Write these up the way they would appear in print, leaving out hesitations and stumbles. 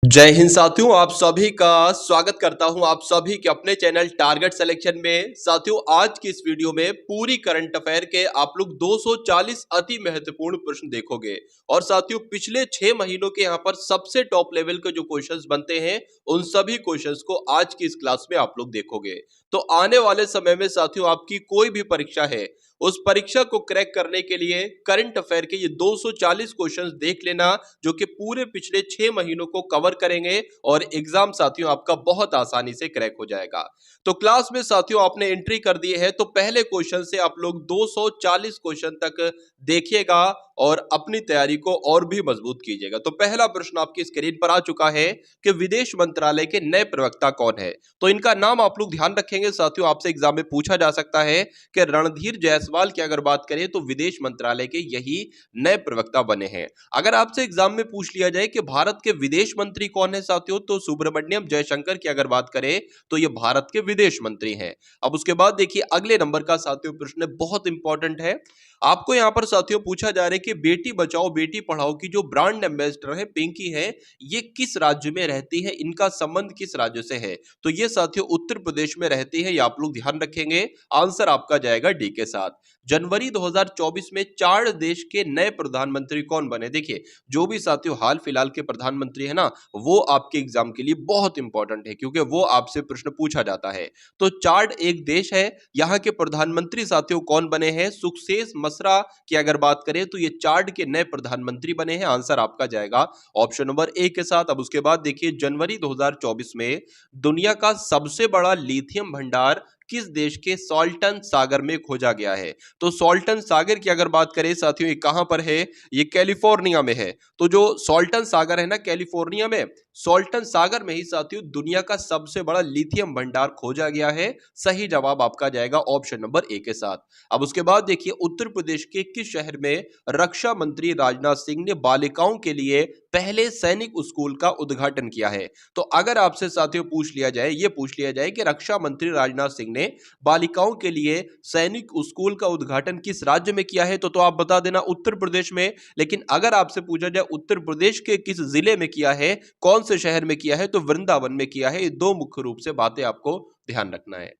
जय हिंद साथियों, आप सभी का स्वागत करता हूं आप सभी के अपने चैनल टारगेट सिलेक्शन में। साथियों, आज की इस वीडियो में पूरी करंट अफेयर के आप लोग 240 अति महत्वपूर्ण प्रश्न देखोगे। और साथियों, पिछले 6 महीनों के यहां पर सबसे टॉप लेवल के जो क्वेश्चंस बनते हैं उन सभी क्वेश्चंस को आज की इस क्लास में आप लोग देखोगे। तो आने वाले समय में साथियों, आपकी कोई भी परीक्षा है, उस परीक्षा को क्रैक करने के लिए करंट अफेयर के ये 240 क्वेश्चंस देख लेना, जो कि पूरे पिछले 6 महीनों को कवर करेंगे और एग्जाम साथियों आपका बहुत आसानी से क्रैक हो जाएगा। तो क्लास में साथियों आपने एंट्री कर दी है, तो पहले क्वेश्चन से आप लोग 240 क्वेश्चन तक देखिएगा और अपनी तैयारी को और भी मजबूत कीजिएगा। तो पहला प्रश्न आपकी स्क्रीन पर आ चुका है कि विदेश मंत्रालय के नए प्रवक्ता कौन है। तो इनका नाम आप लोग ध्यान रखेंगे साथियों, आपसे एग्जाम में पूछा जा सकता है कि रणधीर जायसवाल की अगर बात करें तो विदेश मंत्रालय के यही नए प्रवक्ता बने हैं। अगर आपसे एग्जाम में पूछ लिया जाए कि भारत के विदेश मंत्री कौन है साथियों, तो सुब्रमण्यम जयशंकर की अगर बात करें तो ये भारत के विदेश मंत्री हैं। अब उसके बाद देखिए अगले नंबर का साथियों प्रश्न बहुत इंपॉर्टेंट है। आपको यहां पर साथियों पूछा जा रहा है कि बेटी बचाओ बेटी पढ़ाओ की जो ब्रांड एम्बेसडर है पिंकी है, ये किस राज्य में रहती है, इनका संबंध किस राज्य से है। तो ये साथियों उत्तर प्रदेश में रहती है, ये आप लोग ध्यान रखेंगे। आंसर आपका जाएगा डी के साथ। जनवरी 2024 में 4 देश के नए प्रधानमंत्री कौन बने। देखिए जो भी साथियों हाल फिलहाल के प्रधानमंत्री है ना, वो आपके एग्जाम के लिए बहुत इंपॉर्टेंट है, क्योंकि वो आपसे प्रश्न पूछा जाता है। तो चार्ड एक देश है, यहाँ के प्रधानमंत्री साथियों कौन बने हैं। सुखसेस मसरा की अगर बात करें तो ये चार्ड के नए प्रधानमंत्री बने हैं। आंसर आपका जाएगा ऑप्शन नंबर ए के साथ। अब उसके बाद देखिए जनवरी 2024 में दुनिया का सबसे बड़ा लिथियम भंडार किस देश के सॉल्टन सागर में खोजा गया है। तो सॉल्टन सागर की अगर बात करें साथियों, ये कहां पर है, ये कैलिफोर्निया में है। तो जो सॉल्टन सागर है ना कैलिफोर्निया में, सॉल्टन सागर में ही साथियों दुनिया का सबसे बड़ा लिथियम भंडार खोजा गया है। सही जवाब आपका जाएगा ऑप्शन नंबर ए के साथ। अब उसके बाद देखिए उत्तर प्रदेश के किस शहर में रक्षा मंत्री राजनाथ सिंह ने बालिकाओं के लिए पहले सैनिक स्कूल का उद्घाटन किया है। तो अगर आपसे साथियों पूछ लिया जाए, ये पूछ लिया जाए कि रक्षा मंत्री राजनाथ सिंह ने बालिकाओं के लिए सैनिक स्कूल का उद्घाटन किस राज्य में किया है, तो आप बता देना उत्तर प्रदेश में। लेकिन अगर आपसे पूछा जाए उत्तर प्रदेश के किस जिले में किया है, कौन से शहर में किया है, तो वृंदावन में किया है। ये दो मुख्य रूप से बातें आपको ध्यान रखना है।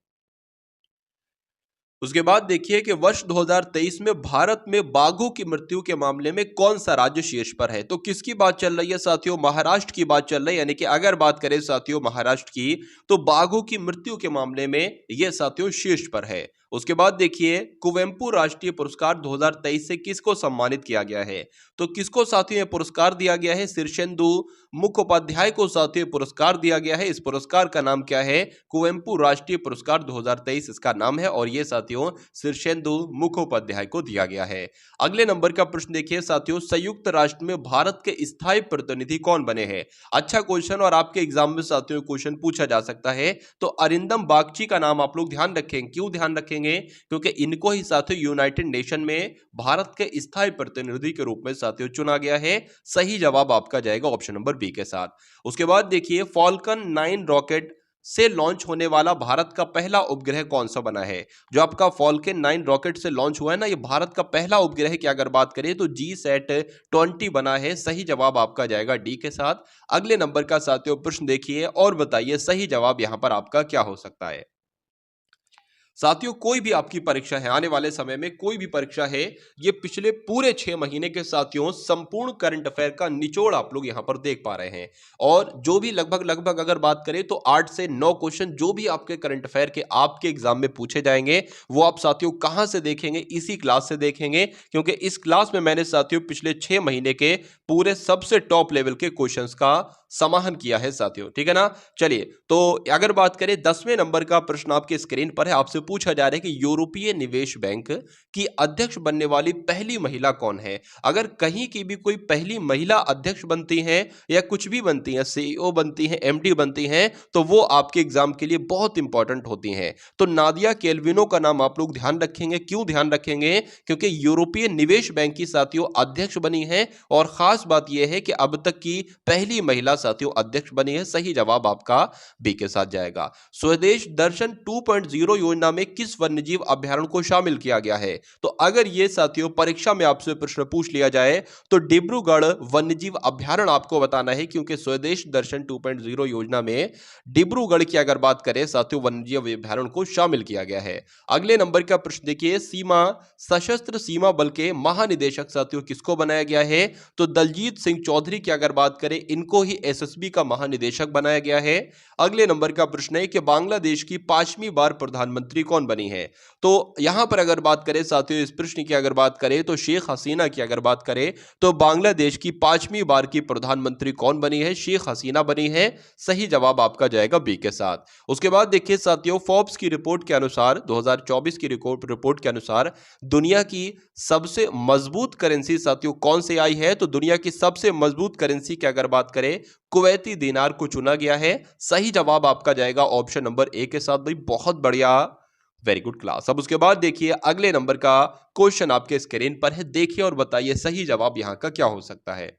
उसके बाद देखिए कि वर्ष 2023 में भारत में बाघों की मृत्यु के मामले में कौन सा राज्य शीर्ष पर है। तो किसकी बात चल रही है साथियों, महाराष्ट्र की बात चल रही है। यानी कि अगर बात करें साथियों महाराष्ट्र की, तो बाघों की मृत्यु के मामले में यह साथियों शीर्ष पर है। उसके बाद देखिए कुवेंपु राष्ट्रीय पुरस्कार 2023 से किसको सम्मानित किया गया है। तो किसको साथियों ये पुरस्कार दिया गया है, शीर्षेंदु मुखोपाध्याय को साथियों पुरस्कार दिया गया है। इस पुरस्कार का नाम क्या है, कुवेंपु राष्ट्रीय पुरस्कार 2023 इसका नाम है, और ये साथियों शीर्षेंदु मुखोपाध्याय को दिया गया है। अगले नंबर का प्रश्न देखिए साथियों, संयुक्त राष्ट्र में भारत के स्थायी प्रतिनिधि कौन बने हैं। अच्छा क्वेश्चन, और आपके एग्जाम में साथियों क्वेश्चन पूछा जा सकता है। तो अरिंदम बागची का नाम आप लोग ध्यान रखें। क्यों ध्यान रखेंगे, क्योंकि इनको ही साथियों यूनाइटेड नेशन में भारत के स्थायी प्रतिनिधि के रूप में साथियों चुना गया है। सही जवाब आपका जाएगा ऑप्शन नंबर बी के साथ। उसके बाद देखिए फॉल्कन 9 रॉकेट से लॉन्च होने वाला भारत का पहला उपग्रह कौन सा बना है। जो आपका फॉल्कन 9 रॉकेट से लॉन्च हुआ है ना, ये भारत का पहला उपग्रह की अगर बात करें तो GSAT-20 बना है। सही जवाब आपका जाएगा डी के साथ। अगले नंबर का साथियों प्रश्न देखिए और बताइए सही जवाब यहां पर आपका क्या हो सकता है। साथियों कोई भी आपकी परीक्षा है, आने वाले समय में कोई भी परीक्षा है, ये पिछले पूरे 6 महीने के साथियों संपूर्ण करंट अफेयर का निचोड़ आप लोग यहां पर देख पा रहे हैं। और जो भी लगभग अगर बात करें तो 8 से 9 क्वेश्चन जो भी आपके करंट अफेयर के आपके एग्जाम में पूछे जाएंगे, वो आप साथियों कहां से देखेंगे, इसी क्लास से देखेंगे। क्योंकि इस क्लास में मैंने साथियों पिछले 6 महीने के पूरे सबसे टॉप लेवल के क्वेश्चंस का समाहन किया है साथियों, ठीक है ना। चलिए तो अगर बात करें 10वें नंबर का प्रश्न आपके स्क्रीन पर है। आपसे पूछा जा रहा है कि यूरोपीय निवेश बैंक की अध्यक्ष बनने वाली पहली महिला कौन है। अगर कहीं की भी कोई पहली महिला अध्यक्ष बनती हैं या कुछ भी बनती हैं, CEO बनती हैं, MD बनती हैं, तो वो आपके एग्जाम के लिए बहुत इंपॉर्टेंट होती हैं। तो नादिया केल्विनो का नाम आप लोग ध्यान रखेंगे। क्यों ध्यान रखेंगे, क्योंकि यूरोपीय निवेश बैंक की साथियों अध्यक्ष बनी है, और खास बात यह है कि अब तक की पहली महिला साथियों अध्यक्ष बनी है। सही जवाब आपका बी के साथ जाएगा। स्वदेश दर्शन 2.0 योजना में किस वन्यजीव अभ्यारण्य को शामिल किया गया है? तो अगर ये साथियों परीक्षा में आपसे प्रश्न पूछ लिया जाए तो डिब्रूगढ़ वन्यजीव अभ्यारण्य आपको बताना है, क्योंकि स्वदेश दर्शन 2.0 योजना में डिब्रूगढ़ की अगर बात करें साथियों वन्यजीव अभ्यारण्य को शामिल किया गया है। अगले नंबर का प्रश्न देखिए, सशस्त्र सीमा बल के महानिदेशक साथियों किसको बनाया गया है? तो दलजीत सिंह चौधरी की अगर बात करें इनको ही एसएसबी का महानिदेशक बनाया गया है। अगले नंबर का प्रश्न है कि बांग्लादेश की 5वीं बार प्रधानमंत्री कौन बनी है? तो यहां पर अगर बात करें साथियों इस प्रश्न की अगर बात करें तो शेख हसीना की अगर बात करें तो बांग्लादेश की 5वीं बार की प्रधानमंत्री कौन बनी है? शेख हसीना बनी है। सही जवाब आपका जाएगा बी के साथ। उसके बाद देखिए साथियों फोर्ब्स की रिपोर्ट के अनुसार 2024 की रिपोर्ट के अनुसार दुनिया की सबसे मजबूत करेंसी साथियों कौन सी आई है? तो दुनिया की सबसे मजबूत करेंसी की अगर बात करें कुवैती दीनार को चुना गया है। सही जवाब आपका जाएगा ऑप्शन नंबर ए के साथ। भाई बहुत बढ़िया, वेरी गुड क्लास। अब उसके बाद देखिए अगले नंबर का क्वेश्चन आपके स्क्रीन पर है, देखिए और बताइए सही जवाब यहां का क्या हो सकता है।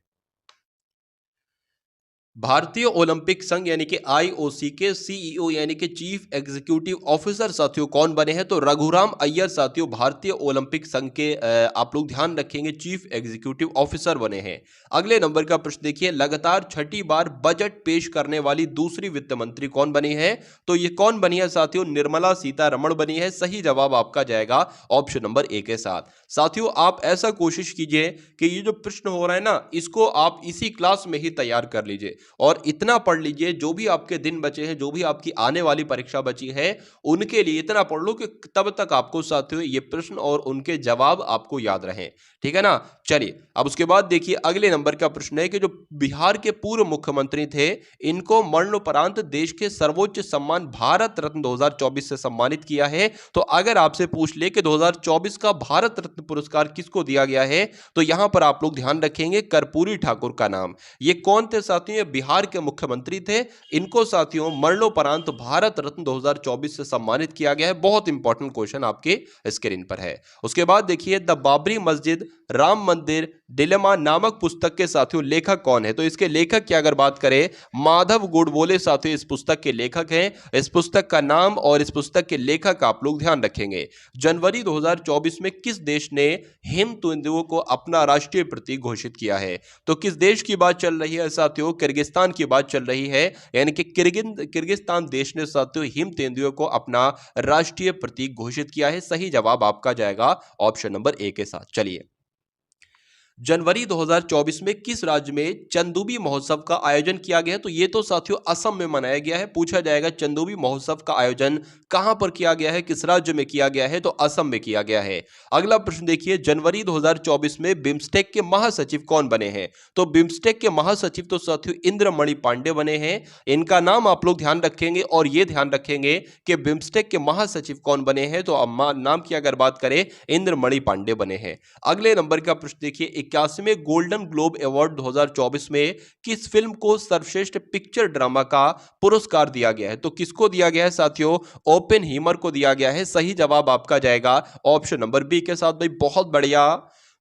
भारतीय ओलंपिक संघ यानी कि आईओसी के सीईओ यानी कि चीफ एग्जीक्यूटिव ऑफिसर साथियों कौन बने हैं? तो रघुराम अय्यर साथियों भारतीय ओलंपिक संघ के आप लोग ध्यान रखेंगे चीफ एग्जीक्यूटिव ऑफिसर बने हैं। अगले नंबर का प्रश्न देखिए, लगातार छठी बार बजट पेश करने वाली दूसरी वित्त मंत्री कौन बनी है? तो ये कौन बनी है साथियों? निर्मला सीतारमण बनी है। सही जवाब आपका जाएगा ऑप्शन नंबर ए के साथ। साथियों आप ऐसा कोशिश कीजिए कि ये जो प्रश्न हो रहा है ना इसको आप इसी क्लास में ही तैयार कर लीजिए और इतना पढ़ लीजिए, जो भी आपके दिन बचे हैं, जो भी आपकी आने वाली परीक्षा बची है उनके लिए इतना पढ़ लो कि तब तक आपको साथियों ये प्रश्न और उनके जवाब आपको याद रहें। ठीक है ना? चलिए अब उसके बाद देखिए अगले नंबर का प्रश्न है कि जो बिहार के पूर्व मुख्यमंत्री थे इनको मरणोपरांत देश के सर्वोच्च सम्मान भारत रत्न 2024 से सम्मानित किया है। तो अगर आपसे पूछ ले कि 2024 का भारत रत्न पुरस्कार किसको दिया गया है तो यहां पर आप लोग ध्यान रखेंगे कर्पूरी ठाकुर का नाम। ये कौन थे साथियों? बिहार के मुख्यमंत्री थे। इनको साथियों मरणोपरांत भारत रत्न 2024 से सम्मानित किया गया है। बहुत इंपॉर्टेंट क्वेश्चन आपके स्क्रीन पर है। उसके बाद देखिए द बाबरी मस्जिद राम मंदिर डिलेमा नामक पुस्तक के साथियों लेखक कौन है? तो इसके लेखक की अगर बात करें माधव गोडबोले साथियों इस पुस्तक के लेखक हैं। इस पुस्तक का नाम और इस पुस्तक के लेखक आप लोग ध्यान रखेंगे। जनवरी 2024 में किस देश ने हिम तेंदुओं को अपना राष्ट्रीय प्रतीक घोषित किया है? तो किस देश की बात चल रही है साथियों? किर्गिस्तान की बात चल रही है, यानी कि किर्गिस्तान देश ने साथियों हिम तेंदुओं को अपना राष्ट्रीय प्रतीक घोषित किया है। सही जवाब आपका जाएगा ऑप्शन नंबर ए के साथ। चलिए जनवरी 2024 में किस राज्य में चंदूबी महोत्सव का आयोजन किया गया है? तो ये तो साथियों असम में मनाया गया है। पूछा जाएगा चंदूबी महोत्सव का आयोजन कहां पर किया गया है, किस राज्य में किया गया है? तो असम में किया गया है। अगला प्रश्न देखिए जनवरी 2024 में बिम्स्टेक के महासचिव कौन बने हैं? तो बिम्स्टेक के महासचिव तो साथियों इंद्रमणि पांडे बने हैं। इनका नाम आप लोग ध्यान रखेंगे और ये ध्यान रखेंगे कि बिम्स्टेक के महासचिव कौन बने हैं। तो नाम की अगर बात करें इंद्रमणि पांडे बने हैं। अगले नंबर का प्रश्न देखिए 81वें गोल्डन ग्लोब अवार्ड 2024 में किस फिल्म को सर्वश्रेष्ठ पिक्चर ड्रामा का पुरस्कार दिया गया है? तो किसको दिया गया है साथियों? ओपेनहीमर को दिया गया है। सही जवाब आपका जाएगा ऑप्शन नंबर बी के साथ। भाई बहुत बढ़िया,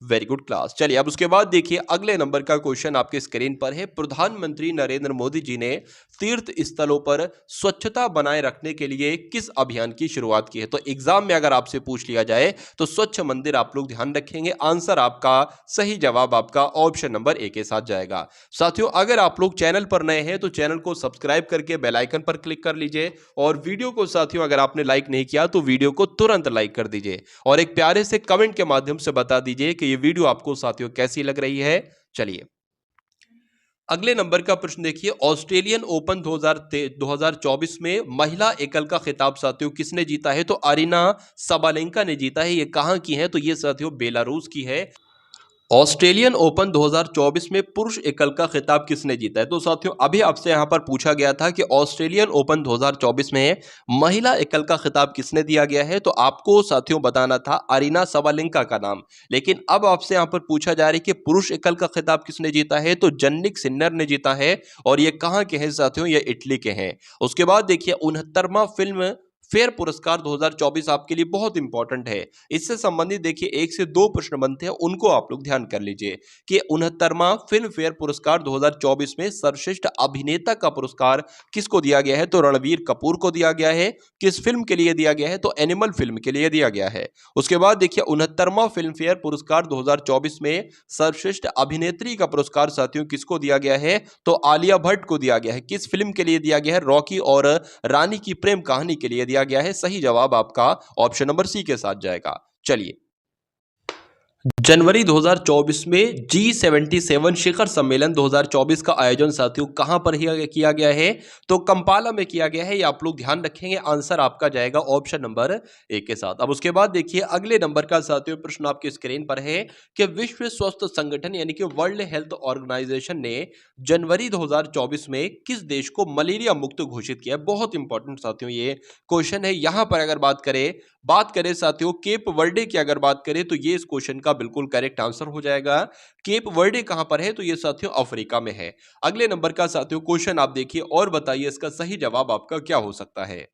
वेरी गुड क्लास। चलिए अब उसके बाद देखिए अगले नंबर का क्वेश्चन आपके स्क्रीन पर है। प्रधानमंत्री नरेंद्र मोदी जी ने तीर्थ स्थलों पर स्वच्छता बनाए रखने के लिए किस अभियान की शुरुआत की है? तो एग्जाम में अगर आपसे पूछ लिया जाए तो स्वच्छ मंदिर आप लोग ध्यान रखेंगे। आंसर आपका सही जवाब आपका ऑप्शन नंबर ए के साथ जाएगा। साथियों अगर आप लोग चैनल पर नए हैं तो चैनल को सब्सक्राइब करके बेल आइकन पर क्लिक कर लीजिए और वीडियो को साथियों अगर आपने लाइक नहीं किया तो वीडियो को तुरंत लाइक कर दीजिए और एक प्यारे से कमेंट के माध्यम से बता दीजिए कि ये वीडियो आपको साथियों कैसी लग रही है। चलिए अगले नंबर का प्रश्न देखिए ऑस्ट्रेलियन ओपन 2024 में महिला एकल का खिताब साथियों किसने जीता है? तो अरीना सबालेंका ने जीता है। ये कहां की है? तो ये साथियों बेलारूस की है। ऑस्ट्रेलियन ओपन 2024 में पुरुष एकल का खिताब किसने जीता है? तो साथियों अभी आपसे यहां पर पूछा गया था कि ऑस्ट्रेलियन ओपन 2024 में महिला एकल का खिताब किसने दिया गया है? तो आपको साथियों बताना था अरीना सबालेंका का नाम। लेकिन अब आपसे यहां पर पूछा जा रहा है कि पुरुष एकल का खिताब किसने जीता है? तो जन्निक सिन्नर ने जीता है। और ये कहां के हैं साथियों? ये इटली के हैं। उसके बाद देखिए 69वां फिल्म फेयर पुरस्कार 2024 आपके लिए बहुत इंपॉर्टेंट है। इससे संबंधित देखिए 1 से 2 प्रश्न बनते हैं, उनको आप लोग ध्यान कर लीजिए कि 69वां फिल्म फेयर पुरस्कार 2024 में सर्वश्रेष्ठ अभिनेता का पुरस्कार किसको दिया गया है? तो रणवीर कपूर को दिया गया है। किस फिल्म के लिए दिया गया है? तो एनिमल फिल्म के लिए दिया गया है। उसके बाद देखिए 69वां फिल्म फेयर पुरस्कार 2024 में सर्वश्रेष्ठ अभिनेत्री का पुरस्कार साथियों किसको दिया गया है? तो आलिया भट्ट को दिया गया है। किस फिल्म के लिए दिया गया है? रॉकी और रानी की प्रेम कहानी के लिए दिया गया है। सही जवाब आपका ऑप्शन नंबर सी के साथ जाएगा। चलिए, जनवरी 2024 में G77 शिखर सम्मेलन 2024 का आयोजन साथियों कहां पर किया गया है? तो कंपाला में किया गया है। ये आप लोग ध्यान रखेंगे। आंसर आपका जाएगा ऑप्शन नंबर ए के साथ। अब उसके बाद देखिए अगले नंबर का साथियों प्रश्न आपकी स्क्रीन पर है कि विश्व स्वास्थ्य संगठन यानी कि वर्ल्ड हेल्थ ऑर्गेनाइजेशन ने जनवरी 2024 में किस देश को मलेरिया मुक्त घोषित किया? बहुत इंपॉर्टेंट साथियों ये क्वेश्चन है। यहां पर अगर बात करें साथियों केप वर्डे की अगर बात करें तो ये इस क्वेश्चन का बिल्कुल करेक्ट आंसर हो जाएगा। केप वर्डे कहां पर है? तो ये साथियों अफ्रीका में है। अगले नंबर का साथियों क्वेश्चन आप देखिए और बताइए इसका सही जवाब आपका क्या हो सकता है।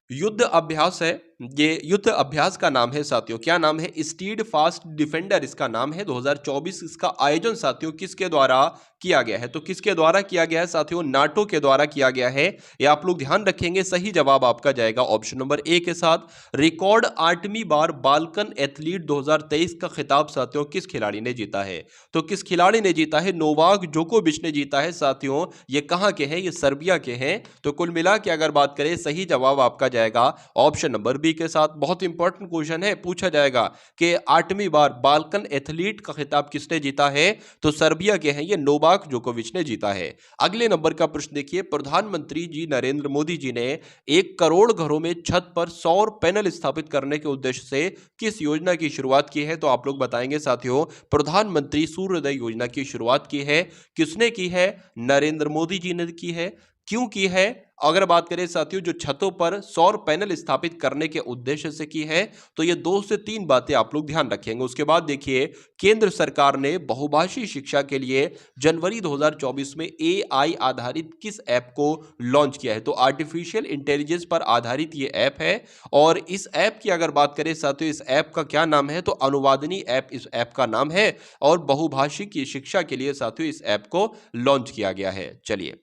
युद्ध अभ्यास है। ये युद्ध अभ्यास का नाम है साथियों, क्या नाम है? स्टीड फास्ट डिफेंडर इसका नाम है। 2024 इसका आयोजन साथियों किसके द्वारा किया गया है? तो किसके द्वारा किया गया है साथियों? नाटो के द्वारा किया गया है। ये आप लोग ध्यान रखेंगे। सही जवाब आपका जाएगा ऑप्शन नंबर ए के साथ। रिकॉर्ड 8वीं बार बाल्कन एथलीट 2023 का खिताब साथियों किस खिलाड़ी ने जीता है? तो किस खिलाड़ी ने जीता है? नोवाक जोकोविच ने जीता है साथियों। ये कहां के हैं? ये सर्बिया के हैं। तो कुल मिला के अगर बात करें सही जवाब आपका जाएगा ऑप्शन नंबर बी के साथ। बहुत इंपॉर्टेंट क्वेश्चन है, पूछा जाएगा कि 8वीं बार बाल्कन एथलीट का खिताब किसने जीता है? तो सर्बिया के हैं ये, नोवाक जोकोविच ने जीता है। अगले नंबर का प्रश्न देखिए, प्रधानमंत्री जी नरेंद्र मोदी जी ने 1 करोड़ घरों में छत पर सौर पैनल स्थापित करने के उद्देश्य से किस योजना की शुरुआत की है? तो आप लोग बताएंगे साथियों। प्रधानमंत्री सूर्योदय योजना की शुरुआत की है। किसने की है? नरेंद्र मोदी जी ने की है। क्यों की है? अगर बात करें साथियों जो छतों पर सौर पैनल स्थापित करने के उद्देश्य से की है, तो ये 2 से 3 बातें आप लोग ध्यान रखेंगे। उसके बाद देखिए केंद्र सरकार ने बहुभाषी शिक्षा के लिए जनवरी 2024 में AI आधारित किस ऐप को लॉन्च किया है? तो आर्टिफिशियल इंटेलिजेंस पर आधारित ये ऐप है। और इस ऐप की अगर बात करें साथियों, इस ऐप का क्या नाम है? तो अनुवादनी ऐप इस ऐप का नाम है। और बहुभाषी की शिक्षा के लिए साथियों इस ऐप को लॉन्च किया गया है। चलिए,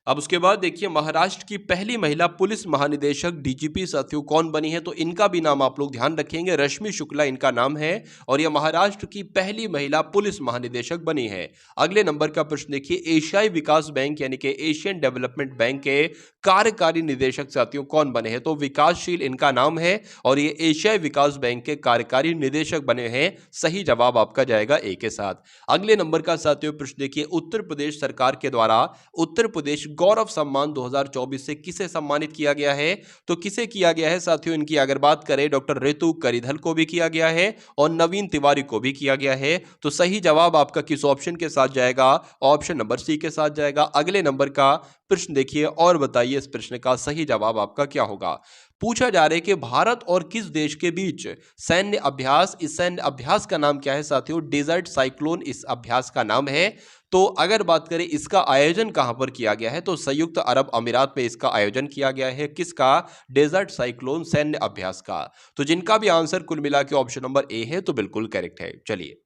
अब उसके बाद देखिए महाराष्ट्र की पहली महिला पुलिस महानिदेशक DGP साथियों कौन बनी है? तो इनका भी नाम आप लोग ध्यान रखेंगे। रश्मि शुक्ला इनका नाम है और यह महाराष्ट्र की पहली महिला पुलिस महानिदेशक बनी है। अगले नंबर का प्रश्न देखिए, एशियाई विकास बैंक यानी कि एशियन डेवलपमेंट बैंक के कार्यकारी निदेशक साथियों कौन बने हैं? तो विकासशील इनका नाम है और ये एशियाई विकास बैंक के कार्यकारी निदेशक बने हैं। सही जवाब आपका जाएगा ए के साथ। अगले नंबर का साथियों प्रश्न देखिए, उत्तर प्रदेश सरकार के द्वारा उत्तर प्रदेश गौरव सम्मान 2024 से किसे सम्मानित किया गया है? तो किसे किया गया है साथियों? इनकी अगर बात करें डॉक्टर रितु करिधल को भी किया गया है और नवीन तिवारी को भी किया गया है। तो सही जवाब आपका किस ऑप्शन के साथ जाएगा? ऑप्शन नंबर सी के साथ जाएगा। अगले नंबर का प्रश्न देखिए और बताइए इस प्रश्न का सही जवाब आपका क्या होगा। पूछा जा रहा है कि भारत और किस देश के बीच सैन्य अभ्यास, इस सैन्य अभ्यास का नाम क्या है साथियों? डेजर्ट साइक्लोन इस अभ्यास का नाम है। तो अगर बात करें इसका आयोजन कहां पर किया गया है? तो संयुक्त अरब अमीरात में इसका आयोजन किया गया है। किसका? डेजर्ट साइक्लोन सैन्य अभ्यास का। तो जिनका भी आंसर कुल मिला के ऑप्शन नंबर ए है तो बिल्कुल करेक्ट है। चलिए,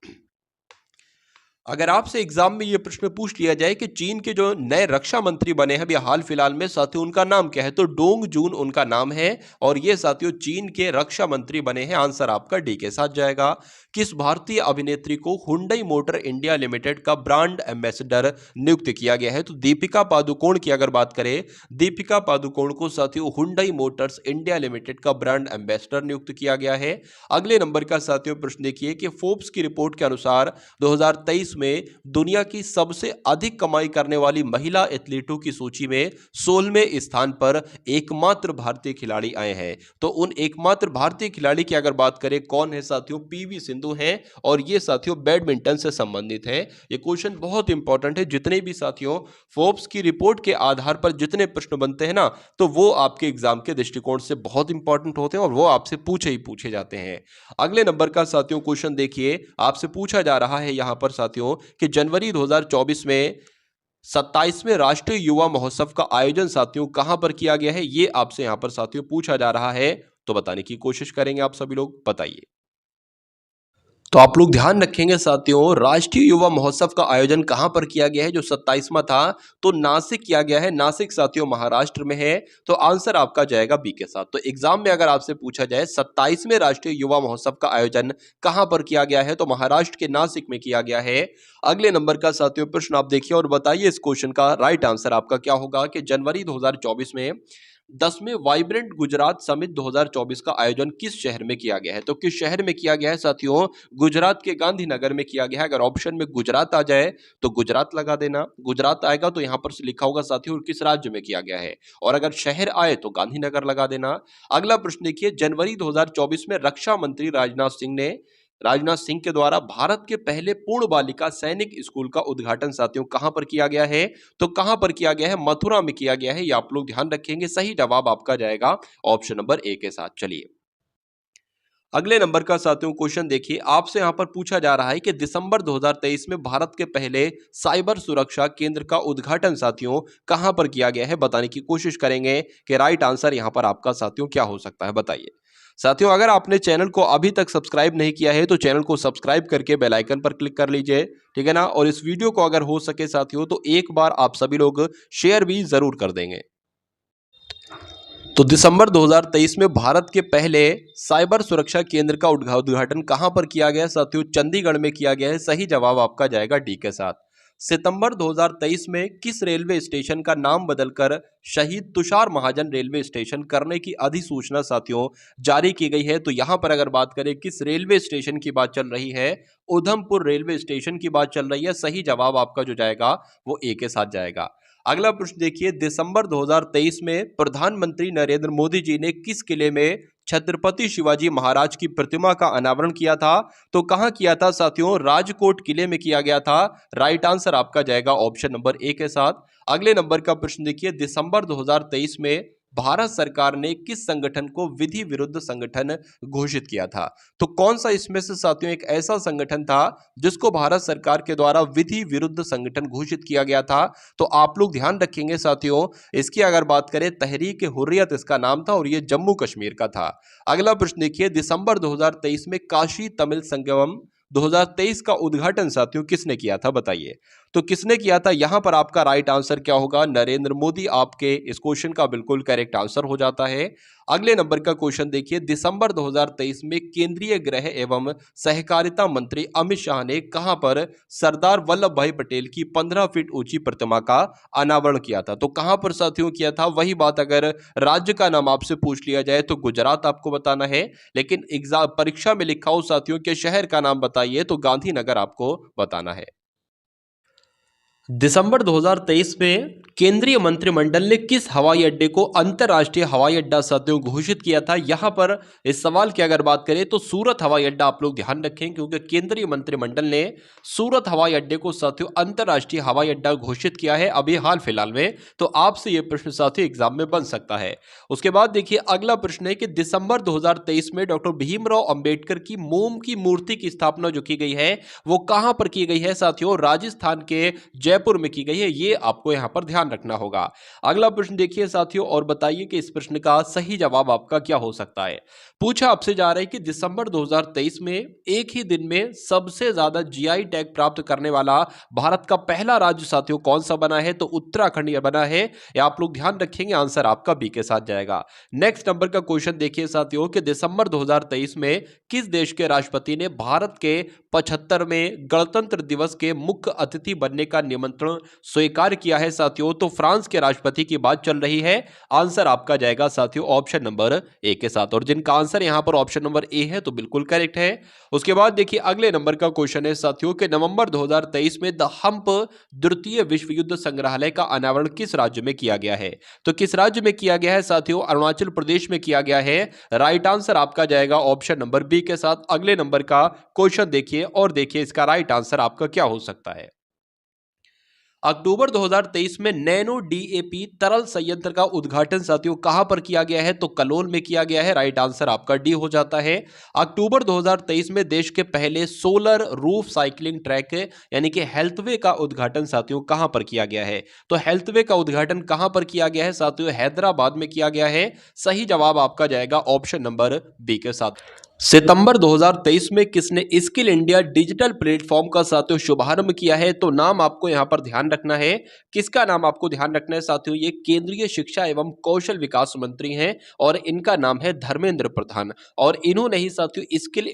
अगर आपसे एग्जाम में यह प्रश्न पूछ लिया जाए कि चीन के जो नए रक्षा मंत्री बने हैं अभी हाल फिलहाल में साथियों उनका नाम क्या है? तो डोंग जून उनका नाम है और ये साथियों चीन के रक्षा मंत्री बने हैं। आंसर आपका डी के साथ जाएगा। किस भारतीय अभिनेत्री को हुंडई मोटर इंडिया लिमिटेड का ब्रांड एम्बेसडर नियुक्त किया गया है? तो दीपिका पादुकोण की अगर बात करें, दीपिका पादुकोण को साथियों हुंडई मोटर्स इंडिया लिमिटेड का ब्रांड एम्बेसडर नियुक्त किया गया है। अगले नंबर का साथियों प्रश्न देखिए कि फोर्ब्स की रिपोर्ट के अनुसार 2023 में दुनिया की सबसे अधिक कमाई करने वाली महिला एथलीटों की सूची में 16वें स्थान पर एकमात्र भारतीय खिलाड़ी आए हैं। तो उन एकमात्र भारतीय खिलाड़ी की अगर बात करें कौन है साथियों? PV सिंधु हैं और ये साथियों बैडमिंटन से संबंधित है। ये क्वेश्चन बहुत इंपॉर्टेंट है। जितने भी साथियों फोर्ब्स की रिपोर्ट के आधार पर जितने प्रश्न बनते हैं ना, तो वो आपके एग्जाम के दृष्टिकोण से बहुत इंपॉर्टेंट होते हैं और वो आपसे पूछे जाते हैं। अगले नंबर का साथियों क्वेश्चन देखिए, आपसे पूछा जा रहा है यहां पर साथियों कि जनवरी 2024 में 27वें राष्ट्रीय युवा महोत्सव का आयोजन साथियों कहां पर किया गया है, ये आपसे यहां पर साथियों पूछा जा रहा है। तो बताने की कोशिश करेंगे आप सभी लोग, बताइए। तो आप लोग ध्यान रखेंगे साथियों, राष्ट्रीय युवा महोत्सव का आयोजन कहां पर किया गया है जो 27वां था, तो नासिक किया गया है। नासिक साथियों महाराष्ट्र में है। तो आंसर आपका जाएगा बी के साथ। तो एग्जाम में अगर आपसे पूछा जाए 27वें राष्ट्रीय युवा महोत्सव का आयोजन कहां पर किया गया है, तो महाराष्ट्र के नासिक में किया गया है। अगले नंबर का साथियों प्रश्न आप देखिए और बताइए इस क्वेश्चन का राइट आंसर आपका क्या होगा कि जनवरी 2024 में 10वें वाइब्रेंट गुजरात समिट 2024 का आयोजन किस शहर में किया गया है। तो किस शहर में किया गया है साथियों, गुजरात के गांधीनगर में किया गया है। अगर ऑप्शन में गुजरात आ जाए तो गुजरात लगा देना, गुजरात आएगा तो यहां पर लिखा होगा साथियों किस राज्य में किया गया है, और अगर शहर आए तो गांधीनगर लगा देना। अगला प्रश्न देखिए, जनवरी 2024 में रक्षा मंत्री राजनाथ सिंह के द्वारा भारत के पहले पूर्ण बालिका सैनिक स्कूल का उद्घाटन साथियों कहां पर किया गया है, तो कहां पर किया गया है, मथुरा में किया गया है। ये आप लोग ध्यान रखेंगे। सही जवाब आपका जाएगा ऑप्शन नंबर ए के साथ। चलिए अगले नंबर का साथियों क्वेश्चन देखिए, आपसे यहां पर पूछा जा रहा है कि दिसंबर 2023 में भारत के पहले साइबर सुरक्षा केंद्र का उद्घाटन साथियों कहां पर किया गया है। बताने की कोशिश करेंगे कि राइट आंसर यहां पर आपका साथियों क्या हो सकता है, बताइए। साथियों अगर आपने चैनल को अभी तक सब्सक्राइब नहीं किया है तो चैनल को सब्सक्राइब करके बेल आइकन पर क्लिक कर लीजिए, ठीक है ना। और इस वीडियो को अगर हो सके साथियों तो एक बार आप सभी लोग शेयर भी जरूर कर देंगे। तो दिसंबर 2023 में भारत के पहले साइबर सुरक्षा केंद्र का उद्घाटन कहां पर किया गया साथियों, चंडीगढ़ में किया गया है। सही जवाब आपका जाएगा डी के साथ। सितंबर 2023 में किस रेलवे स्टेशन का नाम बदलकर शहीद तुषार महाजन रेलवे स्टेशन करने की अधिसूचना साथियों जारी की गई है। तो यहां पर अगर बात करें किस रेलवे स्टेशन की बात चल रही है, उधमपुर रेलवे स्टेशन की बात चल रही है। सही जवाब आपका जो जाएगा वो ए के साथ जाएगा। अगला प्रश्न देखिए, दिसंबर 2023 में प्रधानमंत्री नरेंद्र मोदी जी ने किस किले में छत्रपति शिवाजी महाराज की प्रतिमा का अनावरण किया था, तो कहां किया था साथियों, राजकोट किले में किया गया था। राइट आंसर आपका जाएगा ऑप्शन नंबर ए के साथ। अगले नंबर का प्रश्न देखिए, दिसंबर 2023 में भारत सरकार ने किस संगठन को विधि विरुद्ध संगठन घोषित किया था। तो कौन सा इसमें से साथियों एक ऐसा संगठन था जिसको भारत सरकार के द्वारा विधि विरुद्ध संगठन घोषित किया गया था। तो आप लोग ध्यान रखेंगे साथियों, इसकी अगर बात करें तहरीक हुर्रियत इसका नाम था और यह जम्मू कश्मीर का था। अगला प्रश्न देखिए, दिसंबर 2023 में काशी तमिल संगमम 2023 का उद्घाटन साथियों किसने किया था, बताइए। तो किसने किया था, यहां पर आपका राइट आंसर क्या होगा, नरेंद्र मोदी आपके इस क्वेश्चन का बिल्कुल करेक्ट आंसर हो जाता है। अगले नंबर का क्वेश्चन देखिए, दिसंबर 2023 में केंद्रीय गृह एवं सहकारिता मंत्री अमित शाह ने कहां पर सरदार वल्लभ भाई पटेल की 15 फीट ऊंची प्रतिमा का अनावरण किया था। तो कहां पर साथियों किया था, वही बात अगर राज्य का नाम आपसे पूछ लिया जाए तो गुजरात आपको बताना है, लेकिन एग्जाम परीक्षा में लिखा हो साथियों के शहर का नाम बताइए तो गांधीनगर आपको बताना है। दिसंबर 2023 में केंद्रीय मंत्रिमंडल ने किस हवाई अड्डे को अंतर्राष्ट्रीय हवाई अड्डा साथियों घोषित किया था। यहां पर इस सवाल की अगर बात करें तो सूरत हवाई अड्डा आप लोग ध्यान रखें, क्योंकि केंद्रीय मंत्रिमंडल ने सूरत हवाई अड्डे को साथियों अंतर्राष्ट्रीय हवाई अड्डा घोषित किया है अभी हाल फिलहाल में। तो आपसे यह प्रश्न साथियों एग्जाम में बन सकता है। उसके बाद देखिए अगला प्रश्न है कि दिसंबर 2023 में डॉक्टर भीमराव अंबेडकर की मोम की मूर्ति की स्थापना जो की गई है वो कहां पर की गई है साथियों, राजस्थान के जयपुर में की गई है। ये आपको यहां पर ध्यान रखना होगा। अगला प्रश्न देखिए साथियों और बताइए कि इस प्रश्न का सही जवाब आपका क्या हो सकता है। पूछा आपसे जा रहा है कि दिसंबर 2023 में एक ही दिन में सबसे ज्यादा जीआई टैग प्राप्त करने वाला भारत का पहला राज्य साथियों कौन सा बना है, तो उत्तराखंड ये बना है। या आप लोग ध्यान रखेंगे आंसर आपका बी के साथ जाएगा। नेक्स्ट नंबर का क्वेश्चन देखिए साथियों कि दिसंबर 2023 में किस देश के राष्ट्रपति ने भारत के 75वें गणतंत्र दिवस के मुख्य अतिथि बनने का निमंत्रण स्वीकार किया है साथियों, तो फ्रांस के राष्ट्रपति की बात चल रही है। आंसर आपका जाएगा साथियों ऑप्शन नंबर ए के साथ, और जिनका आंसर यहां पर ऑप्शन नंबर ए है तो बिल्कुल करेक्ट है। उसके बाद देखिए अगले नंबर का क्वेश्चन है साथियों कि नवंबर 2023 में द हम्प द्वितीय विश्व युद्ध संग्रहालय का अनावरण किस राज्य में किया गया है। तो किस राज्य में किया गया है साथियों, अरुणाचल प्रदेश में किया गया है। राइट आंसर आपका जाएगा ऑप्शन नंबर बी के साथ। अगले नंबर का क्वेश्चन देखिए और देखिए इसका राइट आंसर आपका क्या हो सकता है। अक्टूबर 2023 में नैनो डीएपी तरल संयंत्र का उद्घाटन साथियों कहां पर किया गया है? तो कलोल में किया गया है। राइट आंसर आपका डी हो जाता है। अक्टूबर 2023 में देश के पहले सोलर रूफ साइकिलिंग ट्रैक यानी कि हेल्थवे का उद्घाटन साथियों कहां पर किया गया है? तो हेल्थवे का उद्घाटन कहां पर किया गया है साथियों? हैदराबाद में किया गया है। सही जवाब आपका जाएगा ऑप्शन नंबर बी के साथ। सितंबर 2023 में किसने स्किल इंडिया डिजिटल प्लेटफॉर्म का साथियों शुभारंभ किया है? तो नाम आपको यहां पर ध्यान रखना है। किसका नाम आपको ध्यान रखना है साथियों? ये केंद्रीय शिक्षा एवं कौशल विकास मंत्री हैं और इनका नाम है धर्मेंद्र प्रधान। और इन्होंने ही साथियों स्किल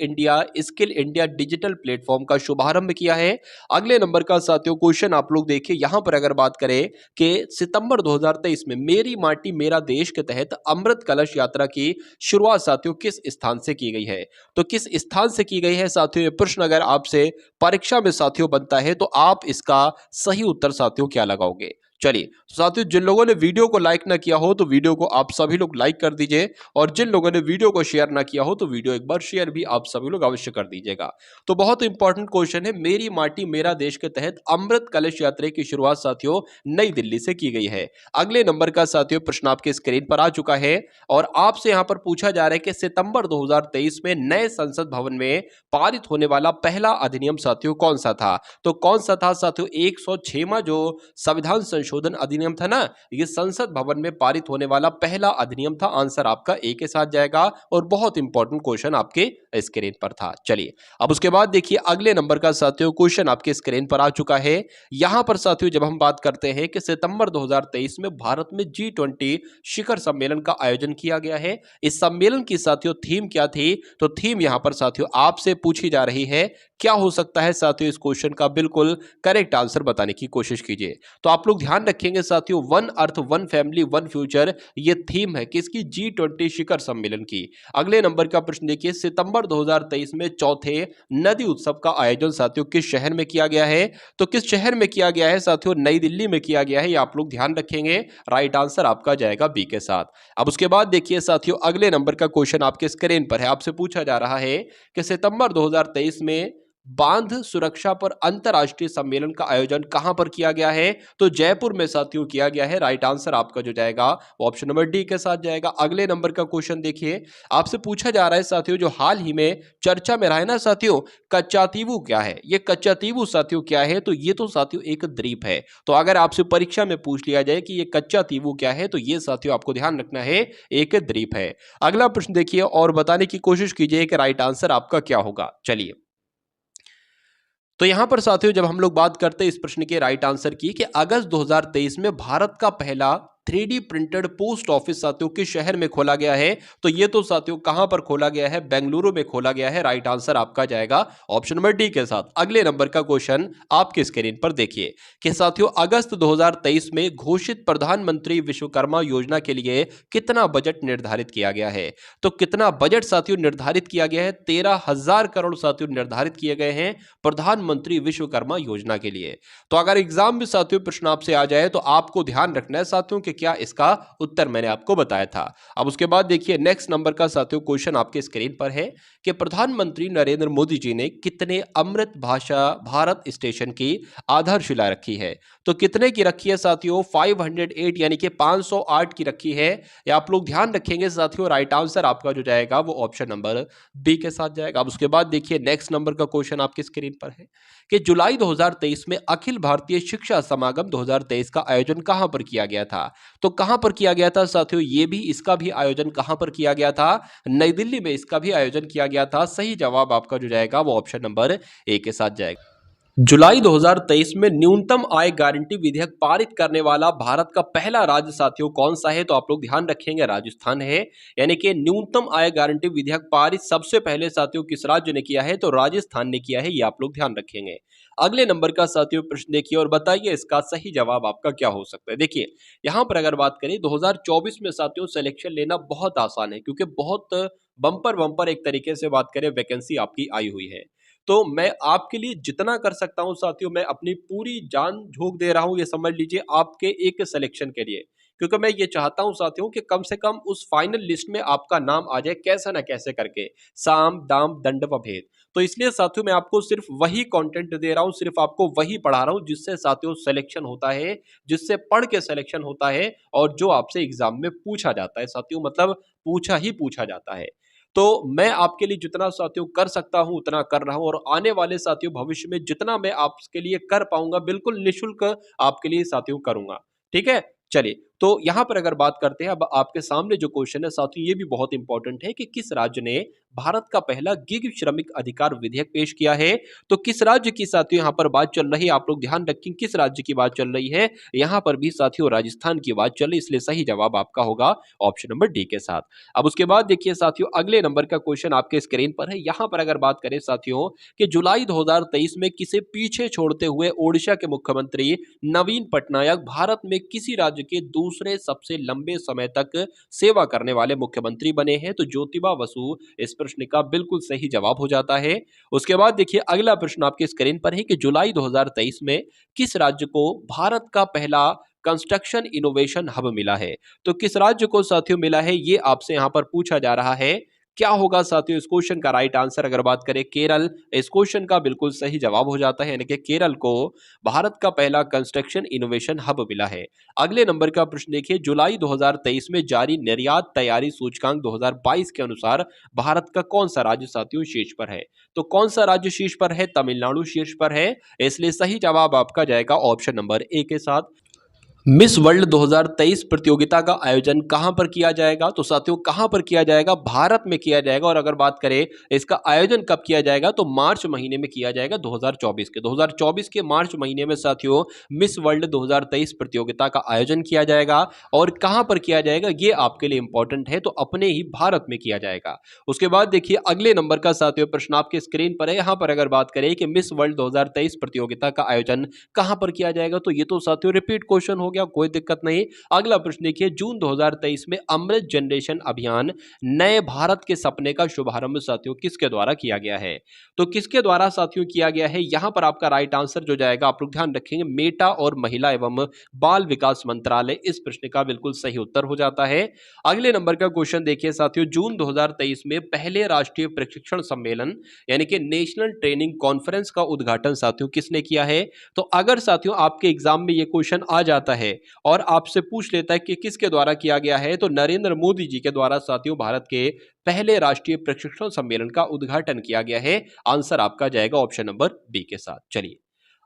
इंडिया डिजिटल प्लेटफॉर्म का शुभारंभ किया है। अगले नंबर का साथियों क्वेश्चन आप लोग देखिए, यहां पर अगर बात करें कि सितंबर 2023 में मेरी माटी मेरा देश के तहत अमृत कलश यात्रा की शुरुआत साथियों किस स्थान से की गई है? तो किस स्थान से की गई है साथियों? ये प्रश्न अगर आपसे परीक्षा में साथियों बनता है तो आप इसका सही उत्तर साथियों क्या लगाओगे? चलिए तो साथियों, जिन लोगों ने वीडियो को लाइक ना किया हो तो वीडियो को आप सभी लोग लाइक कर दीजिए, और जिन लोगों ने वीडियो को शेयर ना किया हो तो वीडियो एक बार शेयर भी आप सभी लोग अवश्य कर दीजिएगा। तो बहुत इंपॉर्टेंट क्वेश्चन है, मेरी माटी मेरा देश के तहत अमृत कलश यात्रा की शुरुआत साथियों नई दिल्ली से की गई है। अगले नंबर का साथियों प्रश्न आपके स्क्रीन पर आ चुका है और आपसे यहां पर पूछा जा रहा है कि सितंबर 2023 में नए संसद भवन में पारित होने वाला पहला अधिनियम साथियों कौन सा था? तो कौन सा था साथियों? 106वां जो संविधान संशोधन अधिनियम था ना, ये संसद भवन में पारित होने वाला पहला अधिनियम था। आंसर आपका ए के साथ जाएगा और बहुत इंपॉर्टेंट क्वेश्चन आपके स्क्रीन पर था। चलिए अब उसके बाद देखिए अगले नंबर का साथियों क्वेश्चन आपके स्क्रीन पर आ चुका है। यहां पर साथियों जब हम बात करते हैं कि सितंबर 2023 में भारत में G20 शिखर सम्मेलन का आयोजन किया गया है, इस सम्मेलन की साथियों थीम क्या थी? तो थीम यहां पर साथियों आपसे पूछी जा रही है। क्या हो सकता है साथियों? इस क्वेश्चन का बिल्कुल करेक्ट आंसर बताने की कोशिश कीजिए। तो आप लोग ध्यान रखेंगे साथियों, one earth one family one future ये थीम है किसकी? G20 शिखर सम्मेलन की। अगले नंबर का प्रश्न देखिए, सितंबर 2023 में चौथे नदी उत्सव का आयोजन साथियों किस शहर में किया गया है? तो किस शहर में किया गया है साथियों? नई दिल्ली में किया गया है, ये आप लोग ध्यान रखेंगे। राइट आंसर आपका जाएगा बी के साथ। अब उसके बाद देखिए साथियों अगले नंबर का क्वेश्चन आपके स्क्रीन पर है। आपसे पूछा जा रहा है कि सितंबर 2023 में बांध सुरक्षा पर अंतरराष्ट्रीय सम्मेलन का आयोजन कहां पर किया गया है? तो जयपुर में साथियों किया गया है। राइट आंसर आपका जो जाएगा वो ऑप्शन नंबर डी के साथ जाएगा। अगले नंबर का क्वेश्चन देखिए, आपसे पूछा जा रहा है साथियों जो हाल ही में चर्चा में रहा है ना साथियों, कच्चातीवू क्या है? ये कच्चातीवू साथियों क्या है? तो ये तो साथियों एक द्वीप है। तो अगर आपसे परीक्षा में पूछ लिया जाए कि ये कच्चातीवू क्या है, तो ये साथियों आपको ध्यान रखना है एक द्वीप है। अगला प्रश्न देखिए और बताने की कोशिश कीजिए कि राइट आंसर आपका क्या होगा। चलिए तो यहां पर साथियों जब हम लोग बात करते हैं इस प्रश्न के राइट आंसर की कि अगस्त 2023 में भारत का पहला 3D प्रिंटेड पोस्ट ऑफिस साथियों किस शहर में खोला गया है? तो ये तो साथियों कहां पर खोला गया है? बेंगलुरु में खोला गया है। राइट आंसर आपका जाएगा ऑप्शन नंबर डी के साथ। अगले नंबर का क्वेश्चन आपके स्क्रीन पर देखिए कि साथियों अगस्त 2023 में घोषित प्रधानमंत्री विश्वकर्मा योजना के लिए कितना बजट निर्धारित किया गया है? तो कितना बजट साथियों निर्धारित किया गया है? 13,000 करोड़ साथियों निर्धारित किए गए हैं प्रधानमंत्री विश्वकर्मा योजना के लिए। तो अगर एग्जाम में साथियों प्रश्न आपसे आ जाए तो आपको ध्यान रखना है साथियों कि क्या इसका उत्तर मैंने आपको बताया था। अब उसके बाद देखिए नेक्स्ट नंबर का साथियों क्वेश्चन आपके स्क्रीन पर है कि प्रधानमंत्री नरेंद्र मोदी जी ने कितने अमृत भाषा भारत स्टेशन की आधारशिला रखी है? तो कितने की रखी है साथियों? 508 यानी कि 508 की रखी है। या आप लोग ध्यान रखेंगे साथियों राइट आंसर आपका जो जाएगा वो ऑप्शन नंबर बी के साथ जाएगा। अब उसके बाद देखिए नेक्स्ट नंबर का क्वेश्चन आपकी स्क्रीन पर है कि जुलाई 2023 में अखिल भारतीय शिक्षा समागम 2023 का आयोजन कहां पर किया गया था? तो कहां पर किया गया था साथियों? ये भी इसका भी आयोजन कहां पर किया गया था? नई दिल्ली में इसका भी आयोजन किया गया था। सही जवाब आपका जो जाएगा वो ऑप्शन नंबर ए के साथ जाएगा। जुलाई 2023 में न्यूनतम आय गारंटी विधेयक पारित करने वाला भारत का पहला राज्य साथियों कौन सा है? तो आप लोग ध्यान रखेंगे राजस्थान है। यानी कि न्यूनतम आय गारंटी विधेयक पारित सबसे पहले साथियों किस राज्य ने किया है? तो राजस्थान ने किया है, ये आप लोग ध्यान रखेंगे। अगले नंबर का साथियों प्रश्न देखिए और बताइए इसका सही जवाब आपका क्या हो सकता है। देखिए यहां पर अगर बात करें 2024 में साथियों सिलेक्शन लेना बहुत आसान है क्योंकि बहुत बम्पर बम्पर एक तरीके से बात करें वैकेंसी आपकी आई हुई है। तो मैं आपके लिए जितना कर सकता हूं साथियों मैं अपनी पूरी जान झोंक दे रहा हूं, ये समझ लीजिए आपके एक सिलेक्शन के लिए, क्योंकि मैं ये चाहता हूं साथियों कि कम से कम उस फाइनल लिस्ट में आपका नाम आ जाए कैसे ना कैसे करके, साम दाम दंड व भेद। तो इसलिए साथियों मैं आपको सिर्फ वही कंटेंट दे रहा हूं, सिर्फ आपको वही पढ़ा रहा हूं जिससे साथियों सिलेक्शन होता है, जिससे पढ़ के सिलेक्शन होता है और जो आपसे एग्जाम में पूछा जाता है साथियों, मतलब पूछा ही पूछा जाता है। तो मैं आपके लिए जितना साथियों कर सकता हूं उतना कर रहा हूं, और आने वाले साथियों भविष्य में जितना मैं आपके लिए कर पाऊंगा बिल्कुल निःशुल्क आपके लिए साथियों करूंगा। ठीक है, चलिए तो यहां पर अगर बात करते हैं, अब आपके सामने जो क्वेश्चन है साथियों ये भी बहुत इंपॉर्टेंट है कि किस राज्य ने भारत का पहला गिग श्रमिक अधिकार विधेयक पेश किया है। तो किस राज्य की साथियों यहां पर बात चल रही है, आप लोग ध्यान रखें किस राज्य की बात चल रही है। यहां पर भी साथियों राजस्थान की बात चल रही, इसलिए सही जवाब आपका होगा ऑप्शन नंबर डी के साथ। अब उसके बाद देखिए साथियों अगले नंबर का क्वेश्चन आपके स्क्रीन पर है। यहां पर अगर बात करें साथियों कि जुलाई 2023 में किसे पीछे छोड़ते हुए ओडिशा के मुख्यमंत्री नवीन पटनायक भारत में किसी राज्य के दूसरे सबसे लंबे समय तक सेवा करने वाले मुख्यमंत्री बने हैं। तो ज्योतिबा बसु इस प्रश्न का बिल्कुल सही जवाब हो जाता है। उसके बाद देखिए अगला प्रश्न आपके स्क्रीन पर है कि जुलाई 2023 में किस राज्य को भारत का पहला कंस्ट्रक्शन इनोवेशन हब मिला है। तो किस राज्य को साथियों मिला है ये आपसे यहां पर पूछा जा रहा है। क्या होगा साथियों इस क्वेश्चन का राइट आंसर, अगर बात करें केरल, इस क्वेश्चन का बिल्कुल सही जवाब हो जाता है, यानी कि केरल को भारत का पहला कंस्ट्रक्शन इनोवेशन हब मिला है। अगले नंबर का प्रश्न देखिए जुलाई 2023 में जारी निर्यात तैयारी सूचकांक 2022 के अनुसार भारत का कौन सा राज्य साथियों शीर्ष पर है। तो कौन सा राज्य शीर्ष पर है, तमिलनाडु शीर्ष पर है, इसलिए सही जवाब आपका जाएगा ऑप्शन नंबर ए के साथ। मिस वर्ल्ड 2023 प्रतियोगिता का आयोजन कहां पर किया जाएगा। तो साथियों कहां पर किया जाएगा, भारत में किया जाएगा। और अगर बात करें इसका आयोजन कब किया जाएगा तो मार्च महीने में किया जाएगा 2024 के मार्च महीने में साथियों मिस वर्ल्ड 2023 प्रतियोगिता का आयोजन किया जाएगा। और कहां पर किया जाएगा ये आपके लिए इंपॉर्टेंट है, तो अपने ही भारत में किया जाएगा। उसके बाद देखिए अगले नंबर का साथियों प्रश्न आपके स्क्रीन पर है। यहां पर अगर बात करें कि मिस वर्ल्ड 2023 प्रतियोगिता का आयोजन कहां पर किया जाएगा, तो ये तो साथियों रिपीट क्वेश्चन हो गया, कोई दिक्कत नहीं। अगला प्रश्न देखिए जून 2023 में अमृत जनरेशन अभियान नए भारत के सपने का शुभारंभ साथियों किसके द्वारा किया गया है। तो किसके द्वारा साथियों किया गया है, यहां पर आपका राइट आंसर जो जाएगा आप लोग ध्यान रखेंगे मेटा और महिला एवं बाल विकास मंत्रालय, इस प्रश्न का बिल्कुल सही उत्तर हो जाता है। अगले नंबर का क्वेश्चन देखिए साथियों जून 2023 में पहले राष्ट्रीय प्रशिक्षण सम्मेलन यानी कि नेशनल ट्रेनिंग कॉन्फ्रेंस का उद्घाटन साथियों किसने किया है। तो अगर साथियों आपके एग्जाम में ये क्वेश्चन आ जाता है और आपसे पूछ लेता है कि किसके द्वारा किया गया है, तो नरेंद्र मोदी जी के द्वारा साथियों भारत के पहले राष्ट्रीय प्रशिक्षण सम्मेलन का उद्घाटन किया गया है। आंसर आपका जाएगा ऑप्शन नंबर बी के साथ। चलिए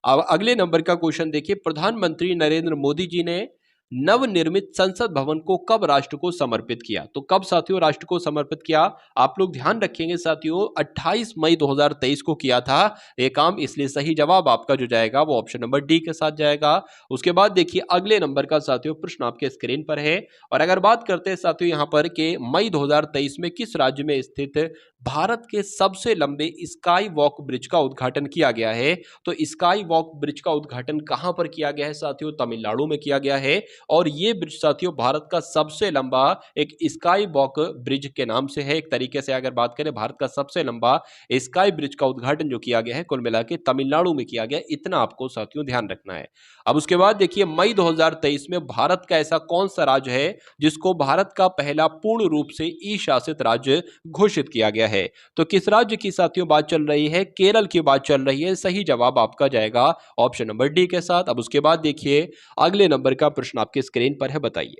अब अगले नंबर का क्वेश्चन देखिए प्रधानमंत्री नरेंद्र मोदी जी ने नवनिर्मित संसद भवन को कब राष्ट्र को समर्पित किया। तो कब साथियों राष्ट्र को समर्पित किया, आप लोग ध्यान रखेंगे साथियों 28 मई 2023 को किया था यह काम, इसलिए सही जवाब आपका जो जाएगा वो ऑप्शन नंबर डी के साथ जाएगा। उसके बाद देखिए अगले नंबर का साथियों प्रश्न आपके स्क्रीन पर है। और अगर बात करते हैं साथियों यहां पर कि मई 2023 में किस राज्य में स्थित भारत के सबसे लंबे स्काई वॉक ब्रिज का उद्घाटन किया गया है। तो स्काई वॉक ब्रिज का उद्घाटन कहां पर किया गया है साथियों, तमिलनाडु में किया गया है। और ये ब्रिज साथियों भारत का सबसे लंबा एक स्काई वॉक ब्रिज के नाम से है। एक तरीके से अगर बात करें भारत का सबसे लंबा स्काई ब्रिज का उद्घाटन जो किया गया है कुल मिला के तमिलनाडु में किया गया, इतना आपको साथियों ध्यान रखना है। अब उसके बाद देखिए मई 2023 में भारत का ऐसा कौन सा राज्य है जिसको भारत का पहला पूर्ण रूप से ई शासित राज्य घोषित किया गया है। तो किस राज्य की साथियों बात चल रही है, केरल की बात चल रही है। सही जवाब आपका जाएगा ऑप्शन नंबर डी के साथ। अब उसके बाद देखिए अगले नंबर का प्रश्न आपके स्क्रीन पर है, बताइए।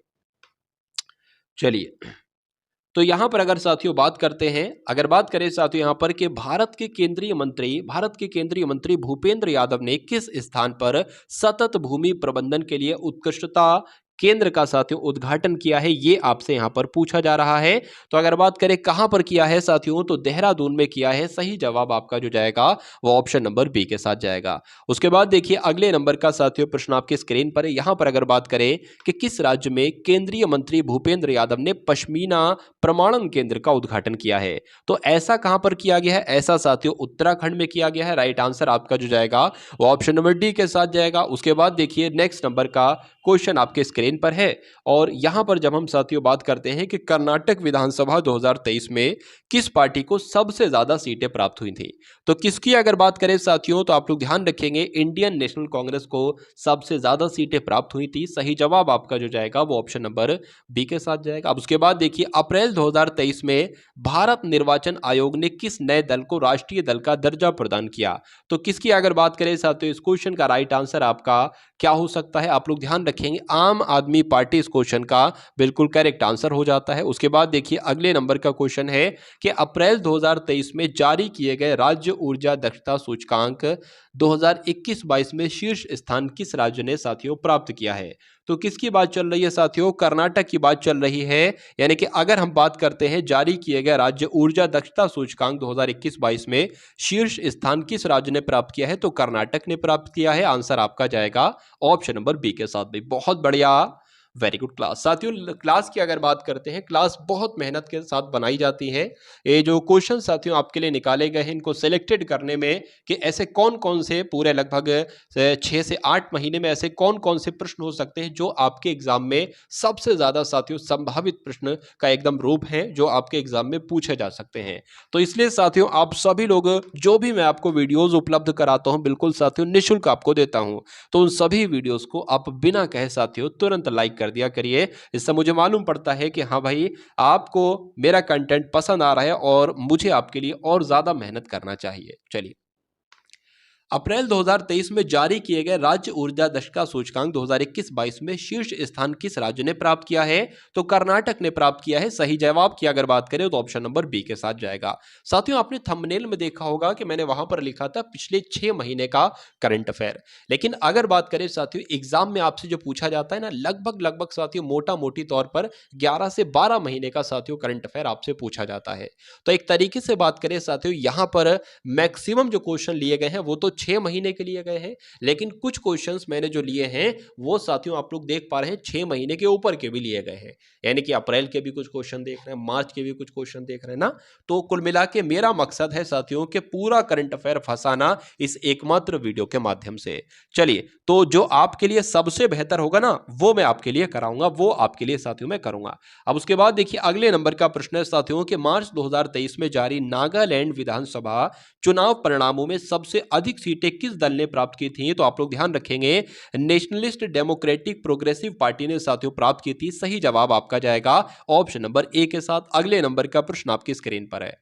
चलिए तो यहां पर अगर साथियों बात करते हैं, अगर बात करें साथियों यहां पर कि भारत के केंद्रीय मंत्री भूपेंद्र यादव ने किस स्थान पर सतत भूमि प्रबंधन के लिए उत्कृष्टता केंद्र का साथियों उद्घाटन किया है, ये आपसे यहां पर पूछा जा रहा है। तो अगर बात करें कहां पर किया है साथियों, तो देहरादून में किया है। सही जवाब आपका जो जाएगा वो ऑप्शन नंबर बी के साथ जाएगा। उसके बाद देखिए अगले नंबर का साथियों प्रश्न आपके स्क्रीन पर है। यहां पर अगर बात करें कि किस राज्य में केंद्रीय मंत्री भूपेंद्र यादव ने पश्मीना प्रमाणन केंद्र का उद्घाटन किया है। तो ऐसा कहां पर किया गया है, ऐसा साथियों उत्तराखंड में किया गया है। राइट आंसर आपका जो जाएगा वो ऑप्शन नंबर डी के साथ जाएगा। उसके बाद देखिए नेक्स्ट नंबर का क्वेश्चन आपके स्क्रीन स्क्रीन पर है। और यहां पर जब हम साथियों बात करते हैं कि कर्नाटक विधानसभा 2023 में किस पार्टी को सबसे ज्यादा सीटें प्राप्त हुई थी, तो किसकी अगर बात करें साथियों तो आप लोग ध्यान रखेंगे इंडियन नेशनल कांग्रेस को सबसे ज्यादा सीटें प्राप्त हुई थी। सही जवाब आपका जो जाएगा वो ऑप्शन नंबर बी के साथ जाएगा। अब उसके बाद देखिए अप्रैल 2023 में भारत निर्वाचन आयोग ने किस नए दल को राष्ट्रीय दल का दर्जा प्रदान किया, तो किसकी अगर बात करें साथियों इस क्वेश्चन का राइट आंसर आपका क्या हो सकता है, आप लोग ध्यान रखेंगे आम आदमी पार्टी इस क्वेश्चन का बिल्कुल करेक्ट आंसर हो जाता है। उसके बाद देखिए अगले नंबर का क्वेश्चन है कि अप्रैल 2023 में जारी किए गए राज्य ऊर्जा दक्षता सूचकांक 2021-22 में शीर्ष स्थान किस राज्य ने साथियों प्राप्त किया है, तो किसकी बात चल रही है साथियों, कर्नाटक की बात चल रही है। यानी कि अगर हम बात करते हैं जारी किए गए राज्य ऊर्जा दक्षता सूचकांक 2021-22 में शीर्ष स्थान किस राज्य ने प्राप्त किया है, तो कर्नाटक ने प्राप्त किया है। आंसर आपका जाएगा ऑप्शन नंबर बी के साथ। भाई बहुत बढ़िया, वेरी गुड क्लास। साथियों क्लास की अगर बात करते हैं, क्लास बहुत मेहनत के साथ बनाई जाती है। ये जो क्वेश्चन साथियों आपके लिए निकाले गए हैं इनको सिलेक्टेड करने में कि ऐसे कौन कौन से पूरे लगभग 6 से 8 महीने में ऐसे कौन कौन से प्रश्न हो सकते हैं जो आपके एग्जाम में सबसे ज्यादा साथियों संभावित प्रश्न का एकदम रूप है जो आपके एग्जाम में पूछे जा सकते हैं। तो इसलिए साथियों आप सभी लोग जो भी मैं आपको वीडियोज उपलब्ध कराता हूं बिल्कुल साथियों निःशुल्क आपको देता हूं, तो उन सभी वीडियोज को आप बिना कहे साथियों तुरंत लाइक कर दिया करिए। इससे मुझे मालूम पड़ता है कि हाँ भाई आपको मेरा कंटेंट पसंद आ रहा है और मुझे आपके लिए और ज्यादा मेहनत करना चाहिए। चलिए अप्रैल 2023 में जारी किए गए राज्य ऊर्जा दक्षता सूचकांक 2021-22 में शीर्ष स्थान किस राज्य ने प्राप्त किया है, तो कर्नाटक ने प्राप्त किया है। सही जवाब की अगर बात करें तो ऑप्शन नंबर बी के साथ जाएगा। साथियों आपने थंबनेल में देखा होगा कि मैंने वहां पर लिखा था पिछले 6 महीने का करंट अफेयर, लेकिन अगर बात करें साथियों एग्जाम में आपसे जो पूछा जाता है ना लगभग साथियों मोटा मोटी तौर पर 11 से 12 महीने का साथियों करंट अफेयर आपसे पूछा जाता है। तो एक तरीके से बात करें साथियों यहां पर मैक्सिमम जो क्वेश्चन लिए गए हैं वो तो 6 महीने के लिए गए हैं, लेकिन कुछ क्वेश्चंस मैंने जो लिए हैं वो साथियों आप लोग देख पा रहे हैं 6 महीने के ऊपर के भी लिए गए हैं। यानी कि अप्रैल के भी कुछ क्वेश्चन देख रहे हैं, मार्च के भी कुछ क्वेश्चन देख रहे हैं ना। तो कुल मिला के मेरा मकसद है साथियों कि पूरा करंट अफेयर फंसाना इस एकमात्र वीडियो के माध्यम से। चलिए तो जो आपके लिए सबसे बेहतर होगा ना वो मैं आपके लिए कराऊंगा, वो आपके लिए साथियों मैं करूंगा। अब उसके बाद देखिए अगले नंबर का प्रश्न है साथियों कि मार्च 2023 में जारी नागालैंड विधानसभा चुनाव परिणामों में सबसे अधिक सीटें किस दल ने प्राप्त की थी, तो आप लोग ध्यान रखेंगे नेशनलिस्ट डेमोक्रेटिक प्रोग्रेसिव पार्टी ने साथियों प्राप्त की थी। सही जवाब आपका जाएगा ऑप्शन नंबर ए के साथ। अगले नंबर का प्रश्न आपकी स्क्रीन पर है।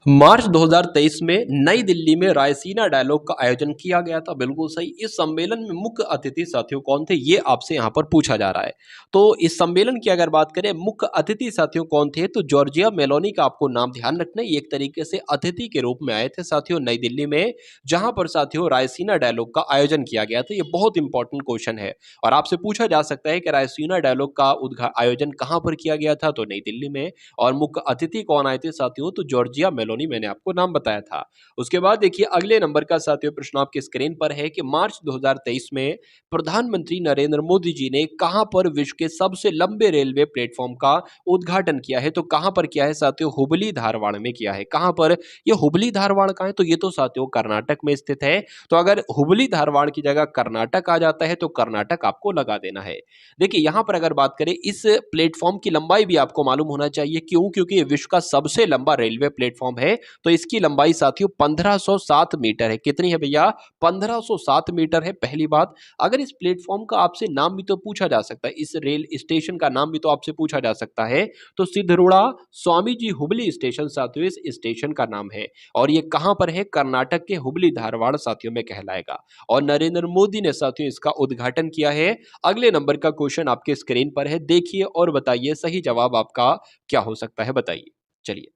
मार्च 2023 में नई दिल्ली में रायसीना डायलॉग का आयोजन किया गया था, बिल्कुल सही। इस सम्मेलन में मुख्य अतिथि साथियों कौन थे ये आपसे यहां पर पूछा जा रहा है। तो इस सम्मेलन की अगर बात करें मुख्य अतिथि साथियों कौन थे, तो जॉर्जिया मेलोनी का आपको नाम ध्यान रखना है। ये एक तरीके से अतिथि के रूप में आए थे साथियों नई दिल्ली में, जहां पर साथियों रायसीना डायलॉग का आयोजन किया गया था। ये बहुत इंपॉर्टेंट क्वेश्चन है और आपसे पूछा जा सकता है कि रायसीना डायलॉग का आयोजन कहां पर किया गया था, तो नई दिल्ली में। और मुख्य अतिथि कौन आए थे साथियों, तो जॉर्जिया मेलोनी, मैंने आपको नाम बताया था। उसके बाद देखिए अगले नंबर का साथियों प्रश्न आपकी स्क्रीन पर है कि मार्च 2023 में प्रधानमंत्री नरेंद्र मोदी जी ने कहां पर विश्व के सबसे लंबे रेलवे प्लेटफॉर्म का उद्घाटन किया है, तो कहां पर किया है साथियों, हुबली धारवाड़ में किया है। कहां पर, ये हुबली धारवाड़ का है, तो ये तो साथियों कर्नाटक में स्थित है। तो अगर हुबली धारवाड़ की जगह कर्नाटक आ जाता है तो कर्नाटक आपको लगा देना है। देखिए यहां पर अगर बात करें इस प्लेटफॉर्म की लंबाई भी आपको मालूम होना चाहिए, क्यों, क्योंकि ये विश्व का सबसे लंबा रेलवे प्लेटफॉर्म है। तो इसकी लंबाई साथियों 1507 मीटर है। कितनी है भैया, 1507 मीटर है। पहली बात, अगर इस प्लेटफॉर्म का आपसे नाम भी तो पूछा जा सकता है, इस रेल स्टेशन का नाम भी तो आपसे पूछा जा सकता है, तो सिद्धरूड़ा स्वामी जी हुबली स्टेशन साथियों इस स्टेशन का नाम है। और ये कहां पर है, कर्नाटक के हुबली धारवाड़ साथियों में कहलाएगा। और नरेंद्र मोदी ने साथियों इसका उद्घाटन किया है। अगले नंबर का क्वेश्चन आपके स्क्रीन पर है, देखिए और बताइए सही जवाब आपका क्या हो सकता है, बताइए। चलिए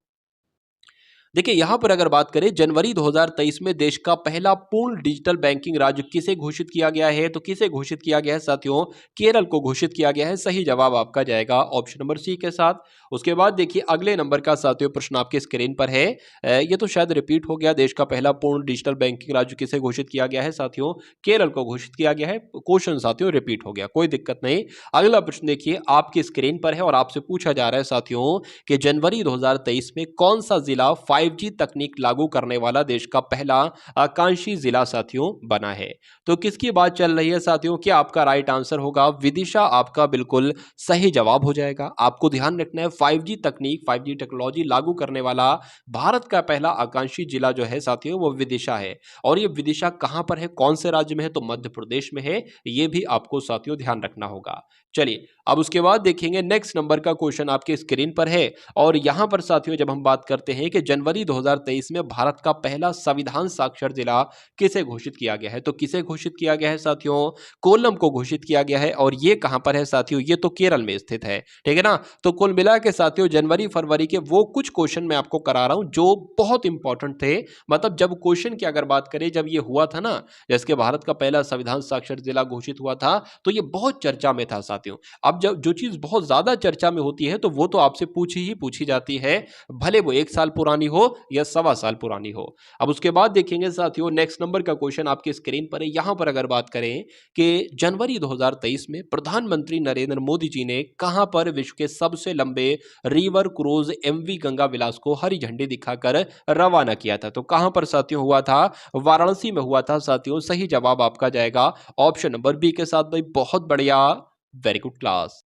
देखिए यहां पर अगर बात करें जनवरी 2023 में देश का पहला पूर्ण डिजिटल बैंकिंग राज्य किसे घोषित किया गया है, तो किसे घोषित किया गया है साथियों, केरल को घोषित किया गया है। सही जवाब आपका जाएगा ऑप्शन नंबर सी के साथ। उसके बाद देखिए अगले नंबर का साथियों प्रश्न आपके स्क्रीन पर है। ये तो शायद रिपीट हो गया, देश का पहला पूर्ण डिजिटल बैंकिंग राज्य किसे घोषित किया गया है साथियों, केरल को घोषित किया गया है। क्वेश्चन साथियों रिपीट हो गया, कोई दिक्कत नहीं। अगला प्रश्न देखिए आपकी स्क्रीन पर है और आपसे पूछा जा रहा है साथियों कि जनवरी 2023 में कौन सा जिला 5G तकनीक लागू करने वाला देश का पहला आकांक्षी जिला साथियों बना है। तो किसकी बात चल रही है साथियों? क्या आपका राइट आंसर होगा विदिशा, आपका बिल्कुल सही जवाब हो जाएगा। आपको ध्यान रखना है 5G तकनीक, 5G टेक्नोलॉजी लागू करने वाला भारत का पहला आकांक्षी जिला जो है साथियों वो विदिशा है। और ये विदिशा कहां पर है, कौन से राज्य में है? तो मध्य प्रदेश में है। ये भी आपको साथियों ध्यान रखना होगा। चलिए अब उसके बाद देखेंगे नेक्स्ट नंबर का क्वेश्चन आपके स्क्रीन पर है। और यहां पर साथियों जब हम बात करते हैं कि जनवरी 2023 में भारत का पहला संविधान साक्षर जिला किसे घोषित किया गया है, तो किसे घोषित किया गया है साथियों? कोल्लम को घोषित किया गया है। और ये कहां पर है साथियों? ये तो केरल में स्थित है, ठीक है ना। तो कुल मिला के साथियों जनवरी फरवरी के वो कुछ क्वेश्चन मैं आपको करा रहा हूं जो बहुत इंपॉर्टेंट थे। मतलब जब क्वेश्चन की अगर बात करें, जब ये हुआ था ना, जैसे भारत का पहला संविधान साक्षर जिला घोषित हुआ था, तो ये बहुत चर्चा में था साथियों। अब जब जो चीज बहुत ज्यादा चर्चा में होती है तो वो तो आपसे पूछी जाती है, भले वो 1 साल पुरानी हो या 1.25 साल पुरानी हो। अब उसके बाद देखेंगे साथियों नेक्स्ट नंबर का क्वेश्चन आपके स्क्रीन पर है। यहां पर अगर बात करें कि जनवरी 2023 में प्रधानमंत्री नरेंद्र मोदी जी ने कहां पर विश्व के सबसे लंबे रिवर क्रूज MV गंगा विलास को हरी झंडी दिखाकर रवाना किया था? तो कहां पर साथियों हुआ था? वाराणसी में हुआ था साथियों। सही जवाब आपका जाएगा ऑप्शन नंबर बी के साथ। भाई बहुत बढ़िया, वेरी गुड क्लास।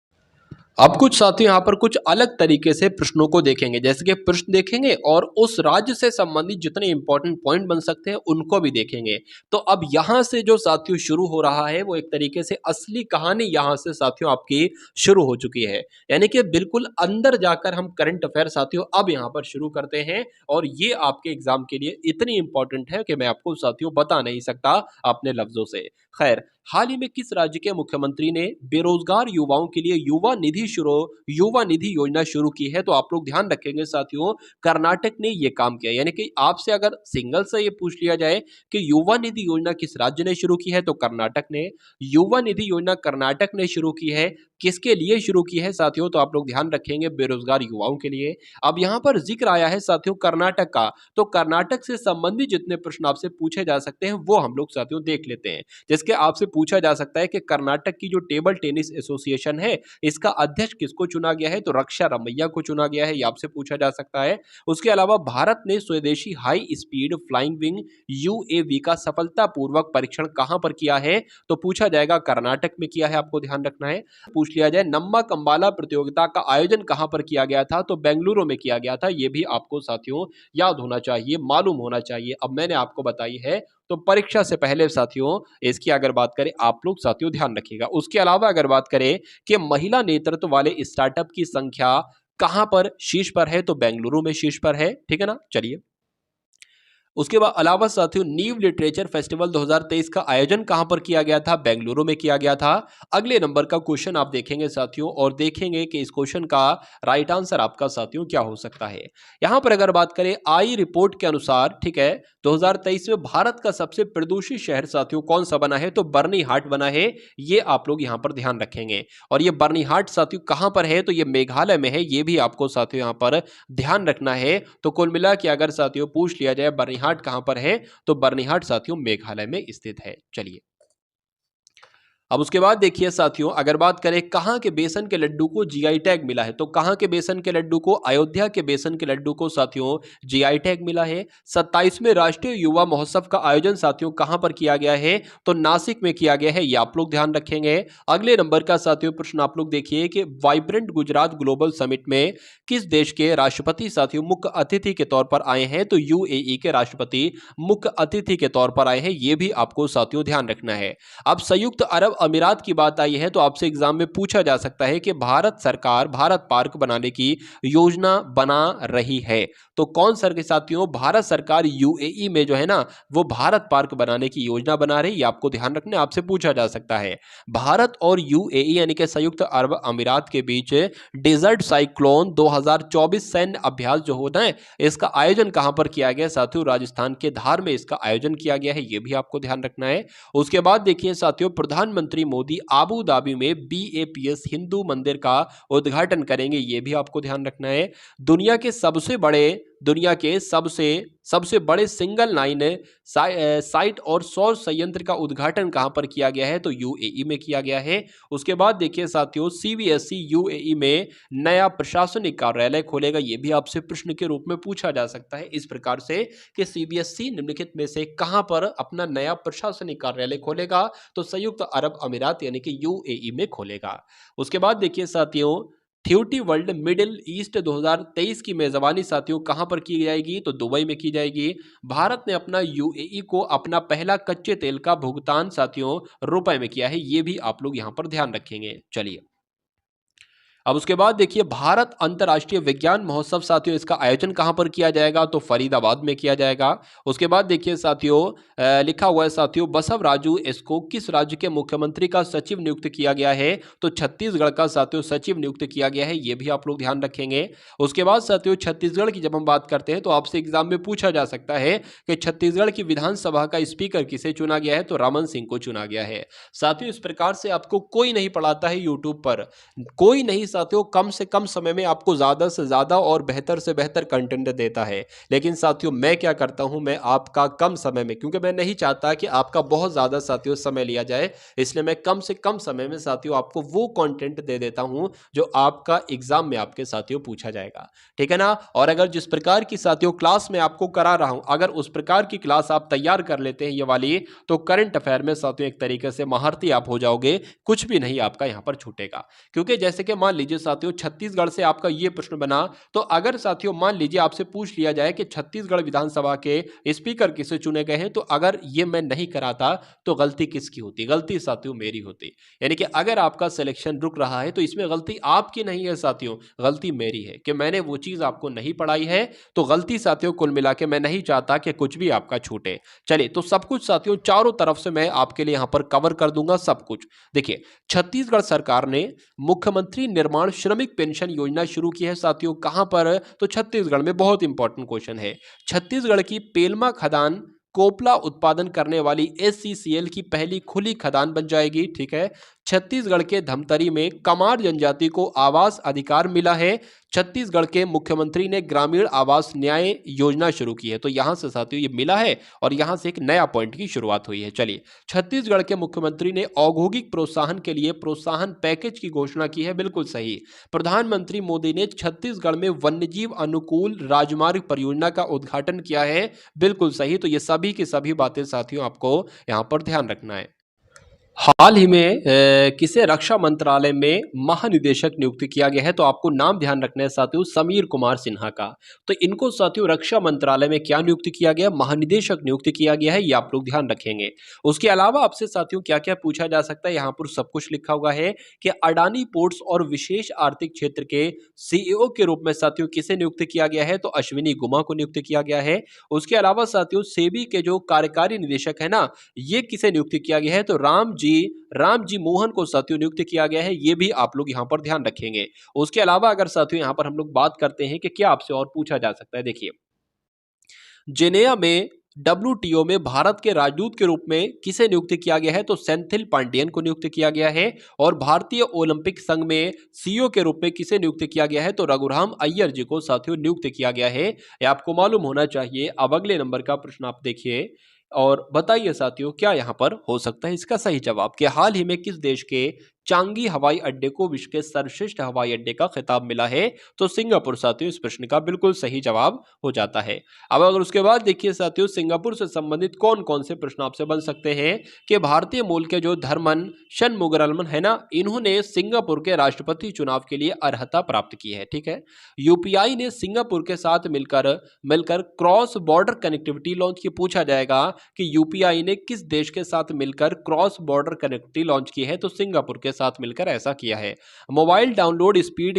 अब कुछ साथियों यहाँ पर कुछ अलग तरीके से प्रश्नों को देखेंगे, जैसे कि प्रश्न देखेंगे और उस राज्य से संबंधित जितने इंपॉर्टेंट पॉइंट बन सकते हैं उनको भी देखेंगे। तो अब यहाँ से जो साथियों शुरू हो रहा है वो एक तरीके से असली कहानी यहाँ से साथियों आपकी शुरू हो चुकी है। यानी कि बिल्कुल अंदर जाकर हम करंट अफेयर साथियों अब यहाँ पर शुरू करते हैं। और ये आपके एग्जाम के लिए इतनी इंपॉर्टेंट है कि मैं आपको साथियों बता नहीं सकता अपने लफ्जों से। खैर, हाल ही में किस राज्य के मुख्यमंत्री ने बेरोजगार युवाओं के लिए युवा निधि योजना शुरू की है? तो आप लोग ध्यान रखेंगे साथियों, कर्नाटक ने यह काम किया। यानी कि आपसे अगर सिंगल से ये पूछ लिया जाए कि युवा निधि योजना किस राज्य ने शुरू की है, तो कर्नाटक ने। युवा निधि योजना कर्नाटक ने शुरू की है। किसके लिए शुरू की है साथियों? तो आप लोग ध्यान रखेंगे बेरोजगार युवाओं के लिए। अब यहां पर जिक्र आया है साथियों कर्नाटक का, तो कर्नाटक से संबंधित जितने प्रश्न आपसे पूछे जा सकते हैं वो हम लोग साथियों देख लेते हैं। जिसके आपसे पूछा जा सकता है कि कर्नाटक की जो टेबल टेनिस एसोसिएशन है इसका अध्यक्ष किसको चुना गया है? तो रक्षा रमैया को चुना गया है, ये आपसे पूछा जा सकता है। उसके अलावा भारत ने स्वदेशी high speed flying wing UAV का सफलतापूर्वक परीक्षण कहां पर किया है? तो पूछा जाएगा कर्नाटक में किया है, आपको ध्यान रखना है। पूछ लिया जाए नम्मक अंबाला प्रतियोगिता का आयोजन कहां पर किया गया था? तो बेंगलुरु में किया गया था। यह भी आपको साथियों याद होना चाहिए, मालूम होना चाहिए। अब मैंने आपको बताई है तो परीक्षा से पहले साथियों इसकी अगर बात करें आप लोग साथियों ध्यान रखिएगा। उसके अलावा अगर बात करें कि महिला नेतृत्व वाले स्टार्टअप की संख्या कहां पर शीर्ष पर है? तो बेंगलुरु में शीर्ष पर है, ठीक है ना। चलिए उसके बाद अलावा साथियों नीव लिटरेचर फेस्टिवल 2023 का आयोजन कहां पर किया गया था? बेंगलुरु में किया गया था। अगले नंबर का क्वेश्चन आप देखेंगे साथियों और देखेंगे कि इस क्वेश्चन का राइट आंसर आपका साथियों क्या हो सकता है। यहां पर अगर बात करें आई रिपोर्ट के अनुसार, ठीक है, 2023 में भारत का सबसे प्रदूषित शहर साथियों कौन सा बना है? तो बर्नीहाट बना है। ये आप लोग यहां पर ध्यान रखेंगे। और ये बर्नीहाट साथियों कहां पर है? तो ये मेघालय में है। ये भी आपको साथियों यहां पर ध्यान रखना है। तो कुल मिला के अगर साथियों पूछ लिया जाए बर्नीहाट कहां पर है, तो बर्नीहाट साथियों मेघालय में स्थित है। चलिए अब उसके बाद देखिए साथियों अगर बात करें कहां के बेसन के लड्डू को GI टैग मिला है, तो कहां के बेसन के लड्डू को? अयोध्या के बेसन के लड्डू को साथियों GI टैग मिला है। 27वें राष्ट्रीय युवा महोत्सव का आयोजन साथियों कहां पर किया गया है? तो नासिक में किया गया है। ये आप लोग ध्यान रखेंगे। अगले नंबर का साथियों प्रश्न आप लोग देखिए कि वाइब्रेंट गुजरात ग्लोबल समिट में किस देश के राष्ट्रपति साथियों मुख्य अतिथि के तौर पर आए हैं? तो UAE के राष्ट्रपति मुख्य अतिथि के तौर पर आए हैं। ये भी आपको साथियों ध्यान रखना है। अब संयुक्त अरब अमीरात की बात आई है तो आपसे एग्जाम में पूछा जा सकता है कि भारत सरकार भारत पार्क बनाने की योजना बना रही है। तो कौन सर के साथियों? भारत सरकार UAE में जो है ना वो भारत पार्क बनाने की योजना बना रही है। आपको ध्यान रखना है, आपसे पूछा जा सकता है। भारत और UAE यानी कि संयुक्त अरब अमीरात के बीच डेजर्ट साइक्लोन 2024 सैन्य अभ्यास जो होता है इसका आयोजन कहां पर किया गया साथियों? राजस्थान के धार में इसका आयोजन किया गया है। यह भी आपको ध्यान रखना है। उसके बाद देखिए साथियों प्रधानमंत्री मोदी आबू धाबी में BAPS हिंदू मंदिर का उद्घाटन करेंगे। यह भी आपको ध्यान रखना है। दुनिया के सबसे बड़े दुनिया के सबसे बड़े सिंगल लाइन साइट और सौर संयंत्र का उद्घाटन कहां पर किया गया है? तो यूएई में किया गया है। उसके बाद देखिए साथियों, सीबीएसई यूएई में नया प्रशासनिक कार्यालय खोलेगा। यह भी आपसे प्रश्न के रूप में पूछा जा सकता है इस प्रकार से कि सीबीएसई निम्नलिखित में से कहां पर अपना नया प्रशासनिक कार्यालय खोलेगा? तो संयुक्त अरब अमीरात यानी कि यूएई में खोलेगा। उसके बाद देखिए साथियों, थ्यूटी वर्ल्ड मिडिल ईस्ट 2023 की मेजबानी साथियों कहां पर की जाएगी? तो दुबई में की जाएगी। भारत ने अपना यूएई को अपना पहला कच्चे तेल का भुगतान साथियों रुपए में किया है। यह भी आप लोग यहां पर ध्यान रखेंगे। चलिए, अब उसके बाद देखिए, भारत अंतर्राष्ट्रीय विज्ञान महोत्सव साथियों इसका आयोजन कहां पर किया जाएगा? तो फरीदाबाद में किया जाएगा। उसके बाद देखिए साथियों, लिखा हुआ है साथियों, बसव राजू इसको किस राज्य के मुख्यमंत्री का सचिव नियुक्त किया गया है? तो छत्तीसगढ़ का साथियों सचिव नियुक्त किया गया है। यह भी आप लोग ध्यान रखेंगे। उसके बाद साथियों, छत्तीसगढ़ की जब हम बात करते हैं तो आपसे एग्जाम में पूछा जा सकता है कि छत्तीसगढ़ की विधानसभा का स्पीकर किसे चुना गया है? तो रमन सिंह को चुना गया है। साथियों, इस प्रकार से आपको कोई नहीं पढ़ाता है यूट्यूब पर, कोई नहीं साथियों कम से कम समय में आपको ज्यादा से ज्यादा और बेहतर से बेहतर कंटेंट देता है। लेकिन साथियों मैं क्या करता हूं, मैं आपका कम समय में, क्योंकि मैं नहीं चाहता कि आपका बहुत ज्यादा साथियों समय लिया जाए, इसलिए मैं कम से कम समय में साथियों आपको वो कंटेंट दे देता हूं जो आपका एग्जाम में आपके साथियों पूछा जाएगा। ठीक है ना? और अगर जिस प्रकार की साथियों क्लास में आपको करा रहा हूं, अगर उस प्रकार की क्लास आप तैयार कर लेते हैं ये वाली, तो करंट अफेयर में साथियों एक तरीके से महारथी आप हो जाओगे। कुछ भी नहीं आपका यहां पर छूटेगा। क्योंकि जैसे कि मान लीजिए साथियों छत्तीसगढ़ से आपका यह प्रश्न बना, तो अगर साथियों मान लीजिए आपसे पूछ लिया जाए कि छत्तीसगढ़ विधानसभा के स्पीकर किसे चुने गए हैं, तो अगर यह मैं नहीं कराता तो गलती किसकी होती? गलती साथियों मेरी होती। यानी कि अगर आपका सिलेक्शन रुक रहा है तो इसमें गलती आपकी नहीं है साथियों, गलती मेरी है कि मैंने वो चीज आपको नहीं पढ़ाई है। तो गलती साथियों कुल मिला के मैं नहीं चाहता कि कुछ भी आपका छूटे। चलिए, तो सब कुछ साथियों चारों तरफ से मैं आपके लिए यहां पर कवर कर दूंगा सब कुछ। देखिए, छत्तीसगढ़ सरकार ने मुख्यमंत्री निर्माण श्रमिक पेंशन योजना शुरू की है साथियों। कहां पर? तो छत्तीसगढ़ में। बहुत इंपॉर्टेंट क्वेश्चन है। छत्तीसगढ़ की पेलमा खदान कोपला उत्पादन करने वाली एससीसीएल की पहली खुली खदान बन जाएगी। ठीक है। छत्तीसगढ़ के धमतरी में कमार जनजाति को आवास अधिकार मिला है। छत्तीसगढ़ के मुख्यमंत्री ने ग्रामीण आवास न्याय योजना शुरू की है। तो यहां से साथियों ये मिला है और यहां से एक नया पॉइंट की शुरुआत हुई है। चलिए, छत्तीसगढ़ के मुख्यमंत्री ने औद्योगिक प्रोत्साहन के लिए प्रोत्साहन पैकेज की घोषणा की है। बिल्कुल सही। प्रधानमंत्री मोदी ने छत्तीसगढ़ में वन्यजीव अनुकूल राजमार्ग परियोजना का उद्घाटन किया है। बिल्कुल सही। तो ये सभी की सभी बातें साथियों आपको यहां पर ध्यान रखना है। हाल ही में किसे रक्षा मंत्रालय में महानिदेशक नियुक्त किया गया है? तो आपको नाम ध्यान रखना है साथियों, समीर कुमार सिन्हा का। तो इनको साथियों रक्षा मंत्रालय में क्या नियुक्त किया गया? महानिदेशक नियुक्त किया गया है। ये आप लोग ध्यान रखेंगे। उसके अलावा आपसे साथियों क्या क्या पूछा जा सकता है, यहां पर सब कुछ लिखा हुआ है कि अडानी पोर्ट्स और विशेष आर्थिक क्षेत्र के सीईओ के रूप में साथियों किसे नियुक्त किया गया है? तो अश्विनी गुमा को नियुक्त किया गया है। उसके अलावा साथियों सेबी के जो कार्यकारी निदेशक है ना, ये किसे नियुक्त किया गया है? तो राम जी मोहन को साथियों नियुक्त किया गया है। ये भी आप लोग यहां पर ध्यान रखेंगे। उसके अलावा अगर साथियों यहां पर हम लोग बात करते हैं कि क्या आपसे और पूछा जा सकता है, देखिए, जेनेवा में डब्ल्यूटीओ में भारत के राजदूत के रूप में किसे नियुक्त किया गया है? तो सेंथिल पांडियन को नियुक्त किया गया है। और भारतीय ओलंपिक संघ में सीईओ के रूप में किसे नियुक्त किया गया है? तो रघुराम अय्यर जी को साथियों नियुक्त किया गया है। ये आपको मालूम होना चाहिए। अब अगले नंबर का प्रश्न आप देखिए और बताइए साथियों क्या यहां पर हो सकता है इसका सही जवाब, कि हाल ही में किस देश के चांगी हवाई अड्डे को विश्व के सर्वश्रेष्ठ हवाई अड्डे का खिताब मिला है? तो सिंगापुर साथियों इस प्रश्न का बिल्कुल सही जवाब हो जाता है। अब अगर उसके बाद देखिए साथियों सिंगापुर से संबंधित कौन कौन से प्रश्न आपसे बन सकते हैं, कि भारतीय मूल के जो धर्मन शनमुगरलमन है ना, इन्होंने सिंगापुर के राष्ट्रपति चुनाव के लिए अर्हता प्राप्त की है। ठीक है। यूपीआई ने सिंगापुर के साथ मिलकर क्रॉस बॉर्डर कनेक्टिविटी लॉन्च की। पूछा जाएगा कि यूपीआई ने किस देश के साथ मिलकर क्रॉस बॉर्डर कनेक्टिविटी लॉन्च की है? तो सिंगापुर के साथ मिलकर ऐसा किया है। मोबाइल डाउनलोड स्पीड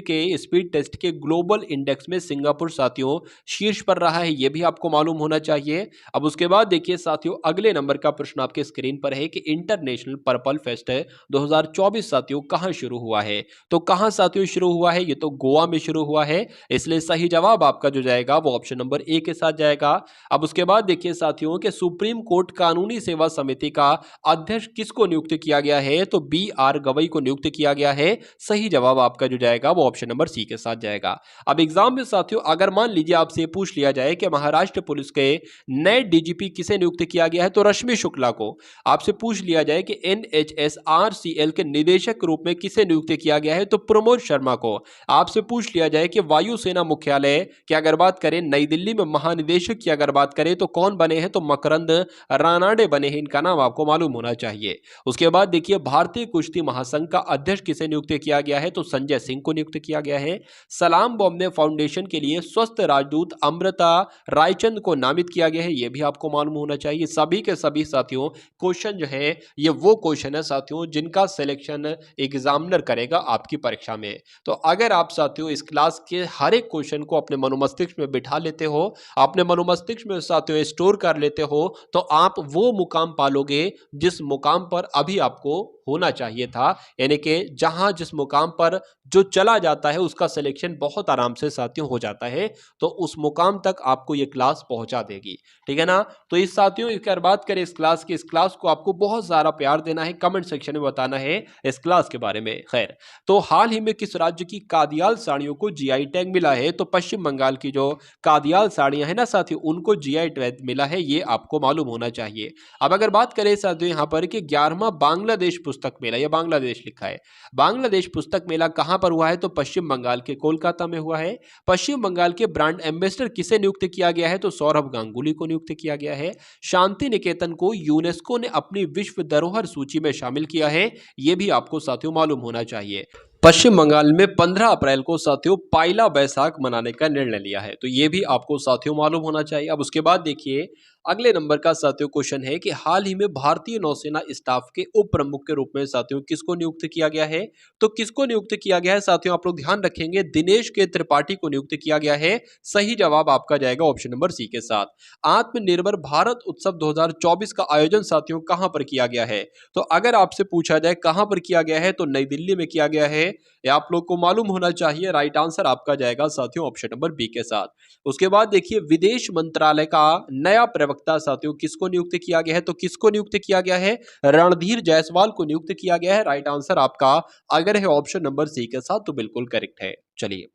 टेस्ट के ग्लोबल इंडेक्स में सिंगापुर साथियों शीर्ष पर रहा है। यह भी आपको मालूम होना चाहिए। अब उसके बाद देखिए साथियों अगले नंबर का प्रश्न आपके स्क्रीन पर है कि इंटरनेशनल पर्पल फेस्ट 2024 साथियों कहां शुरू हुआ है? तो कहां साथियों शुरू हुआ है? ये तो गोवा में शुरू हुआ है। इसलिए सही जवाब आपका जो जाएगा वो ऑप्शन नंबर ए के साथ जाएगा। अब उसके बाद देखिए साथियों के सुप्रीम कोर्ट कानूनी सेवा समिति का अध्यक्ष किसको नियुक्त किया गया है? तो बी आर गवई गवई को नियुक्त किया गया है? सही जवाब आपका जो जाएगा वो ऑप्शन नंबर सी के साथ जाएगा। अब एग्जाम में साथियों अगर मान लीजिए आपसे पूछ लिया जाए कि महाराष्ट्र पुलिस के नए डीजीपी किसे नियुक्त किया गया है, तो रश्मि शुक्ला को। आपसे पूछ लिया जाए कि एनएचएसआरसीएल के निदेशक के रूप में किसे नियुक्त किया गया है, तो प्रमोद शर्मा को। आपसे पूछ लिया जाए कि वायुसेना मुख्यालय की अगर बात करें नई दिल्ली में महानिदेशक की अगर बात करें तो कौन बने हैं, तो मकरंद रानाडे बने हैं। इनका नाम आपको मालूम होना चाहिए। उसके बाद देखिए भारतीय कुश्ती महासंघ का अध्यक्ष किसे नियुक्त किया गया है, तो संजय सिंह को नियुक्त किया गया है। सलाम बॉम्बे फाउंडेशन के लिए स्वस्थ राजदूत अमृता रायचंद को नामित किया गया है, यह भी आपको मालूम होना चाहिए। सभी के सभी साथियों क्वेश्चन जो है ये वो क्वेश्चन है साथियों जिनका सिलेक्शन एग्जामिनर करेगा आपकी परीक्षा में। तो अगर आप साथियों इस क्लास के हर एक क्वेश्चन को अपने मनोमस्तिष्क में बिठा लेते हो, अपने मनोमस्तिष्क में साथियों स्टोर कर लेते हो, तो आप वो मुकाम पालोगे जिस मुकाम पर अभी आपको होना चाहिए था। यानी कि जहां जिस मुकाम पर जो चला जाता है उसका सिलेक्शन बहुत आराम से साथियों हो जाता है, तो उस मुकाम तक आपको ये क्लास पहुंचा देगी। ठीक है ना। तो इस साथियों अगर बात करें इस क्लास की, इस क्लास को आपको बहुत सारा प्यार देना है, कमेंट सेक्शन में बताना है इस क्लास के बारे में। खैर, तो हाल ही में किस राज्य की कादियाल साड़ियों को जीआई टैग मिला है, तो पश्चिम बंगाल की जो कादियाल साड़ियां हैं ना साथियों उनको जीआई टैग मिला है, ये आपको मालूम होना चाहिए। अब अगर बात करें साथियों यहां पर कि 11वां बांग्लादेश पुस्तक मेला, यह बांग्लादेश लिखा है, बांग्लादेश पुस्तक मेला कहां पर हुआ है, तो पश्चिम बंगाल के कोलकाता में हुआ है। पश्चिम बंगाल के ब्रांड एम्बेसडर किसे नियुक्त किया गया है, तो सौरभ गांगुली को नियुक्त किया गया है। शांति निकेतन को यूनेस्को ने अपनी विश्व धरोहर सूची में शामिल किया है, यह भी आपको साथियों मालूम होना चाहिए। पश्चिम बंगाल में 15 अप्रैल को साथियों पाइला बैसाख मनाने का निर्णय लिया है, तो यह भी आपको साथियों मालूम होना चाहिए। अब उसके बाद देखिए अगले नंबर का साथियों क्वेश्चन है कि हाल ही में भारतीय नौसेना स्टाफ के उप प्रमुख के रूप में साथियों किसको नियुक्त किया गया है, तो किसको नियुक्त किया गया है साथियों आप लोग ध्यान रखेंगे, दिनेश के त्रिपाठी को नियुक्त किया गया है। सही जवाब आपका जाएगा ऑप्शन नंबर सी के साथ। आत्मनिर्भर भारत उत्सव 2024 का आयोजन साथियों कहां पर किया गया है, तो अगर आपसे पूछा जाए कहां पर किया गया है, तो नई दिल्ली में किया गया है, यह आप लोग को मालूम होना चाहिए। राइट आंसर आपका जाएगा साथियों ऑप्शन नंबर बी के साथ। उसके बाद देखिए विदेश मंत्रालय का नया प्रवक्ता साथियों किसको नियुक्त किया गया है, तो किसको नियुक्त किया गया है, रणधीर जायसवाल को नियुक्त किया गया है। राइट आंसर आपका अगर है ऑप्शन नंबर सी के साथ तो बिल्कुल करेक्ट है। चलिए,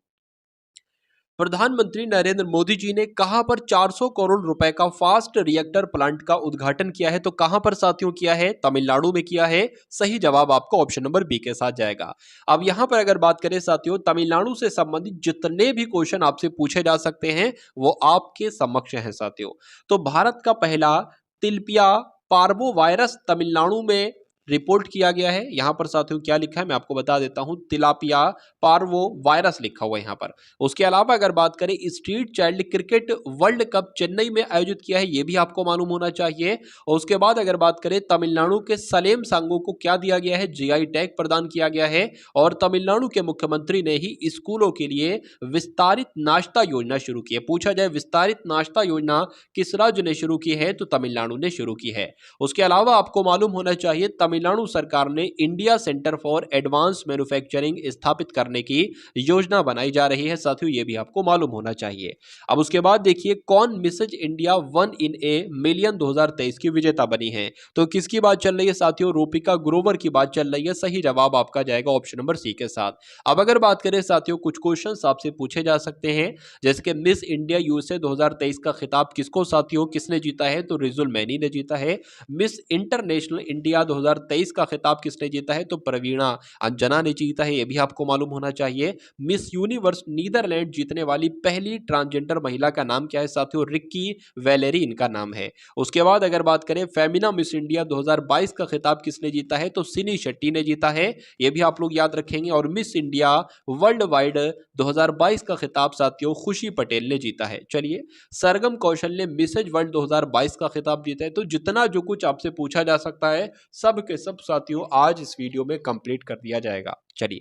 प्रधानमंत्री नरेंद्र मोदी जी ने कहां पर 400 करोड़ रुपए का फास्ट रिएक्टर प्लांट का उद्घाटन किया है, तो कहां पर साथियों किया है, तमिलनाडु में किया है। सही जवाब आपका ऑप्शन नंबर बी के साथ जाएगा। अब यहां पर अगर बात करें साथियों तमिलनाडु से संबंधित जितने भी क्वेश्चन आपसे पूछे जा सकते हैं वो आपके समक्ष है साथियों। तो भारत का पहला तिलपिया पार्वो वायरस तमिलनाडु में रिपोर्ट किया गया है। यहां पर साथियों क्या लिखा है मैं आपको बता देता हूं, तिलापिया पार्वो वायरस लिखा हुआ है यहां पर। उसके अलावा अगर बात करें street child cricket world cup Chennai में आयोजित किया है, यह भी आपको मालूम होना चाहिए। और उसके बाद अगर बात करें तमिलनाडु के सलेम सांगो को क्या दिया गया है, जीआई टैग प्रदान किया गया है। और तमिलनाडु के मुख्यमंत्री ने ही स्कूलों के लिए विस्तारित नाश्ता योजना शुरू की है। पूछा जाए विस्तारित नाश्ता योजना किस राज्य ने शुरू की है, तो तमिलनाडु ने शुरू की है। उसके अलावा आपको मालूम होना चाहिए तमिलनाडु सरकार ने India centre for advance manufacturing स्थापित करने की योजना बनाई जा रही है साथियों, यह भी आपको मालूम होना चाहिए। अब उसके बाद देखिए कौन Mrs India 1 in a million 2023 की विजेता बनी है, तो किसकी बात चल रही है साथियों, रूपिका ग्रोवर की बात चल रही है। सही जवाब आपका जाएगा ऑप्शन नंबर सी के साथ। अब अगर बात करें साथियों कुछ क्वेश्चंस आपसे पूछे जा सकते हैं, जैसे कि मिस इंडिया यूएसए 2023 का खिताब किसको साथियों किसने जीता है, तो रिजुल मैनी ने जीता है। मिस इंटरनेशनल इंडिया 2023 का खिताब किसने जीता है, तो प्रवीणा अंजना ने जीता है, यह भी आपको मालूम होना चाहिए। मिस यूनिवर्स नीदरलैंड जीतने वाली पहली ट्रांसजेंडर महिला का नाम क्या है साथियों, रिक्की वैलेरी इनका नाम है। उसके बाद अगर बात करें फेमिना मिस इंडिया 2022 का खिताब किसने जीता है, तो सिनी शेट्टी ने जीता है, यह भी आप लोग याद रखेंगे। और मिस इंडिया वर्ल्ड वाइड 2022 का खिताब साथियों खुशी पटेल ने जीता है। चलिए, सरगम कौशल ने मिसेज वर्ल्ड 2022 का खिताब जीता है। तो जितना जो कुछ आपसे पूछा जा सकता है सब के सब साथियों आज इस वीडियो में कंप्लीट कर दिया जाएगा। चलिए,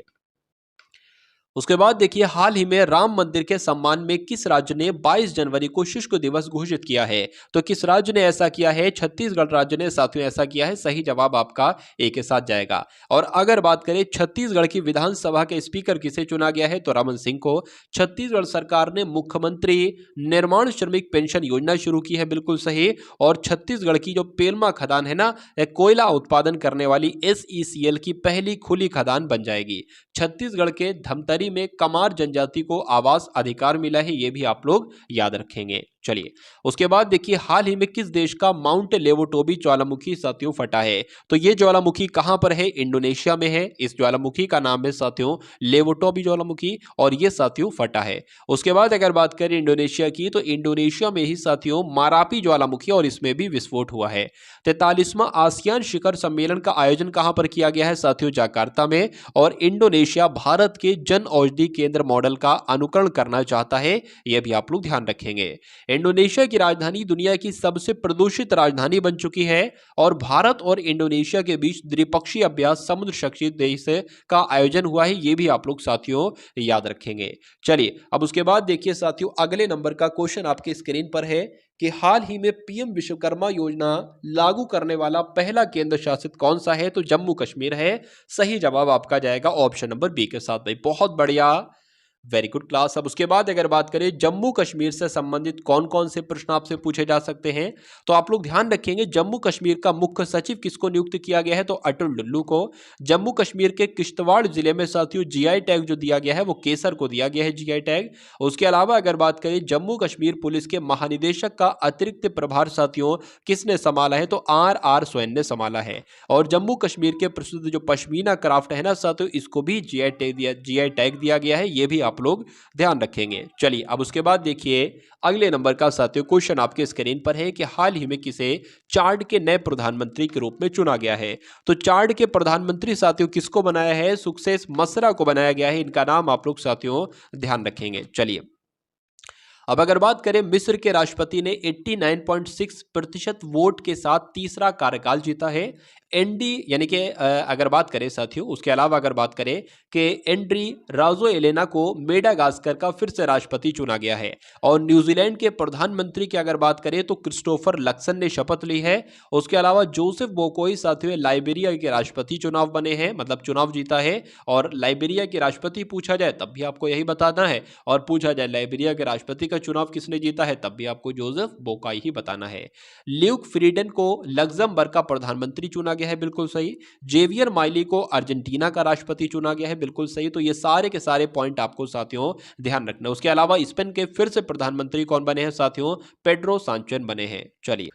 उसके बाद देखिए हाल ही में राम मंदिर के सम्मान में किस राज्य ने 22 जनवरी को शुष्क दिवस घोषित किया है? तो किस राज्य ने ऐसा किया है? छत्तीसगढ़ राज्य ने साथियों ऐसा किया है। सही जवाब आपका ए के साथ जाएगा। और अगर बात करें छत्तीसगढ़ की विधानसभा के स्पीकर किसे चुना गया है, तो रमन सिंह को। छत्तीसगढ़ सरकार ने मुख्यमंत्री निर्माण श्रमिक पेंशन योजना शुरू की है, बिल्कुल सही। और छत्तीसगढ़ की जो पेलमा खदान है ना, कोयला उत्पादन करने वाली SECL की पहली खुली खदान बन जाएगी। छत्तीसगढ़ के धमतरी में कमार जनजाति को आवास अधिकार मिला है, यह भी आप लोग याद रखेंगे। चलिए उसके बाद देखिए हाल ही में किस देश का माउंट लेवोटोबी ज्वालामुखी साथियों फटा है? तो ये ज्वालामुखी कहां पर है? इंडोनेशिया में है। इस ज्वालामुखी का नाम है साथियों लेवोटोबी ज्वालामुखी और ये साथियों फटा है। उसके बाद अगर बात करें इंडोनेशिया की, तो इंडोनेशिया में ही साथियों मारापी ज्वालामुखी और इसमें भी विस्फोट हुआ है। 43वां आसियान शिखर सम्मेलन का आयोजन कहां पर किया गया है साथियों? जकार्ता में। और इंडोनेशिया भारत के जन औषधि केंद्र मॉडल का अनुकरण करना चाहता है, यह भी आप लोग ध्यान रखेंगे। इंडोनेशिया की राजधानी दुनिया की सबसे प्रदूषित राजधानी बन चुकी है और भारत और इंडोनेशिया के बीच द्विपक्षीय अभ्यास समुद्र शक्षित देश का आयोजन हुआ है, यह भी आप लोग साथियों याद रखेंगे। चलिए अब उसके बाद देखिए साथियों अगले नंबर का क्वेश्चन आपके स्क्रीन पर है कि हाल ही में PM विश्वकर्मा योजना लागू करने वाला पहला केंद्र शासित कौन सा है? तो जम्मू कश्मीर है। सही जवाब आपका जाएगा ऑप्शन नंबर बी के साथ। भाई बहुत बढ़िया, वेरी गुड क्लास। अब उसके बाद अगर बात करें जम्मू कश्मीर से संबंधित कौन कौन से प्रश्न आपसे पूछे जा सकते हैं, तो आप लोग ध्यान रखेंगे जम्मू कश्मीर का मुख्य सचिव किसको नियुक्त किया गया है? तो अटुल डुल्लू को। जम्मू कश्मीर के किश्तवाड़ जिले में साथियों GI टैग जो दिया गया है वो केसर को दिया गया है, GI टैग। उसके अलावा अगर बात करें जम्मू कश्मीर पुलिस के महानिदेशक का अतिरिक्त प्रभार साथियों किसने संभाला है? तो RR सोरेन ने संभाला है। और जम्मू कश्मीर के प्रसिद्ध जो पश्मीना क्राफ्ट है ना साथियों, इसको भी GI टैग दिया गया है, ये भी आप लोग ध्यान रखेंगे। चलिए अब उसके बाद देखिए अगले नंबर का साथियों क्वेश्चन आपके स्क्रीन पर है कि हाल ही में किसे चाड के नए प्रधानमंत्री के रूप में चुना गया है? तो चाड के प्रधानमंत्री साथियों किसको बनाया है? सक्सेस मसरा को बनाया गया है। इनका नाम आप लोग साथियों ध्यान रखेंगे। चलिए अब अगर बात करें मिस्र के राष्ट्रपति ने 89.6% वोट के साथ तीसरा कार्यकाल जीता है। एनडी यानी कि अगर बात करें साथियों उसके अलावा अगर बात करें कि एंड्री राजोएलेना को मेडागास्कर का फिर से राष्ट्रपति चुना गया है। और न्यूजीलैंड के प्रधानमंत्री की अगर बात करें तो क्रिस्टोफर लक्सन ने शपथ ली है। उसके अलावा जोसेफ बोकोई साथियों लाइबेरिया के राष्ट्रपति चुनाव बने हैं, मतलब चुनाव जीता है। और लाइबेरिया के राष्ट्रपति पूछा जाए तब भी आपको यही बताना है, और पूछा जाए लाइबेरिया के राष्ट्रपति का चुनाव किसने जीता है तब भी आपको जोसेफ बोकाई ही बताना है। ल्यूक फ्रीडन को लग्जमबर्ग का प्रधानमंत्री चुना गया है, बिल्कुल सही। जेवियर माइली को अर्जेंटीना का राष्ट्रपति चुना गया है, बिल्कुल सही। तो ये सारे के सारे पॉइंट आपको साथियों ध्यान रखना है। उसके अलावा स्पेन के फिर से प्रधानमंत्री कौन बने हैं साथियों? पेड्रो सांचेज बने हैं। चलिए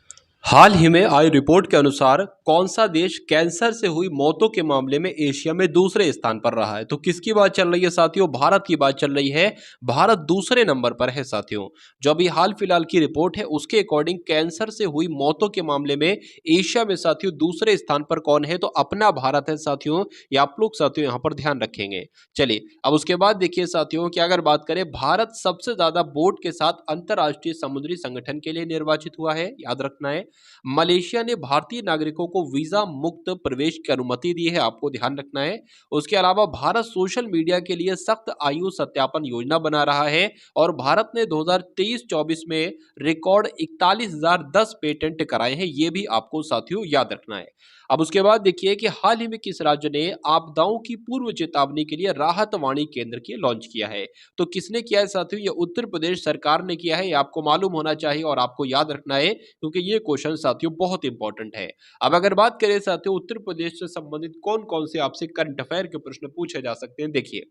हाल ही में आई रिपोर्ट के अनुसार कौन सा देश कैंसर से हुई मौतों के मामले में एशिया में दूसरे स्थान पर रहा है? तो किसकी बात चल रही है साथियों? भारत की बात चल रही है। भारत दूसरे नंबर पर है साथियों। जो अभी हाल फिलहाल की रिपोर्ट है उसके अकॉर्डिंग कैंसर से हुई मौतों के मामले में एशिया में साथियों दूसरे स्थान पर कौन है? तो अपना भारत है साथियों। ये आप लोग साथियों यहाँ पर ध्यान रखेंगे। चलिए अब उसके बाद देखिए साथियों कि अगर बात करें भारत सबसे ज्यादा बोट के साथ अंतरराष्ट्रीय समुद्री संगठन के लिए निर्वाचित हुआ है, याद रखना है। मलेशिया ने भारतीय नागरिकों को वीजा मुक्त प्रवेश की अनुमति दी है, आपको ध्यान रखना है। उसके अलावा भारत सोशल मीडिया के लिए सख्त आयु सत्यापन योजना बना रहा है। और भारत ने 2023-24 में रिकॉर्ड 41,010 पेटेंट कराए हैं, ये भी आपको साथियों याद रखना है। अब उसके बाद देखिए कि हाल ही में किस राज्य ने आपदाओं की पूर्व चेतावनी के लिए राहत वाणी केंद्र की लॉन्च किया है? तो किसने किया है साथियों? ये उत्तर प्रदेश सरकार ने किया है, ये आपको मालूम होना चाहिए और आपको याद रखना है क्योंकि ये क्वेश्चन साथियों बहुत इंपॉर्टेंट है। अब अगर बात करें साथियों उत्तर प्रदेश से संबंधित कौन कौन से आपसे करंट अफेयर के प्रश्न पूछे जा सकते हैं, देखिए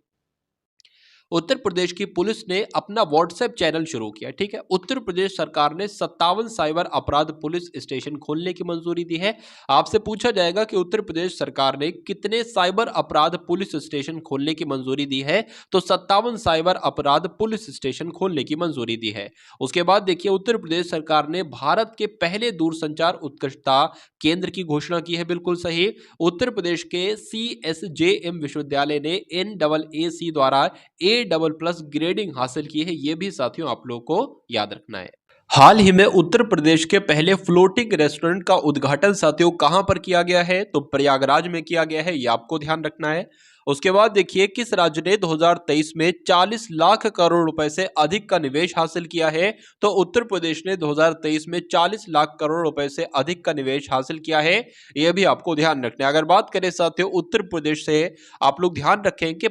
उत्तर प्रदेश की पुलिस ने अपना व्हाट्सएप चैनल शुरू किया, ठीक है। उत्तर प्रदेश सरकार ने 57 साइबर अपराध पुलिस स्टेशन खोलने की मंजूरी दी है। आपसे पूछा जाएगा कि उत्तर प्रदेश सरकार ने कितने साइबर अपराध पुलिस स्टेशन खोलने की मंजूरी दी है? तो 57 साइबर अपराध पुलिस स्टेशन खोलने की मंजूरी दी है। उसके बाद देखिए उत्तर प्रदेश सरकार ने भारत के पहले दूरसंचार उत्कृष्टता केंद्र की घोषणा की है, बिल्कुल सही। उत्तर प्रदेश के CSJM विश्वविद्यालय ने NAAC द्वारा A++ ग्रेडिंग हासिल की है, यह भी साथियों आप लोगों को याद रखना है। हाल ही में उत्तर प्रदेश के पहले फ्लोटिंग रेस्टोरेंट का उद्घाटन साथियों कहां पर किया गया है? तो प्रयागराज में किया गया है, यह आपको ध्यान रखना है। उसके बाद देखिए किस राज्य ने 2023 में 40 लाख करोड़ रुपए से अधिक का निवेश हासिल किया है? तो उत्तर प्रदेश ने 2023 में 40 लाख करोड़ रुपए से अधिक का निवेश हासिल किया है। यह भी आपको ध्यान रखना है। अगर बात करें साथियों उत्तर प्रदेश से, आप लोग ध्यान रखें कि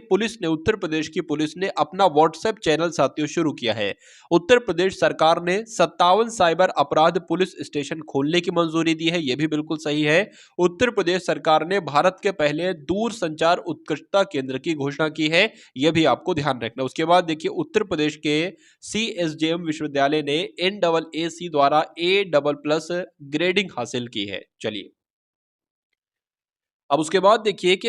उत्तर प्रदेश की पुलिस ने अपना व्हाट्सएप चैनल साथियों शुरू किया है। उत्तर प्रदेश सरकार ने 57 साइबर अपराध पुलिस स्टेशन खोलने की मंजूरी दी है, यह भी बिल्कुल सही है। उत्तर प्रदेश सरकार ने भारत के पहले दूर संचार उत्कृष्टता केंद्र की घोषणा की है, यह भी आपको ध्यान रखना। उसके बाद देखिए उत्तर प्रदेश के CSJM विश्वविद्यालय ने NAAC द्वारा A++ ग्रेडिंग हासिल की है। चलिए अब उसके बाद देखिए कि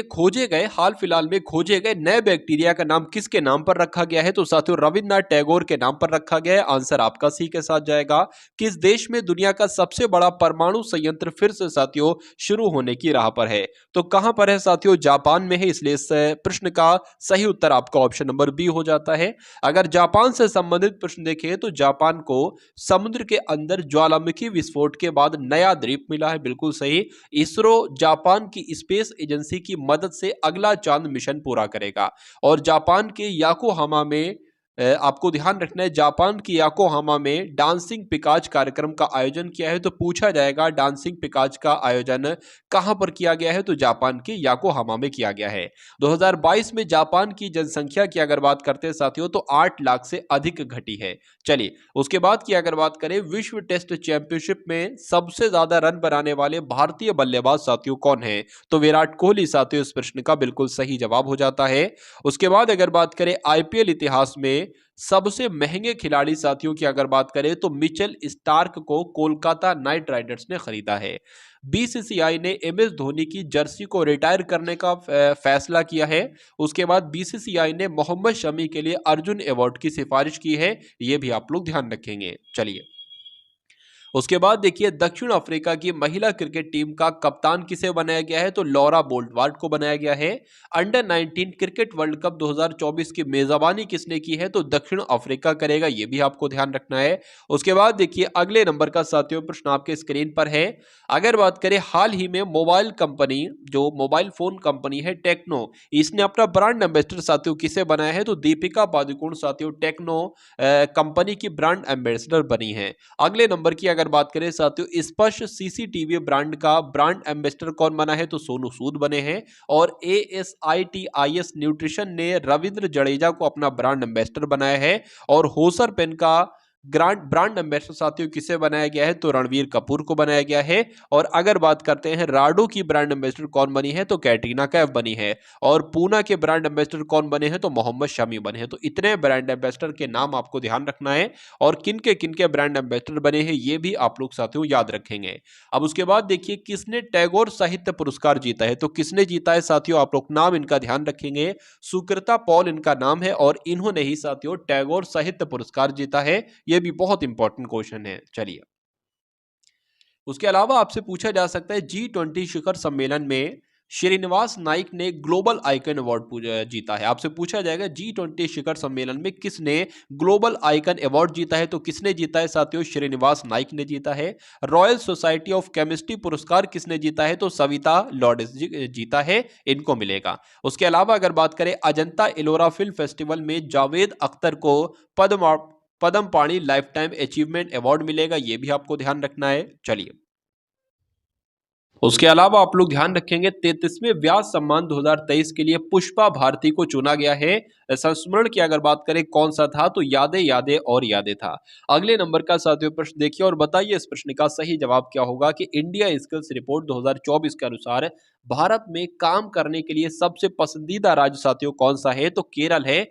हाल फिलहाल में खोजे गए नए बैक्टीरिया का नाम किसके नाम पर रखा गया है? तो साथियों रविन्द्रनाथ टैगोर के नाम पर रखा गया है। आंसर आपका सी के साथ जाएगा। किस देश में दुनिया का सबसे बड़ा परमाणु संयंत्र फिर से साथियों शुरू होने की राह पर है? तो कहां पर है साथियों? जापान में है। इसलिए इस प्रश्न का सही उत्तर आपका ऑप्शन नंबर बी हो जाता है। अगर जापान से संबंधित प्रश्न देखें तो जापान को समुद्र के अंदर ज्वालामुखी विस्फोट के बाद नया द्वीप मिला है, बिल्कुल सही। इसरो जापान की स्पेस एजेंसी की मदद से अगला चांद मिशन पूरा करेगा। और जापान के याकोहामा में आपको ध्यान रखना है, जापान की याकोहामा में डांसिंग पिकाच कार्यक्रम का आयोजन किया है। तो पूछा जाएगा डांसिंग पिकाच का आयोजन कहां पर किया गया है? तो जापान के याकोहामा में किया गया है। 2022 में जापान की जनसंख्या की अगर बात करते हैं साथियों तो 8 लाख से अधिक घटी है। चलिए उसके बाद की अगर बात करें, विश्व टेस्ट चैंपियनशिप में सबसे ज्यादा रन बनाने वाले भारतीय बल्लेबाज साथियों कौन है? तो विराट कोहली साथियों इस प्रश्न का बिल्कुल सही जवाब हो जाता है। उसके बाद अगर बात करें IPL इतिहास में सबसे महंगे खिलाड़ी साथियों की अगर बात करें तो मिचेल स्टार्क को कोलकाता नाइट राइडर्स ने खरीदा है। BCCI ने MS धोनी की जर्सी को रिटायर करने का फैसला किया है। उसके बाद BCCI ने मोहम्मद शमी के लिए अर्जुन अवार्ड की सिफारिश की है, यह भी आप लोग ध्यान रखेंगे। चलिए उसके बाद देखिए दक्षिण अफ्रीका की महिला क्रिकेट टीम का कप्तान किसे बनाया गया है? तो लॉरा बोल्टवार्ट को बनाया गया है। अंडर 19 क्रिकेट वर्ल्ड कप 2024 की मेजबानी किसने की है? तो दक्षिण अफ्रीका करेगा, यह भी आपको ध्यान रखना है। उसके बाद देखिए अगले नंबर का साथियों प्रश्न आपके स्क्रीन पर है। अगर बात करें हाल ही में मोबाइल कंपनी, जो मोबाइल फोन कंपनी है टेक्नो, इसने अपना ब्रांड एम्बेसडर साथियों किसे बनाया है? तो दीपिका पादुकोण साथियों टेक्नो कंपनी की ब्रांड एम्बेसडर बनी है। अगले नंबर की अगर बात करें साथियों स्पर्श CCTV ब्रांड का ब्रांड एम्बेसडर कौन बना है? तो सोनू सूद बने हैं। और ASITIS न्यूट्रिशन ने रविंद्र जडेजा को अपना ब्रांड एम्बेसडर बनाया है। और होसर पेन का ब्रांड एम्बेसडर साथियों किसे बनाया गया है? तो रणवीर कपूर को बनाया गया है। और अगर बात करते हैं राडो की ब्रांड एम्बेसडर कौन बनी है? तो कैटरीना कैफ बनी है। और पूना के ब्रांड एम्बेसडर कौन बने हैं? तो मोहम्मद शमी बने हैं। तो इतने ब्रांड एम्बेसडर के नाम आपको ध्यान रखना है और किन के ब्रांड एम्बेसडर बने हैं ये भी आप लोग साथियों याद रखेंगे। अब उसके बाद देखिए किसने टैगोर साहित्य पुरस्कार जीता है? तो किसने जीता है साथियों? आप लोग नाम इनका ध्यान रखेंगे। सुकृता पॉल इनका नाम है और इन्होंने ही साथियों टैगोर साहित्य पुरस्कार जीता है। यह भी बहुत इंपॉर्टेंट क्वेश्चन है। चलिए उसके अलावा आपसे पूछा जा सकता है G20 शिखर सम्मेलन में श्रीनिवास नाइक ने ग्लोबल आइकन अवार्ड जीता है। आपसे पूछा जाएगा G20 शिखर सम्मेलन में किसने ग्लोबल आइकन अवार्ड जीता है? तो किसने जीता है साथियों? श्रीनिवास नाइक ने जीता है। रॉयल सोसाइटी ऑफ केमिस्ट्री पुरस्कार किसने जीता है? तो सविता लॉर्डेस जीता है, इनको मिलेगा। उसके अलावा अगर बात करें अजंता एलोरा फिल्म फेस्टिवल में जावेद अख्तर को पद्म पाणी लाइफ टाइम अचीवमेंट अवार्ड मिलेगा, यह भी आपको ध्यान रखना है। चलिए उसके अलावा आप लोग ध्यान रखेंगे 33वें व्यास सम्मान 2023 के लिए पुष्पा भारती को चुना गया है। संस्मरण की अगर बात करें कौन सा था? तो यादें यादें और यादें था। अगले नंबर का साथियों प्रश्न देखिए और बताइए इस प्रश्न का सही जवाब क्या होगा कि इंडिया स्किल्स रिपोर्ट 2024 के अनुसार भारत में काम करने के लिए सबसे पसंदीदा राज्य साथियों कौन सा है? तो केरल है।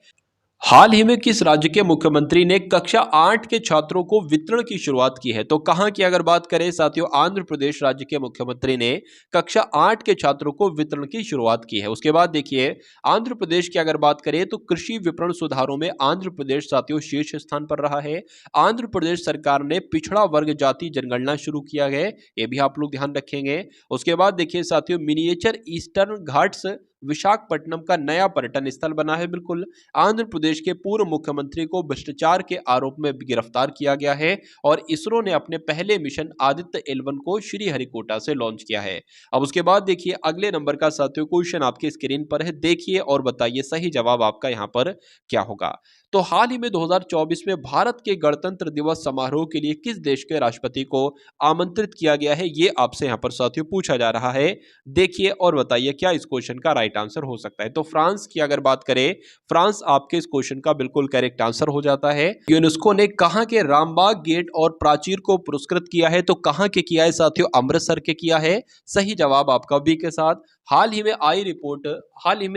हाल ही में किस राज्य के मुख्यमंत्री ने कक्षा 8 के छात्रों को वितरण की शुरुआत की है? तो कहां की अगर बात करें साथियों आंध्र प्रदेश राज्य के मुख्यमंत्री ने कक्षा 8 के छात्रों को वितरण की शुरुआत की है। उसके बाद देखिए आंध्र प्रदेश की अगर बात करें तो कृषि विपणन सुधारों में आंध्र प्रदेश साथियों शीर्ष स्थान पर रहा है। आंध्र प्रदेश सरकार ने पिछड़ा वर्ग जाति जनगणना शुरू किया है, ये भी आप लोग ध्यान रखेंगे। उसके बाद देखिए साथियों मिनिएचर ईस्टर्न घाट्स विशाखापट्टनम का नया पर्यटन स्थल बना है। बिल्कुल। आंध्र प्रदेश के पूर्व मुख्यमंत्री को भ्रष्टाचार के आरोप में गिरफ्तार किया गया है और इसरो ने अपने पहले मिशन आदित्य L1 को श्रीहरिकोटा से लॉन्च किया है। अब उसके बाद देखिए अगले नंबर का साथियों क्वेश्चन आपकी स्क्रीन पर है, देखिए और बताइए सही जवाब आपका यहाँ पर क्या होगा। तो हाल ही में 2024 में भारत के गणतंत्र दिवस समारोह के लिए किस देश के राष्ट्रपति को आमंत्रित किया गया है, ये आपसे यहाँ पर साथियों पूछा जा रहा है। देखिए और बताइए क्या इस क्वेश्चन का राइट आंसर हो सकता है। तो फ्रांस की अगर बात करें, फ्रांस आपके इस क्वेश्चन का बिल्कुल करेक्ट आंसर हो जाता है। यूनेस्को ने कहां के रामबाग गेट और प्राचीर को पुरस्कृत किया है, तो कहां के किया है साथियों, अमृतसर के किया है। सही जवाब आपका बी के साथ। हाल ही में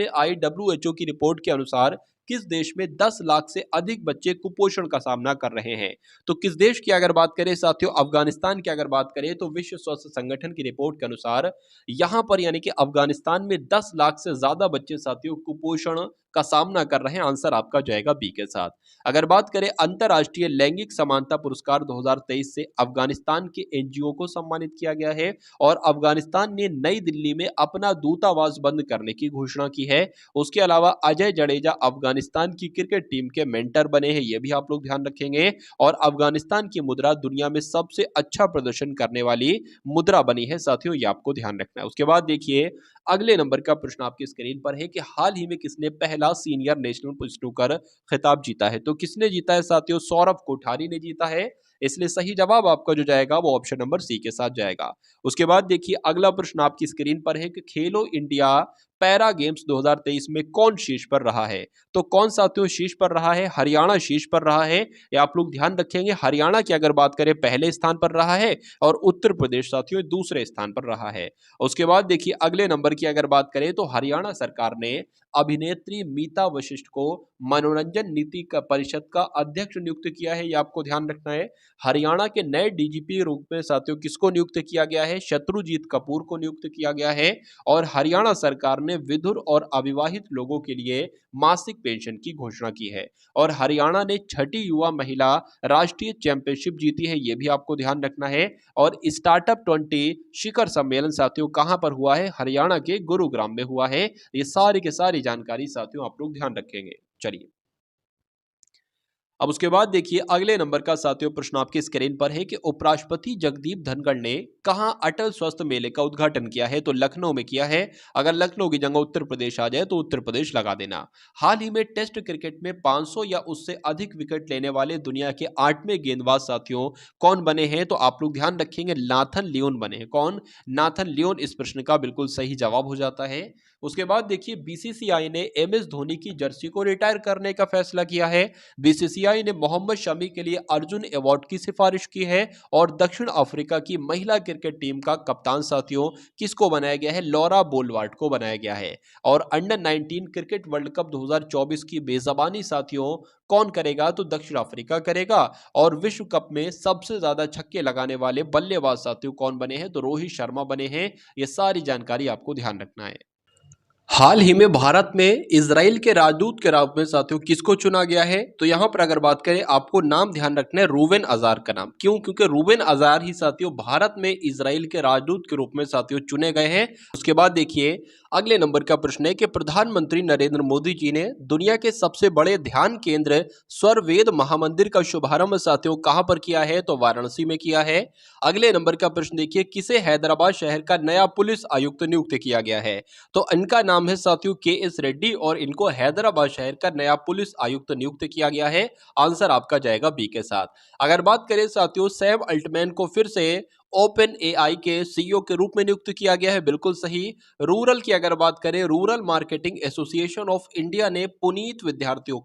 आई WHO की रिपोर्ट के अनुसार किस देश में 10 लाख से अधिक बच्चे कुपोषण का सामना कर रहे हैं। तो किस देश की अगर बात करें साथियों, अफगानिस्तान की अगर बात करें तो विश्व स्वास्थ्य संगठन की रिपोर्ट के अनुसार यहां पर यानी कि अफगानिस्तान में 10 लाख से ज्यादा बच्चे साथियों कुपोषण का सामना कर रहे हैं। आंसर आपका जाएगा बी के साथ। अगर बात करें अंतरराष्ट्रीय लैंगिक समानता पुरस्कार 2023 से अफगानिस्तान के NGO को सम्मानित किया गया है और अफगानिस्तान ने नई दिल्ली में अपना दूतावास बंद करने की घोषणा की है। उसके अलावा अजय जडेजा अफगानिस्तान की क्रिकेट टीम के मेंटर बने हैं, ये भी आप लोग ध्यान रखेंगे। और अफगानिस्तान की मुद्रा दुनिया में सबसे अच्छा प्रदर्शन करने वाली मुद्रा बनी है साथियों, ये आपको ध्यान रखना है। उसके बाद देखिए अगले नंबर का प्रश्न आपकी स्क्रीन पर है कि हाल ही में किसने पहला सीनियर नेशनल स्नूकर खिताब जीता है। तो किसने जीता है साथियों, सौरभ कोठारी ने जीता है। इसलिए सही जवाब आपका जो जाएगा वो ऑप्शन नंबर सी के साथ जाएगा। उसके बाद देखिए अगला प्रश्न आपकी स्क्रीन पर है कि खेलो इंडिया पैरा गेम्स 2023 में कौन शीर्ष पर रहा है। तो कौन साथियों शीर्ष पर रहा है, हरियाणा शीर्ष पर रहा है। ये आप लोग ध्यान रखेंगे, हरियाणा की अगर बात करें पहले स्थान पर रहा है और उत्तर प्रदेश साथियों दूसरे स्थान पर रहा है। उसके बाद देखिए अगले नंबर की अगर बात करें तो हरियाणा सरकार ने अभिनेत्री मीता वशिष्ठ को मनोरंजन नीति का परिषद का अध्यक्ष नियुक्त किया है, ये आपको ध्यान रखना है। हरियाणा के नए DGP रूप में साथियों किसको नियुक्त किया गया है, शत्रुजीत कपूर को नियुक्त किया गया है। और हरियाणा सरकार ने विधुर और अविवाहित लोगों के लिए मासिक पेंशन की घोषणा की है। और हरियाणा ने छठी युवा महिला राष्ट्रीय चैंपियनशिप जीती है, यह भी आपको ध्यान रखना है। और स्टार्टअप 20 शिखर सम्मेलन साथियों कहां पर हुआ है, हरियाणा के गुरुग्राम में हुआ है। ये सारी के सारी जानकारी साथियों आप लोग ध्यान रखेंगे। चलिए अब उसके बाद देखिए अगले नंबर का साथियों प्रश्न आपकी स्क्रीन पर है कि उपराष्ट्रपति जगदीप धनखड़ ने कहां अटल स्वास्थ्य मेले का उद्घाटन किया है। तो लखनऊ में किया है। अगर लखनऊ की जगह उत्तर प्रदेश आ जाए तो उत्तर प्रदेश लगा देना। हाल ही में टेस्ट क्रिकेट में 500 या उससे अधिक विकेट लेने वाले दुनिया के 8वें गेंदबाज साथियों कौन बने हैं। तो आप लोग ध्यान रखेंगे नाथन लियोन बने हैं। कौन, नाथन लियोन इस प्रश्न का बिल्कुल सही जवाब हो जाता है। उसके बाद देखिए BCCI ने MS धोनी की जर्सी को रिटायर करने का फैसला किया है। BCCI ने मोहम्मद शमी के लिए अर्जुन अवार्ड की सिफारिश की है। और दक्षिण अफ्रीका की महिला क्रिकेट टीम का कप्तान साथियों किसको बनाया गया है, लॉरा बोलवार्ट को बनाया गया है। और अंडर 19 क्रिकेट वर्ल्ड कप 2024 की मेजबानी साथियों कौन करेगा, तो दक्षिण अफ्रीका करेगा। और विश्व कप में सबसे ज्यादा छक्के लगाने वाले बल्लेबाज साथियों कौन बने हैं, तो रोहित शर्मा बने हैं। ये सारी जानकारी आपको ध्यान रखना है। हाल ही में भारत में इजराइल के राजदूत के रूप में साथियों किसको चुना गया है। तो यहां पर अगर बात करें आपको नाम ध्यान रखना है, रूबेन अजार का नाम। क्यों, क्योंकि रूबेन अजार ही साथियों भारत में इजराइल के राजदूत के रूप में साथियों चुने गए हैं। उसके बाद देखिए अगले नंबर का प्रश्न है कि प्रधानमंत्री नरेंद्र मोदी जी ने दुनिया के सबसे बड़े ध्यान केंद्र स्वरवेद महामंदिर का शुभारंभ साथियों कहां पर किया है, तो वाराणसी में किया है। अगले नंबर का प्रश्न देखिए किसे हैदराबाद शहर का नया पुलिस आयुक्त नियुक्त किया गया है। तो इनका नाम है साथियों KS रेड्डी और इनको हैदराबाद शहर का नया पुलिस आयुक्त नियुक्त किया गया है। आंसर आपका जाएगा बी के साथ। अगर बात करें साथियों सैम अल्टमैन को फिर से OpenAI के CEO के रूप में नियुक्त किया गया है, बिल्कुल सही। रूरल की अगर बात करें, rural marketing association of India ने पुनीत विद्यार्थियों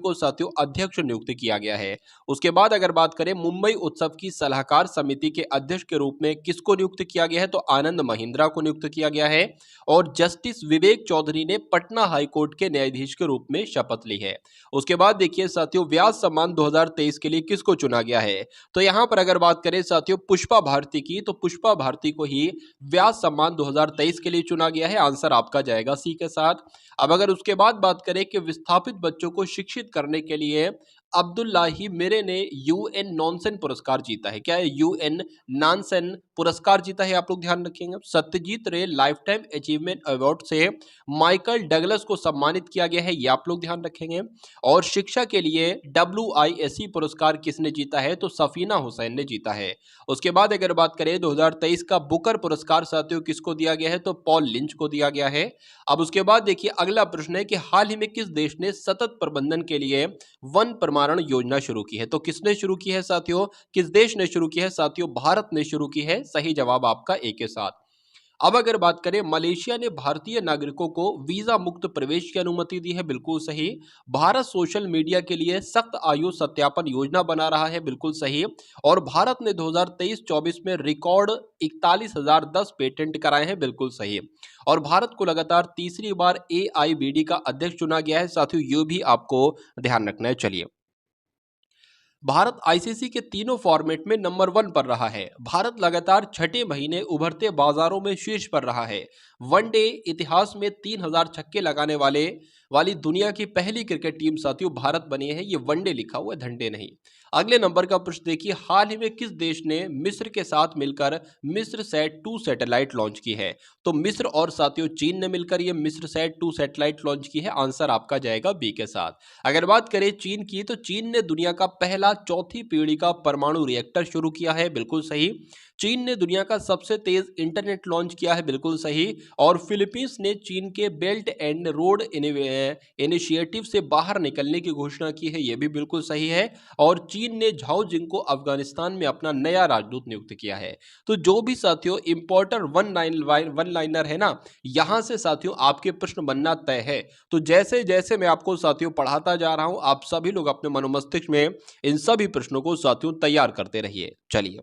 को साथियों अध्यक्ष नियुक्त किया गया है। उसके बाद अगर बात करें मुंबई उत्सव की सलाहकार समिति के अध्यक्ष के रूप में किसको नियुक्त किया गया है, तो आनंद महिंद्रा को नियुक्त किया गया है। और जस्टिस विवेक चौधरी ने पटना हाईकोर्ट के न्यायाधीश के रूप में शपथ ली है। उसके बाद देखिए साथियों व्यास सम्मान 2023 के लिए किसको चुना गया है। तो यहां पर अगर बात करें साथियों पुष्पा भारती की, तो पुष्पा भारती को ही व्यास सम्मान 2023 के लिए चुना गया है। आंसर आपका जाएगा सी के साथ। अब अगर उसके बाद बात करें कि विस्थापित बच्चों को शिक्षित करने के लिए अब्दुल्लाही मेरे ने UN नॉनसेन पुरस्कार जीता है। क्या है, UN नॉनसेन पुरस्कार जीता है, आप लोग ध्यान रखेंगे। सत्यजीत रे लाइफ टाइम अचीवमेंट अवार्ड से माइकल डगलस को सम्मानित किया गया है, ये आप लोग ध्यान रखेंगे। और शिक्षा के लिए WISE पुरस्कार किसने जीता है, तो सफीना हुसैन ने जीता है। उसके बाद अगर बात करें 2023 का बुकर पुरस्कार साथियों किसको दिया गया है, तो पॉल लिंच को दिया गया है। अब उसके बाद देखिए अगला प्रश्न है कि हाल ही में किस देश ने सतत प्रबंधन के लिए वन प्रमाणन योजना शुरू की है, तो किसने शुरू की है साथियों, किस देश ने शुरू की है साथियों, भारत ने शुरू की है। सही जवाब आपका ए के साथ। अब अगर बात करें मलेशिया ने भारतीय नागरिकों को वीजा मुक्त प्रवेश की अनुमति दी है, बिल्कुल सही। भारत सोशल मीडिया के लिए सख्त आयु सत्यापन योजना बना रहा है, बिल्कुल सही। और भारत ने 2023-24 में रिकॉर्ड 41,010 पेटेंट कराए हैं, बिल्कुल सही। और भारत को लगातार तीसरी बार AIBD का अध्यक्ष चुना गया है साथियों, ये भी आपको ध्यान रखना है। चलिए, भारत ICC के तीनों फॉर्मेट में नंबर 1 पर रहा है। भारत लगातार छठे महीने उभरते बाजारों में शीर्ष पर रहा है। वनडे इतिहास में 3000 छक्के लगाने वाली दुनिया की पहली क्रिकेट टीम साथियों भारत बनी है। ये वनडे लिखा हुआ है, घंटे नहीं। अगले नंबर का प्रश्न देखिए, हाल ही में किस देश ने मिस्र के साथ मिलकर मिस्र सैट 2 सैटेलाइट लॉन्च की है, तो मिस्र और साथियों चीन ने मिलकर ये मिस्र सैट 2 सैटेलाइट लॉन्च की है। आंसर आपका जाएगा बी के साथ। अगर बात करें चीन की, तो चीन ने दुनिया का पहला चौथी पीढ़ी का परमाणु रिएक्टर शुरू किया है, बिल्कुल सही। चीन ने दुनिया का सबसे तेज इंटरनेट लॉन्च किया है, बिल्कुल सही। और फिलीपींस ने चीन के बेल्ट एंड रोड इनिशिएटिव से बाहर निकलने की घोषणा की है, यह भी बिल्कुल सही है। और चीन ने झाओ जिंग को अफगानिस्तान में अपना नया राजदूत नियुक्त किया है। तो जो भी साथियों इंपॉर्टेंट वन लाइनर है ना, यहां से साथियों आपके प्रश्न बनना तय है। तो जैसे जैसे मैं आपको साथियों पढ़ाता जा रहा हूं, आप सभी लोग अपने मनोमस्तिष्क में इन सभी प्रश्नों को साथियों तैयार करते रहिए। चलिए,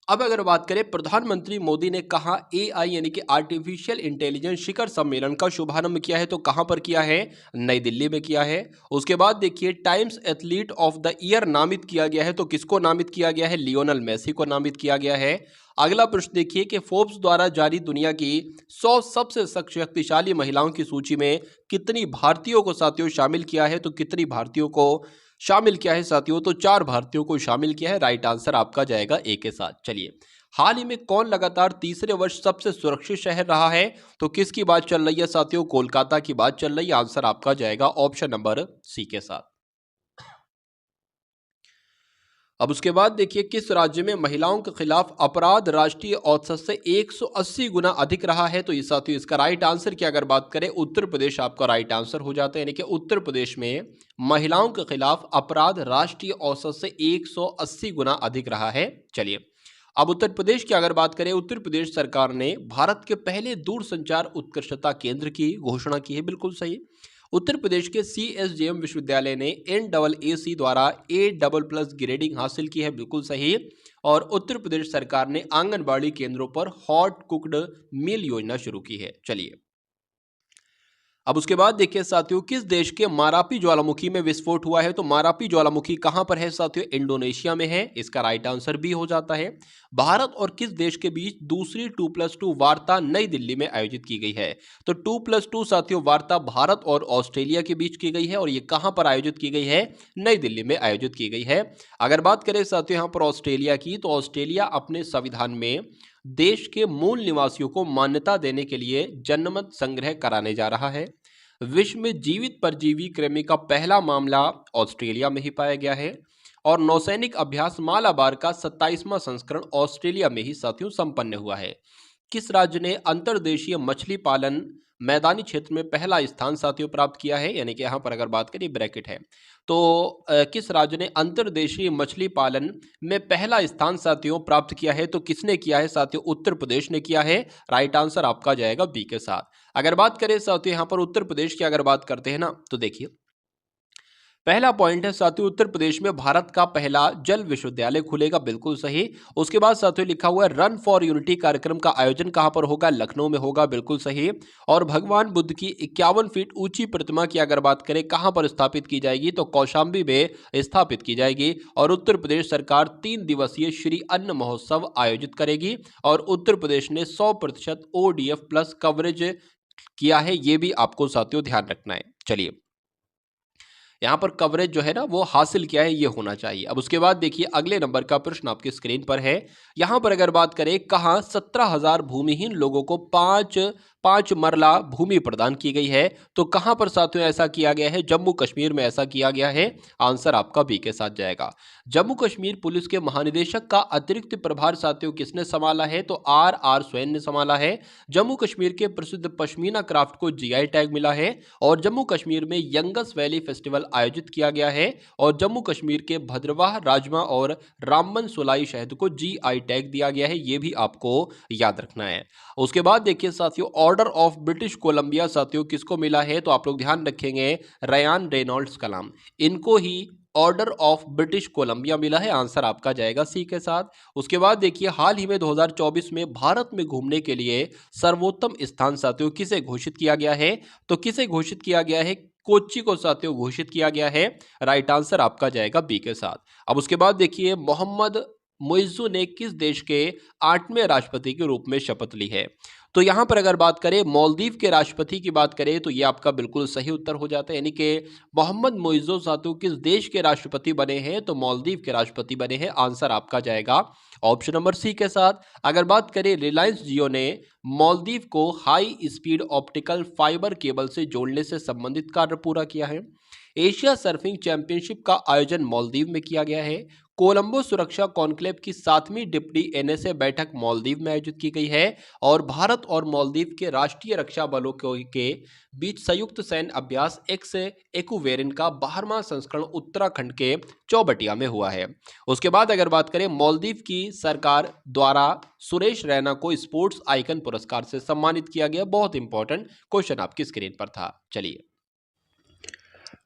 अब अगर बात करें प्रधानमंत्री मोदी ने कहा AI यानी कि आर्टिफिशियल इंटेलिजेंस शिखर सम्मेलन का शुभारंभ किया है, तो कहां पर किया है, नई दिल्ली में किया है। उसके बाद देखिए times athlete of the year नामित किया गया है, तो किसको नामित किया गया है, लियोनल मेसी को नामित किया गया है। अगला प्रश्न देखिए कि फोर्ब्स द्वारा जारी दुनिया की 100 सबसे शक्तिशाली महिलाओं की सूची में कितनी भारतीयों को साथियों शामिल किया है, तो कितनी भारतीयों को शामिल किया है साथियों, तो 4 भारतीयों को शामिल किया है। राइट आंसर आपका जाएगा ए के साथ। चलिए, हाल ही में कौन लगातार तीसरे वर्ष सबसे सुरक्षित शहर रहा है, तो किसकी बात चल रही है साथियों, कोलकाता की बात चल रही है। आंसर आपका जाएगा ऑप्शन नंबर सी के साथ। अब उसके बाद देखिए किस राज्य में महिलाओं के खिलाफ अपराध राष्ट्रीय औसत से 180 गुना अधिक रहा है, तो ये साथियों इसका राइट आंसर की अगर बात करें उत्तर प्रदेश आपका राइट आंसर हो जाता है। यानी कि उत्तर प्रदेश में महिलाओं के खिलाफ अपराध राष्ट्रीय औसत से 180 गुना अधिक रहा है। चलिए, अब उत्तर प्रदेश की अगर बात करें, उत्तर प्रदेश सरकार ने भारत के पहले दूरसंचार उत्कृष्टता केंद्र की घोषणा की है, बिल्कुल सही। उत्तर प्रदेश के CSJM विश्वविद्यालय ने NAAC द्वारा A++ ग्रेडिंग हासिल की है, बिल्कुल सही। और उत्तर प्रदेश सरकार ने आंगनबाड़ी केंद्रों पर हॉट कुक्ड मील योजना शुरू की है। चलिए, अब उसके बाद देखिए साथियों किस देश के मारापी ज्वालामुखी में विस्फोट हुआ है, तो मारापी ज्वालामुखी कहां पर है साथियों, इंडोनेशिया में है। इसका राइट आंसर बी हो जाता है। भारत और किस देश के बीच दूसरी 2+2 वार्ता नई दिल्ली में आयोजित की गई है, तो 2+2 साथियों वार्ता भारत और ऑस्ट्रेलिया के बीच की गई है। और ये कहां पर आयोजित की गई है, नई दिल्ली में आयोजित की गई है। अगर बात करें साथियों यहां पर ऑस्ट्रेलिया की, तो ऑस्ट्रेलिया अपने संविधान में देश के मूल निवासियों को मान्यता देने के लिए जनमत संग्रह कराने जा रहा है। विश्व में जीवित परजीवी कृमि का पहला मामला ऑस्ट्रेलिया में ही पाया गया है। और नौसैनिक अभ्यास मालाबार का 27वां संस्करण ऑस्ट्रेलिया में ही साथियों संपन्न हुआ है। किस राज्य ने अंतर्देशीय मछली पालन मैदानी क्षेत्र में पहला स्थान साथियों प्राप्त किया है, यानी कि यहाँ पर अगर बात करें ब्रैकेट है, तो किस राज्य ने अंतर्देशीय मछली पालन में पहला स्थान साथियों प्राप्त किया है, तो किसने किया है साथियों, उत्तर प्रदेश ने किया है। राइट आंसर आपका जाएगा बी के साथ। अगर बात करें साथियों यहाँ पर उत्तर प्रदेश की अगर बात करते हैं ना, तो देखिए पहला पॉइंट है साथियों उत्तर प्रदेश में भारत का पहला जल विश्वविद्यालय खुलेगा, बिल्कुल सही। उसके बाद साथियों लिखा हुआ है रन फॉर यूनिटी कार्यक्रम का आयोजन कहां पर होगा, लखनऊ में होगा, बिल्कुल सही। और भगवान बुद्ध की 51 फीट ऊंची प्रतिमा की अगर बात करें कहां पर स्थापित की जाएगी, तो कौशाम्बी में स्थापित की जाएगी। और उत्तर प्रदेश सरकार 3 दिवसीय श्री अन्न महोत्सव आयोजित करेगी। और उत्तर प्रदेश ने 100% ODF+ कवरेज किया है, ये भी आपको साथियों ध्यान रखना है। चलिए, यहाँ पर कवरेज जो है ना वो हासिल किया है, ये होना चाहिए। अब उसके बाद देखिए अगले नंबर का प्रश्न आपकी स्क्रीन पर है। यहाँ पर अगर बात करें, कहाँ 17,000 भूमिहीन लोगों को पांच पांच मरला भूमि प्रदान की गई है? तो कहां पर साथियों ऐसा किया गया है? जम्मू कश्मीर में ऐसा किया गया है। आंसर आपका बी के साथ जाएगा। जम्मू कश्मीर पुलिस के महानिदेशक का अतिरिक्त प्रभार साथियों किसने संभाला है? तो आर स्वैन ने संभाला है। जम्मू कश्मीर के प्रसिद्ध पश्मीना क्राफ्ट को जीआई टैग मिला है और जम्मू कश्मीर में यंगस वैली फेस्टिवल आयोजित किया गया है और जम्मू कश्मीर के भद्रवाह, राजमा और रामबन सोलाई शहद को जीआई टैग दिया गया है। यह भी आपको याद रखना है। उसके बाद देखिए साथियों, ऑर्डर ऑफ ब्रिटिश कोलंबिया साथियों किसको मिला है? तो आप लोग ध्यान रखेंगे, रयान रेनॉल्ड्स कलाम, इनको ही ऑर्डर ऑफ ब्रिटिश कोलंबिया मिला है। आंसर आपका जाएगा सी के साथ। उसके बाद देखिए हाल ही में 2024 में भारत में घूमने के लिए सर्वोत्तम स्थान साथियों किसे घोषित किया गया है? तो किसे घोषित किया गया है? कोच्चि को साथियों घोषित किया गया है। राइट आंसर आपका जाएगा बी के साथ। अब उसके बाद देखिए मोहम्मद मुइज़्ज़ू ने किस देश के 8वें राष्ट्रपति के रूप में शपथ ली है? तो यहां पर अगर बात करें मालदीव के राष्ट्रपति की बात करें तो यह आपका बिल्कुल सही उत्तर हो जाता है, यानी कि मोहम्मद मुइज़्ज़ू साथियों किस देश के राष्ट्रपति बने हैं? तो मालदीव के राष्ट्रपति बने हैं। आंसर आपका जाएगा ऑप्शन नंबर सी के साथ। अगर बात करें, रिलायंस जियो ने मालदीव को high speed optical fibre cable से जोड़ने से संबंधित कार्य पूरा किया है। एशिया सर्फिंग चैंपियनशिप का आयोजन मालदीव में किया गया है। कोलंबो सुरक्षा कॉन्क्लेव की 7वीं डिप्टी एनएसए बैठक मालदीव में आयोजित की गई है और भारत और मालदीव के राष्ट्रीय रक्षा बलों के बीच संयुक्त सैन्य अभ्यास एक्स एक्वेरिन का 12वां संस्करण उत्तराखंड के चौबटिया में हुआ है। उसके बाद अगर बात करें, मालदीव की सरकार द्वारा सुरेश रैना को स्पोर्ट्स आइकन पुरस्कार से सम्मानित किया गया। बहुत इंपॉर्टेंट क्वेश्चन आपकी स्क्रीन पर था। चलिए,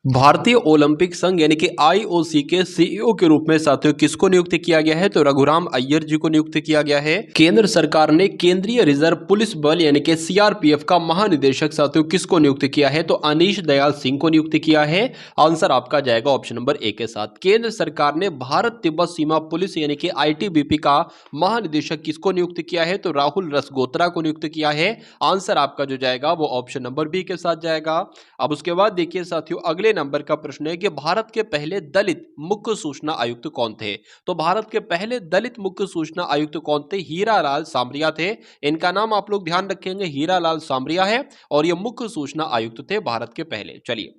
भारतीय ओलंपिक संघ यानी कि आईओसी के सीईओ के रूप में साथियों किसको नियुक्त किया गया है? तो रघुराम अय्यर जी को नियुक्त किया गया है। केंद्र सरकार ने केंद्रीय रिजर्व पुलिस बल यानी कि सीआरपीएफ का महानिदेशक साथियों किसको नियुक्त किया है? तो अनीश दयाल सिंह को नियुक्त किया है। आंसर आपका जाएगा ऑप्शन नंबर ए के साथ। केंद्र सरकार ने भारत तिब्बत सीमा पुलिस यानी कि आईटीबीपी का महानिदेशक किसको नियुक्त किया है? तो राहुल रसगोत्रा को नियुक्त किया है। आंसर आपका जो जाएगा वो ऑप्शन नंबर बी के साथ जाएगा। अब उसके बाद देखिए साथियों, अगले नंबर का प्रश्न है कि भारत के पहले दलित मुख्य सूचना आयुक्त कौन थे? तो भारत के पहले दलित मुख्य सूचना आयुक्त कौन थे? हीरालाल सामरिया थे। इनका नाम आप लोग ध्यान रखेंगे, हीरालाल सामरिया है और ये मुख्य सूचना आयुक्त थे भारत के पहले। चलिए,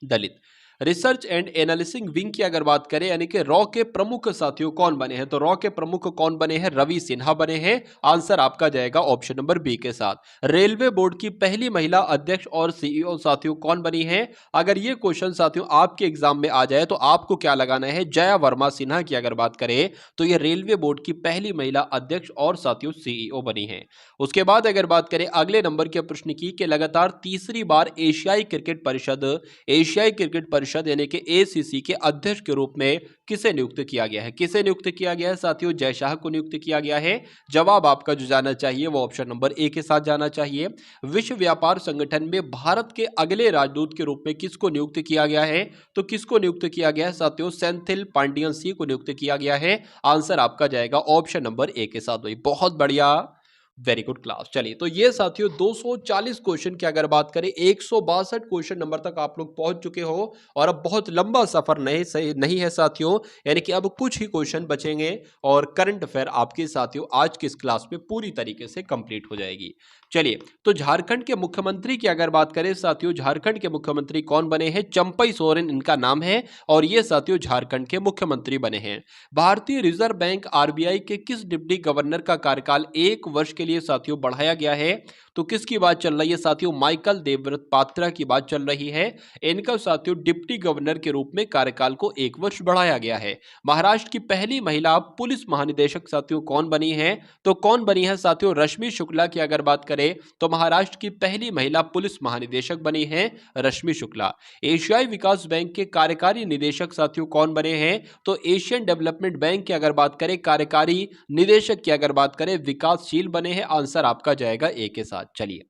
दलित रिसर्च एंड एनालिसिस विंग की अगर बात करें यानी कि रॉ के प्रमुख साथियों कौन बने हैं? तो रॉ के प्रमुख कौन बने हैं? रवि सिन्हा बने हैं। आंसर आपका जाएगा ऑप्शन नंबर बी के साथ। रेलवे बोर्ड की पहली महिला अध्यक्ष और सीईओ साथियों कौन बनी है? अगर ये क्वेश्चन साथियों आपके एग्जाम में आ जाए तो आपको क्या लगाना है? जया वर्मा सिन्हा की अगर बात करें तो ये रेलवे बोर्ड की पहली महिला अध्यक्ष और साथियों सीईओ बनी है। उसके बाद अगर बात करें अगले नंबर के प्रश्न की कि लगातार तीसरी बार एशियाई क्रिकेट परिषद यानी कि एसीसी के अध्यक्ष के रूप में किसे नियुक्त किया गया है? किसे नियुक्त किया गया है साथियों? जय शाह को नियुक्त किया गया है। जवाब आपका जो जाना चाहिए वो ऑप्शन नंबर ए के साथ जाना चाहिए। विश्व व्यापार संगठन में भारत के अगले राजदूत के रूप में किसको नियुक्त किया गया है? तो किसको नियुक्त किया गया है साथियों? सेंथिल पांडियन सिंह को नियुक्त किया गया है। आंसर आपका जाएगा ऑप्शन नंबर ए के साथ। बहुत बढ़िया, वेरी गुड क्लास। चलिए, तो ये साथियों 240 क्वेश्चन की अगर बात करें, 162 क्वेश्चन नंबर तक आप लोग पहुंच चुके हो और अब बहुत लंबा सफर नहीं है साथियों, यानी कि अब कुछ ही क्वेश्चन बचेंगे और करंट अफेयर आपके साथियों आज की इस क्लास में पूरी तरीके से कंप्लीट हो जाएगी। चलिए, तो झारखंड के मुख्यमंत्री की अगर बात करें साथियों, झारखंड के मुख्यमंत्री कौन बने हैं? चंपई सोरेन इनका नाम है और ये साथियों झारखंड के मुख्यमंत्री बने हैं। भारतीय रिजर्व बैंक आरबीआई के किस डिप्टी गवर्नर का कार्यकाल 1 वर्ष के लिए साथियों बढ़ाया गया है? तो किसकी बात चल रही है साथियों? माइकल देवव्रत पात्रा की बात चल रही है। इनका साथियों डिप्टी गवर्नर के रूप में कार्यकाल को 1 वर्ष बढ़ाया गया है। महाराष्ट्र की पहली महिला पुलिस महानिदेशक साथियों कौन बनी है? तो कौन बनी है साथियों? रश्मि शुक्ला की अगर बात करें तो महाराष्ट्र की पहली महिला पुलिस महानिदेशक बनी है रश्मि शुक्ला। एशियाई विकास बैंक के कार्यकारी निदेशक साथियों कौन बने हैं? तो एशियन डेवलपमेंट बैंक की अगर बात करें कार्यकारी निदेशक की अगर बात करें विकासशील बने हैं। आंसर आपका जाएगा ए के साथ। चलिए,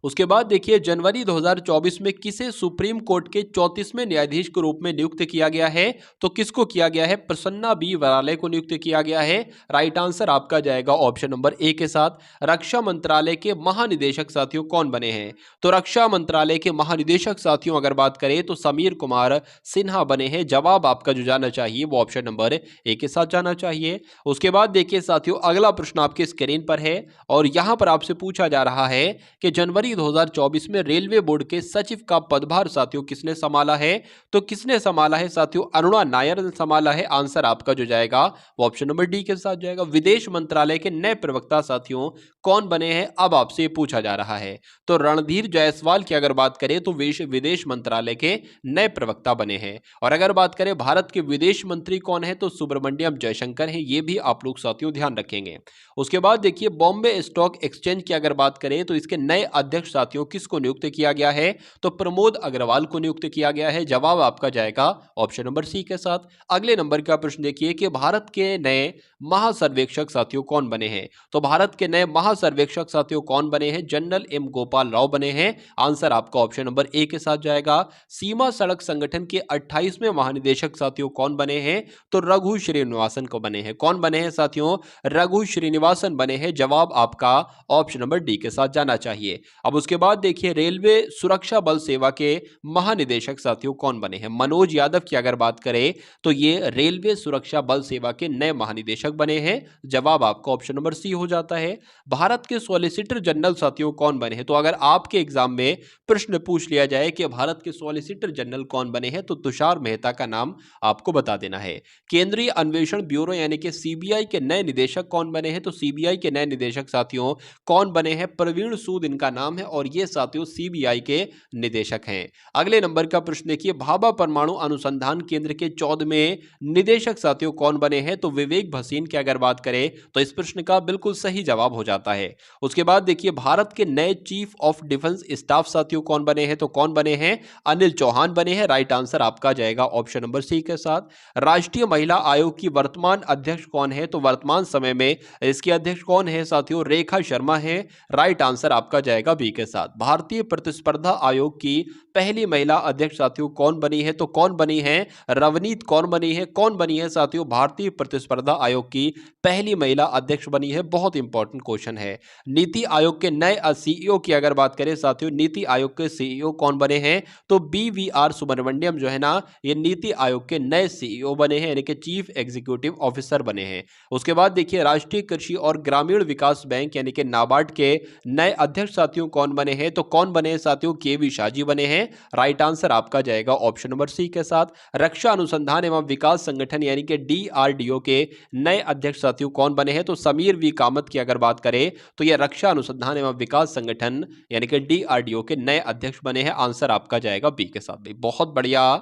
उसके बाद देखिए जनवरी 2024 में किसे सुप्रीम कोर्ट के 34वें न्यायाधीश के रूप में नियुक्त किया गया है? तो किसको किया गया है? प्रसन्ना बी वराले को नियुक्त किया गया है। राइट आंसर आपका जाएगा ऑप्शन नंबर ए के साथ। रक्षा मंत्रालय के महानिदेशक साथियों कौन बने हैं? तो रक्षा मंत्रालय के महानिदेशक साथियों अगर बात करें तो समीर कुमार सिन्हा बने हैं। जवाब आपका जो जाना चाहिए वो ऑप्शन नंबर ए के साथ जाना चाहिए। उसके बाद देखिए साथियों अगला प्रश्न आपके स्क्रीन पर है और यहां पर आपसे पूछा जा रहा है कि जनवरी 2024 में रेलवे बोर्ड के सचिव का पदभार साथियों किसने संभाला है? तो किसने संभाला है साथियों? अरुणा नायर ने संभाला है। आंसर आपका जो जाएगा वो ऑप्शन नंबर डी के साथ जाएगा। विदेश मंत्रालय के नए प्रवक्ता साथियों कौन बने हैं? अब आपसे पूछा जा रहा है। तो रणधीर जायसवाल की अगर बात करें तो विदेश मंत्रालय के नए प्रवक्ता बने हैं। और अगर बात करें भारत के विदेश मंत्री कौन है तो सुब्रमण्यम जयशंकर हैं। ये भी आप लोग साथियों ध्यान रखेंगे। उसके बाद देखिए बॉम्बे स्टॉक एक्सचेंज की अगर बात करें तो इसके नए अध्यक्ष साथियों किसको नियुक्त किया गया है? तो प्रमोद अग्रवाल को नियुक्त किया गया है। जवाब आपका जाएगा ऑप्शन नंबर सी के साथ। अगले नंबर का प्रश्न देखिए कि भारत के नए महासर्वेक्षक साथियों कौन बने हैं? तो भारत के नए महासर्वेक्षक साथियों कौन बने हैं? जनरल एम गोपाल राव बने हैं। आंसर आपका ऑप्शन नंबर ए के साथ जाएगा। सीमा सड़क संगठन के 28वें महानिदेशक साथियों कौन बने हैं? तो रघु श्रीनिवासन को बने हैं। कौन बने हैं साथियों? रघु श्रीनिवासन बने हैं। जवाब आपका ऑप्शन नंबर डी के साथ जाना चाहिए। अब उसके बाद देखिए रेलवे सुरक्षा बल सेवा के महानिदेशक साथियों कौन बने हैं? मनोज यादव की अगर बात करें तो ये रेलवे सुरक्षा बल सेवा के नए महानिदेशक बने हैं। जवाब आपका ऑप्शन नंबर सी हो जाता है। भारत के सॉलिसिटर जनरल साथियों कौन बने हैं? तो अगर आपके एग्जाम में प्रश्न पूछ लिया जाए कि भारत के सॉलिसिटर जनरल कौन बने हैं तो तुषार मेहता का नाम आपको बता देना है। केंद्रीय अन्वेषण ब्यूरो यानी कि सीबीआई के नए निदेशक कौन बने हैं? तो सीबीआई के नए निदेशक साथियों कौन बने हैं? प्रवीण सूद इनका नाम है और ये साथियों सीबीआई के निदेशक हैं। अगले नंबर का प्रश्न देखिए भाभा परमाणु अनुसंधान केंद्र के 14वें निदेशक साथियों कौन बने हैं? तो विवेक भसीन की अगर बात करें तो इस प्रश्न का बिल्कुल सही जवाब हो जाता है। उसके बाद देखिए भारत के नए चीफ ऑफ डिफेंस स्टाफ साथियों कौन बने हैं? तो कौन बने हैं? अनिल चौहान बने हैं। राइट आंसर आपका जाएगा ऑप्शन नंबर सी के साथ। राष्ट्रीय महिला आयोग की वर्तमान अध्यक्ष कौन है? तो वर्तमान समय में इसकी अध्यक्ष कौन है साथियों? रेखा शर्मा है। राइट आंसर आपका जाएगा बी के साथ। भारतीय प्रतिस्पर्धा आयोग की पहली महिला अध्यक्ष साथियों कौन बनी है? तो कौन बनी है? रवनीत कौन बनी है? कौन बनी है साथियों? भारतीय प्रतिस्पर्धा आयोग की पहली महिला अध्यक्ष बनी है। बहुत इंपॉर्टेंट क्वेश्चन है। नीति आयोग के नए सीईओ की अगर बात करें साथियों, नीति आयोग के सीईओ कौन बने हैं? तो बीवीआर सुब्रमण्यम जो है ना ये नीति आयोग के नए सीईओ बने हैं यानी कि चीफ एग्जीक्यूटिव ऑफिसर बने हैं। उसके बाद देखिए राष्ट्रीय कृषि और ग्रामीण विकास बैंक यानी कि नाबार्ड के नए अध्यक्ष साथियों कौन बने हैं? तो कौन बने हैं साथियों? केवी शाजी बने हैं। राइट आंसर आपका जाएगा ऑप्शन नंबर सी के साथ। रक्षा अनुसंधान एवं विकास संगठन यानी कि डीआरडीओ के नए अध्यक्ष साथियों कौन बने हैं? तो समीर वी कामत की अगर बात करें तो यह रक्षा अनुसंधान एवं विकास संगठन यानी कि डीआरडीओ के नए अध्यक्ष बने हैं। आंसर आपका जाएगा बी के साथ। भाई बहुत बढ़िया,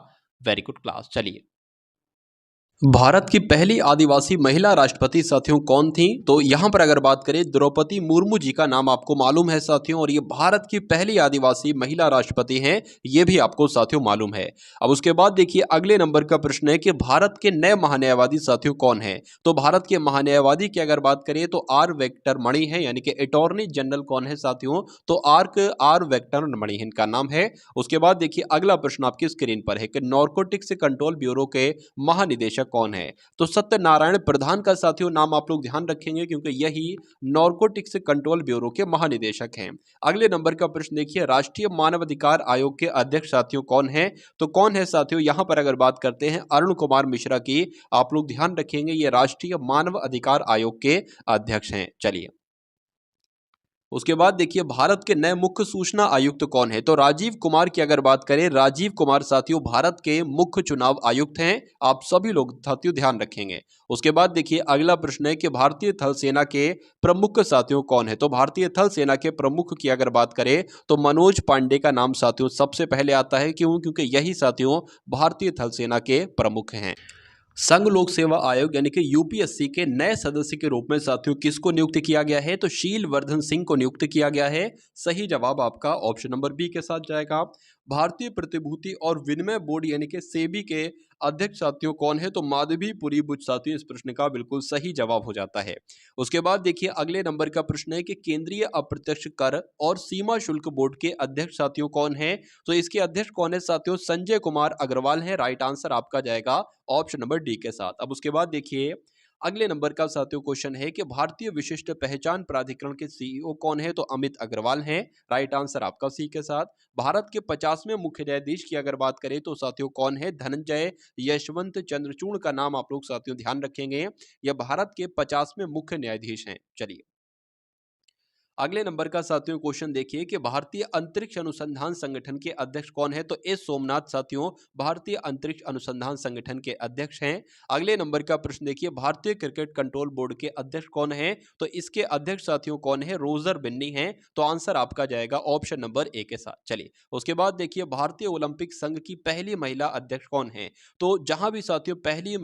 वेरी गुड क्लास। चलिए भारत की पहली आदिवासी महिला राष्ट्रपति साथियों कौन थी? तो यहां पर अगर बात करें द्रौपदी मुर्मू जी का नाम आपको मालूम है साथियों और ये भारत की पहली आदिवासी महिला राष्ट्रपति हैं, ये भी आपको साथियों मालूम है। अब उसके बाद देखिए अगले नंबर का प्रश्न है कि भारत के नए महान्यायवादी साथियों कौन है? तो भारत के महान्यायवादी की अगर बात करें तो आर वेंकट मणि है यानी कि अटॉर्नी जनरल कौन है साथियों? तो आर वेंकट मणि इनका नाम है। उसके बाद देखिए अगला प्रश्न आपकी स्क्रीन पर है कि नारकोटिक्स कंट्रोल ब्यूरो के महानिदेशक कौन है? तो सत्यनारायण प्रधान का साथियों नाम आप लोग ध्यान रखेंगे क्योंकि यही नारकोटिक्स कंट्रोल ब्यूरो के महानिदेशक हैं। अगले नंबर का प्रश्न देखिए राष्ट्रीय मानवाधिकार आयोग के अध्यक्ष साथियों कौन है? तो कौन है साथियों? यहां पर अगर बात करते हैं अरुण कुमार मिश्रा की, आप लोग ध्यान रखेंगे ये राष्ट्रीय मानव अधिकार आयोग के अध्यक्ष हैं। चलिए उसके बाद देखिए भारत के नए मुख्य सूचना आयुक्त कौन है? तो राजीव कुमार की अगर बात करें, राजीव कुमार साथियों भारत के मुख्य चुनाव आयुक्त हैं। आप सभी लोग साथियों ध्यान रखेंगे। उसके बाद देखिए अगला प्रश्न है कि भारतीय थल सेना के प्रमुख साथियों कौन है? तो भारतीय थल सेना के प्रमुख की अगर बात करें तो मनोज पांडे का नाम साथियों सबसे पहले आता है। क्यों? क्योंकि यही साथियों भारतीय थल सेना के प्रमुख हैं। संघ लोक सेवा आयोग यानी कि यूपीएससी के नए सदस्य के रूप में साथियों किसको नियुक्त किया गया है? तो शील वर्धन सिंह को नियुक्त किया गया है। सही जवाब आपका ऑप्शन नंबर बी के साथ जाएगा। भारतीय प्रतिभूति और विनिमय बोर्ड यानी कि सेबी के अध्यक्ष साथियों कौन है? तो माधवीपुरी बुच साथियों इस प्रश्न का बिल्कुल सही जवाब हो जाता है। उसके बाद देखिए अगले नंबर का प्रश्न है कि केंद्रीय अप्रत्यक्ष कर और सीमा शुल्क बोर्ड के अध्यक्ष साथियों कौन है? तो इसके अध्यक्ष कौन है साथियों? संजय कुमार अग्रवाल है। राइट आंसर आपका जाएगा ऑप्शन नंबर डी के साथ। अब उसके बाद देखिए अगले नंबर का साथियों क्वेश्चन है कि भारतीय विशिष्ट पहचान प्राधिकरण के सीईओ कौन है? तो अमित अग्रवाल हैं। राइट आंसर आपका सी के साथ। भारत के 50वें मुख्य न्यायाधीश की अगर बात करें तो साथियों कौन है? धनंजय यशवंत चंद्रचूड़ का नाम आप लोग साथियों ध्यान रखेंगे। यह भारत के 50वें मुख्य न्यायाधीश हैं। चलिए अगले नंबर का साथियों क्वेश्चन देखिए कि भारतीय अंतरिक्ष अनुसंधान संगठन के अध्यक्ष कौन है? तो एस सोमनाथ साथियों भारतीय अंतरिक्ष अनुसंधान संगठन के अध्यक्ष हैं। अगले नंबर का प्रश्न देखिए भारतीय क्रिकेट कंट्रोल बोर्ड के अध्यक्ष कौन है? तो इसके अध्यक्ष साथियों कौन है? रोजर बिन्नी हैं। तो आंसर आपका जाएगा ऑप्शन नंबर ए के साथ। चलिए उसके बाद देखिए भारतीय ओलंपिक संघ की पहली महिला अध्यक्ष कौन है? तो जहां भी साथियों पहली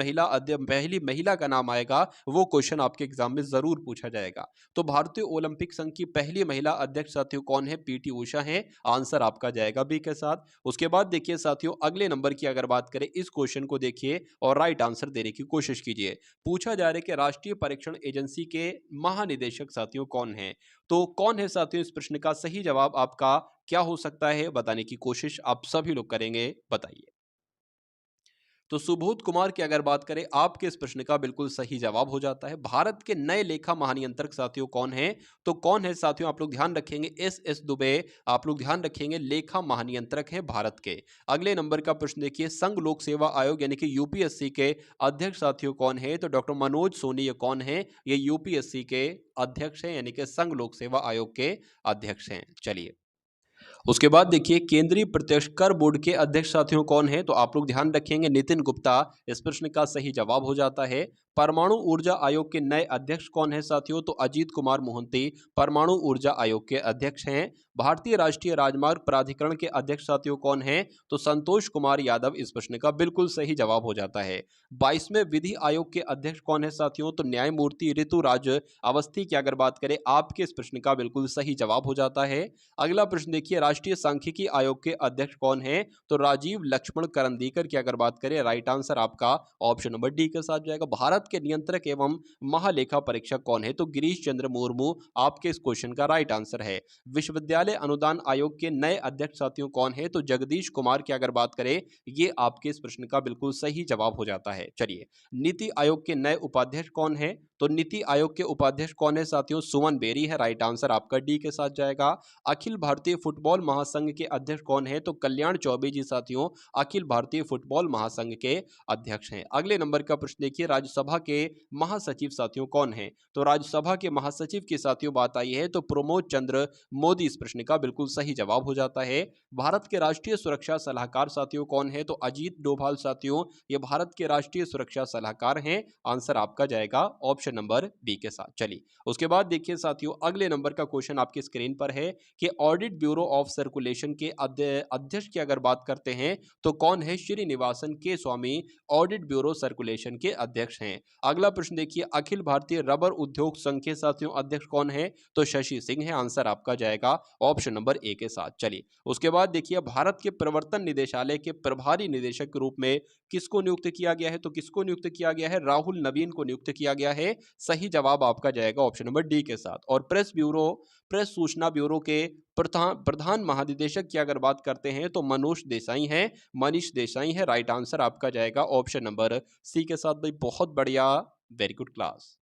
महिला का नाम आएगा वो क्वेश्चन आपके एग्जाम में जरूर पूछा जाएगा। तो भारतीय ओलंपिक संघ की पहली महिला अध्यक्ष साथियों कौन है? पीटी उषा हैं। आंसर आपका जाएगा बी के साथ। उसके बाद देखिए साथियों अगले नंबर की अगर बात करें इस क्वेश्चन को देखिए और राइट आंसर देने की कोशिश कीजिए। पूछा जा रहा है कि राष्ट्रीय परीक्षण एजेंसी के महानिदेशक साथियों कौन है? तो कौन है साथियों इस प्रश्न का सही जवाब आपका क्या हो सकता है बताने की कोशिश आप सभी लोग करेंगे, बताइए। तो सुबोध कुमार की अगर बात करें आपके इस प्रश्न का बिल्कुल सही जवाब हो जाता है। भारत के नए लेखा महानियंत्रक साथियों कौन है? तो कौन है साथियों आप लोग ध्यान रखेंगे एस दुबे आप लोग ध्यान रखेंगे लेखा महानियंत्रक है भारत के। अगले नंबर का प्रश्न देखिए संघ लोक सेवा आयोग यानी कि यूपीएससी के अध्यक्ष साथियों कौन है? तो डॉक्टर मनोज सोनी ये कौन है? ये यूपीएससी के अध्यक्ष हैं यानी कि संघ लोक सेवा आयोग के अध्यक्ष हैं। चलिए उसके बाद देखिए केंद्रीय प्रत्यक्ष कर बोर्ड के अध्यक्ष साथियों कौन है? तो आप लोग ध्यान रखेंगे नितिन गुप्ता इस प्रश्न का सही जवाब हो जाता है। परमाणु ऊर्जा आयोग के नए अध्यक्ष कौन है साथियों? तो अजीत कुमार मोहंती परमाणु ऊर्जा आयोग के अध्यक्ष हैं। भारतीय राष्ट्रीय राजमार्ग प्राधिकरण के अध्यक्ष साथियों कौन है? तो संतोष कुमार यादव इस प्रश्न का बिल्कुल सही जवाब हो जाता है। 22वें विधि आयोग के अध्यक्ष कौन है साथियों? तो न्यायमूर्ति ऋतुराज अवस्थी की अगर बात करें आपके इस प्रश्न का बिल्कुल सही जवाब हो जाता है। अगला प्रश्न देखिए राष्ट्रीय सांख्यिकी आयोग के अध्यक्ष कौन है? तो राजीव लक्ष्मण करंदीकर की अगर बात करें राइट आंसर आपका ऑप्शन नंबर डी के साथ जाएगा। भारत के नियंत्रक एवं महालेखा परीक्षक कौन है? तो गिरीश चंद्र मुर्मू आपके इस क्वेश्चन का राइट आंसर है। विश्वविद्यालय अनुदान आयोग के नए अध्यक्ष साथियों कौन है? तो जगदीश कुमार की अगर बात करें ये आपके इस प्रश्न का बिल्कुल सही जवाब हो जाता है। चलिए नीति आयोग के नए उपाध्यक्ष कौन है? तो नीति आयोग के उपाध्यक्ष कौन है साथियों? सुमन बेरी है। राइट आंसर आपका डी के साथ जाएगा। अखिल भारतीय फुटबॉल महासंघ के अध्यक्ष कौन है? तो कल्याण चौबे जी साथियों अखिल भारतीय फुटबॉल महासंघ के अध्यक्ष हैं। अगले नंबर का प्रश्न देखिए राज्यसभा के महासचिव साथियों कौन है? तो राज्यसभा के महासचिव की साथियों बात आई है तो प्रमोद चंद्र मोदी इस प्रश्न का बिल्कुल सही जवाब हो जाता है। भारत के राष्ट्रीय सुरक्षा सलाहकार साथियों कौन है? तो अजीत डोभाल साथियों ये भारत के राष्ट्रीय सुरक्षा सलाहकार हैं। आंसर आपका जाएगा ऑप्शन नंबर बी के साथ। चलिए उसके बाद देखिए साथियों अगले नंबर का क्वेश्चन आपकी स्क्रीन पर है कि ऑडिट ब्यूरो ऑफ सर्कुलेशन के अध्यक्ष की अगर बात करते हैं तो कौन है? श्रीनिवासन के स्वामी ऑडिट ब्यूरो सर्कुलेशन के अध्यक्ष हैं। अगला प्रश्न देखिए अखिल भारतीय रबर उद्योग संघ के साथियों अध्यक्ष कौन है? तो शशि सिंह है। आंसर आपका जाएगा ऑप्शन नंबर ए के साथ। चलिए उसके बाद देखिए भारत के प्रवर्तन निदेशालय के प्रभारी निदेशक के रूप में किसको नियुक्त किया गया है? तो किसको नियुक्त किया गया है? राहुल नवीन को नियुक्त किया गया है। सही जवाब आपका जाएगा ऑप्शन नंबर डी के साथ। और प्रेस सूचना ब्यूरो के प्रधान महानिदेशक की अगर बात करते हैं तो मनीष देसाई है। राइट आंसर आपका जाएगा ऑप्शन नंबर सी के साथ। भाई बहुत बढ़िया, वेरी गुड क्लास।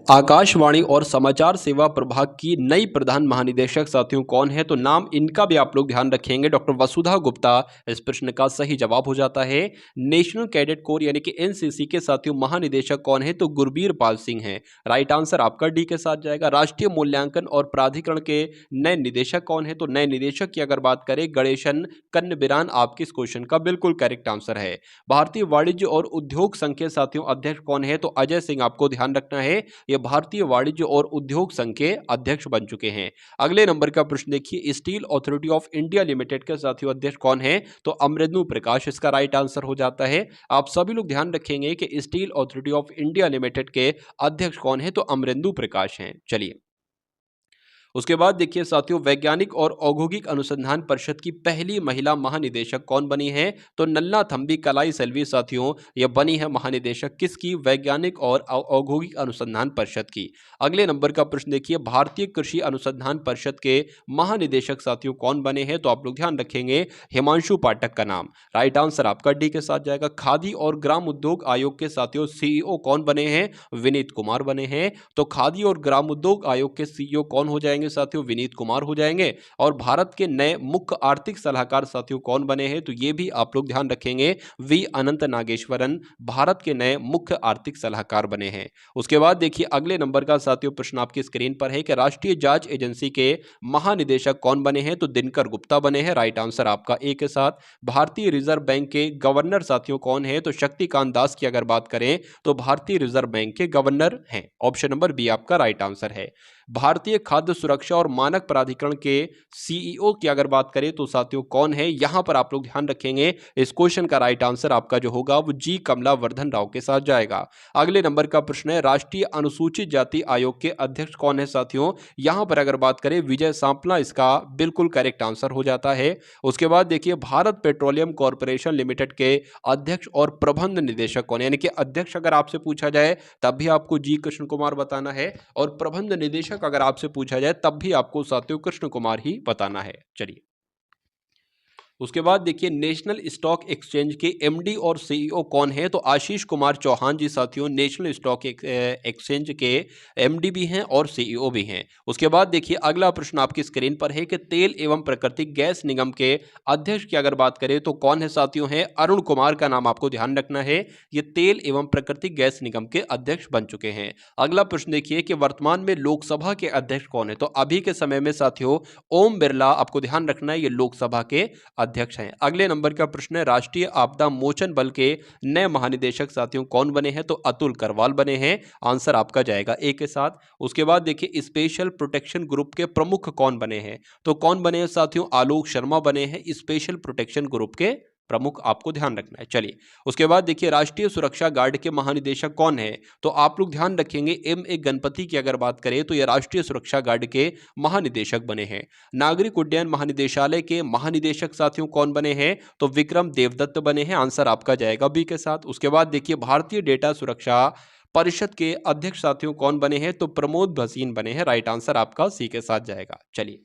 आकाशवाणी और समाचार सेवा प्रभाग की नई प्रधान महानिदेशक साथियों कौन है? तो नाम इनका भी आप लोग ध्यान रखेंगे। डॉक्टर वसुधा गुप्ता इस प्रश्न का सही जवाब हो जाता है। नेशनल कैडेट कोर यानी कि एनसीसी के साथियों महानिदेशक कौन है? तो गुरबीर पाल सिंह हैं। राइट आंसर आपका डी के साथ जाएगा। राष्ट्रीय मूल्यांकन और प्राधिकरण के नए निदेशक कौन है? तो नए निदेशक की अगर बात करें गणेशन कन्नबिरान आपके इस क्वेश्चन का बिल्कुल करेक्ट आंसर है। भारतीय वाणिज्य और उद्योग संघ के साथियों अध्यक्ष कौन है? तो अजय सिंह आपको ध्यान रखना है। ये भारतीय वाणिज्य और उद्योग संघ के अध्यक्ष बन चुके हैं। अगले नंबर का प्रश्न देखिए steel authority of India limited के साथियों अध्यक्ष कौन है? तो अमरेंदु प्रकाश इसका राइट आंसर हो जाता है। आप सभी लोग ध्यान रखेंगे कि steel authority of India limited के अध्यक्ष कौन है? तो अमरेंदु प्रकाश हैं। चलिए उसके बाद देखिए साथियों, वैज्ञानिक और औद्योगिक अनुसंधान परिषद की पहली महिला महानिदेशक कौन बनी है? तो नल्ला थम्बी कलाई सेल्वी साथियों, यह बनी है महानिदेशक किसकी? वैज्ञानिक और औद्योगिक अनुसंधान परिषद की। अगले नंबर का प्रश्न देखिए, भारतीय कृषि अनुसंधान परिषद के महानिदेशक साथियों कौन बने हैं? तो आप लोग ध्यान रखेंगे हिमांशु पाठक का नाम। राइट आंसर आपका डी के साथ जाएगा। खादी और ग्राम उद्योग आयोग के साथियों सीईओ कौन बने हैं? विनीत कुमार बने हैं। तो खादी और ग्राम उद्योग आयोग के सीईओ कौन हो जाएंगे साथियों? विनीत कुमार हो जाएंगे। और भारत के नए मुख्य आर्थिक सलाहकार साथियों कौन बने हैं? तो ये भी आप लोग ध्यान रखेंगे, वी अनंत नागेश्वरन भारत के नए मुख्य आर्थिक सलाहकार बने हैं। उसके बाद देखिए अगले नंबर का साथियों प्रश्न आपकी स्क्रीन पर है कि राष्ट्रीय जांच एजेंसी के महानिदेशक कौन बने हैं? तो दिनकर गुप्ता बने हैं। राइट आंसर आपका ए के साथ। भारतीय रिजर्व बैंक के गवर्नर साथियों कौन है? तो शक्तिकांत दास की अगर बात करें तो भारतीय रिजर्व बैंक के गवर्नर हैं। ऑप्शन नंबर बी आपका राइट आंसर है। भारतीय खाद्य सुरक्षा और मानक प्राधिकरण के सीईओ की अगर बात करें तो साथियों कौन है? यहां पर आप लोग ध्यान रखेंगे, इस क्वेश्चन का राइट आंसर आपका जो होगा वो जी कमला वर्धन राव के साथ जाएगा। अगले नंबर का प्रश्न है, राष्ट्रीय अनुसूचित जाति आयोग के अध्यक्ष कौन है साथियों? यहां पर अगर बात करें विजय सांपला इसका बिल्कुल करेक्ट आंसर हो जाता है। उसके बाद देखिए भारत पेट्रोलियम कॉर्पोरेशन लिमिटेड के अध्यक्ष और प्रबंध निदेशक कौन है? यानी कि अध्यक्ष अगर आपसे पूछा जाए तब भी आपको जी कृष्ण कुमार बताना है, और प्रबंध निदेशक अगर आपसे पूछा जाए तब भी आपको साथियों कृष्ण कुमार ही बताना है। चलिए उसके बाद देखिए नेशनल स्टॉक एक्सचेंज के एमडी और सीईओ कौन है? तो आशीष कुमार चौहान जी साथियों नेशनल स्टॉक एक्सचेंज के एमडी भी हैं और सीईओ भी हैं। उसके बाद देखिए अगला प्रश्न आपकी स्क्रीन पर है कि तेल एवं प्राकृतिक गैस निगम के अध्यक्ष की अगर बात करें तो कौन है साथियों? है अरुण कुमार का नाम आपको ध्यान रखना है। ये तेल एवं प्राकृतिक गैस निगम के अध्यक्ष बन चुके हैं। अगला प्रश्न देखिए कि वर्तमान में लोकसभा के अध्यक्ष कौन है? तो अभी के समय में साथियों ओम बिरला आपको ध्यान रखना है, ये लोकसभा के अध्यक्ष हैं। अगले नंबर का प्रश्न है, राष्ट्रीय आपदा मोचन बल के नए महानिदेशक साथियों कौन बने हैं? तो अतुल करवाल बने हैं। आंसर आपका जाएगा ए के साथ। उसके बाद देखिए स्पेशल प्रोटेक्शन ग्रुप के प्रमुख कौन बने हैं? तो कौन बने हैं साथियों? आलोक शर्मा बने हैं स्पेशल प्रोटेक्शन ग्रुप के प्रमुख, आपको ध्यान रखना है। चलिए उसके बाद देखिए राष्ट्रीय सुरक्षा गार्ड के महानिदेशक कौन है? तो आप लोग ध्यान रखेंगे एम ए गणपति की अगर बात करें तो ये राष्ट्रीय सुरक्षा गार्ड के महानिदेशक बने हैं। नागरिक उड्डयन महानिदेशालय के महानिदेशक साथियों कौन बने हैं? तो विक्रम देवदत्त बने हैं। आंसर आपका जाएगा बी के साथ। उसके बाद देखिए भारतीय डेटा सुरक्षा परिषद के अध्यक्ष साथियों कौन बने हैं? तो प्रमोद भसीन बने हैं। राइट आंसर आपका सी के साथ जाएगा। चलिए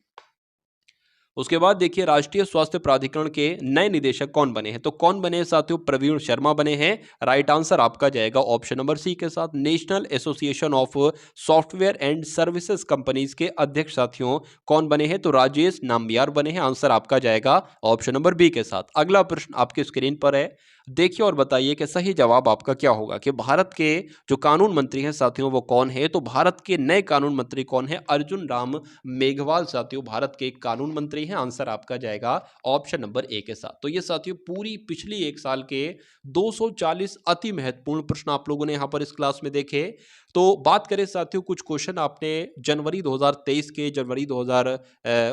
उसके बाद देखिए राष्ट्रीय स्वास्थ्य प्राधिकरण के नए निदेशक कौन बने हैं? तो कौन बने हैं साथियों? प्रवीण शर्मा बने हैं। राइट आंसर आपका जाएगा ऑप्शन नंबर सी के साथ। National association of software and services companies के अध्यक्ष साथियों कौन बने हैं? तो राजेश नाम्बियार बने हैं। आंसर आपका जाएगा ऑप्शन नंबर बी के साथ। अगला प्रश्न आपके स्क्रीन पर है, देखिए और बताइए कि सही जवाब आपका क्या होगा कि भारत के जो कानून मंत्री हैं साथियों वो कौन है? तो भारत के नए कानून मंत्री कौन है? अर्जुन राम मेघवाल साथियों भारत के कानून मंत्री हैं। आंसर आपका जाएगा ऑप्शन नंबर ए के साथ। तो ये साथियों पूरी पिछली एक साल के 240 अति महत्वपूर्ण प्रश्न आप लोगों ने यहां पर इस क्लास में देखे। तो बात करें साथियों कुछ क्वेश्चन आपने जनवरी 2023 के,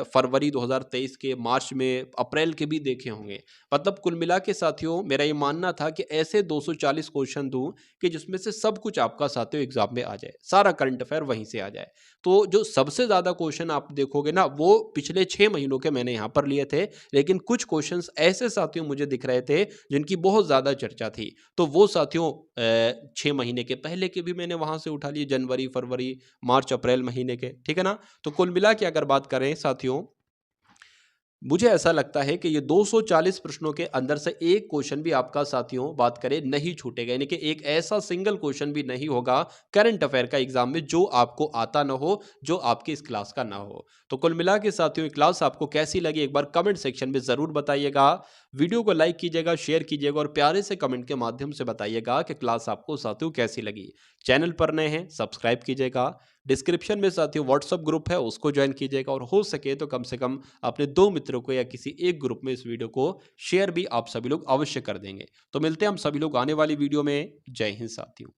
फरवरी 2023 के, मार्च में, अप्रैल के भी देखे होंगे। मतलब कुल मिला के साथियों मेरा ये मानना था कि ऐसे 240 क्वेश्चन दूं कि जिसमें से सब कुछ आपका साथियों एग्जाम में आ जाए, सारा करंट अफेयर वहीं से आ जाए। तो जो सबसे ज्यादा क्वेश्चन आप देखोगे ना वो पिछले 6 महीनों के मैंने यहां पर लिए थे, लेकिन कुछ क्वेश्चंस ऐसे साथियों मुझे दिख रहे थे जिनकी बहुत ज्यादा चर्चा थी, तो वो साथियों 6 महीने के पहले के भी मैंने वहां से उठा लिए, जनवरी, फरवरी, मार्च, अप्रैल महीने के। ठीक है ना? तो कुल मिला के अगर बात करें साथियों, मुझे ऐसा लगता है कि ये 240 प्रश्नों के अंदर से एक क्वेश्चन भी आपका साथियों बात करें नहीं छूटेगा, यानी कि एक ऐसा सिंगल क्वेश्चन भी नहीं होगा करंट अफेयर का एग्जाम में जो आपको आता ना हो, जो आपकी इस क्लास का ना हो। तो कुल मिला के साथियों ये क्लास आपको कैसी लगी एक बार कमेंट सेक्शन में जरूर बताइएगा। वीडियो को लाइक कीजिएगा, शेयर कीजिएगा और प्यारे से कमेंट के माध्यम से बताइएगा कि क्लास आपको साथियों कैसी लगी। चैनल पर नए हैं सब्सक्राइब कीजिएगा। डिस्क्रिप्शन में साथियों व्हाट्सएप ग्रुप है उसको ज्वाइन कीजिएगा, और हो सके तो कम से कम अपने 2 मित्रों को या किसी एक ग्रुप में इस वीडियो को शेयर भी आप सभी लोग अवश्य कर देंगे। तो मिलते हैं हम सभी लोग आने वाली वीडियो में। जय हिंद साथियों।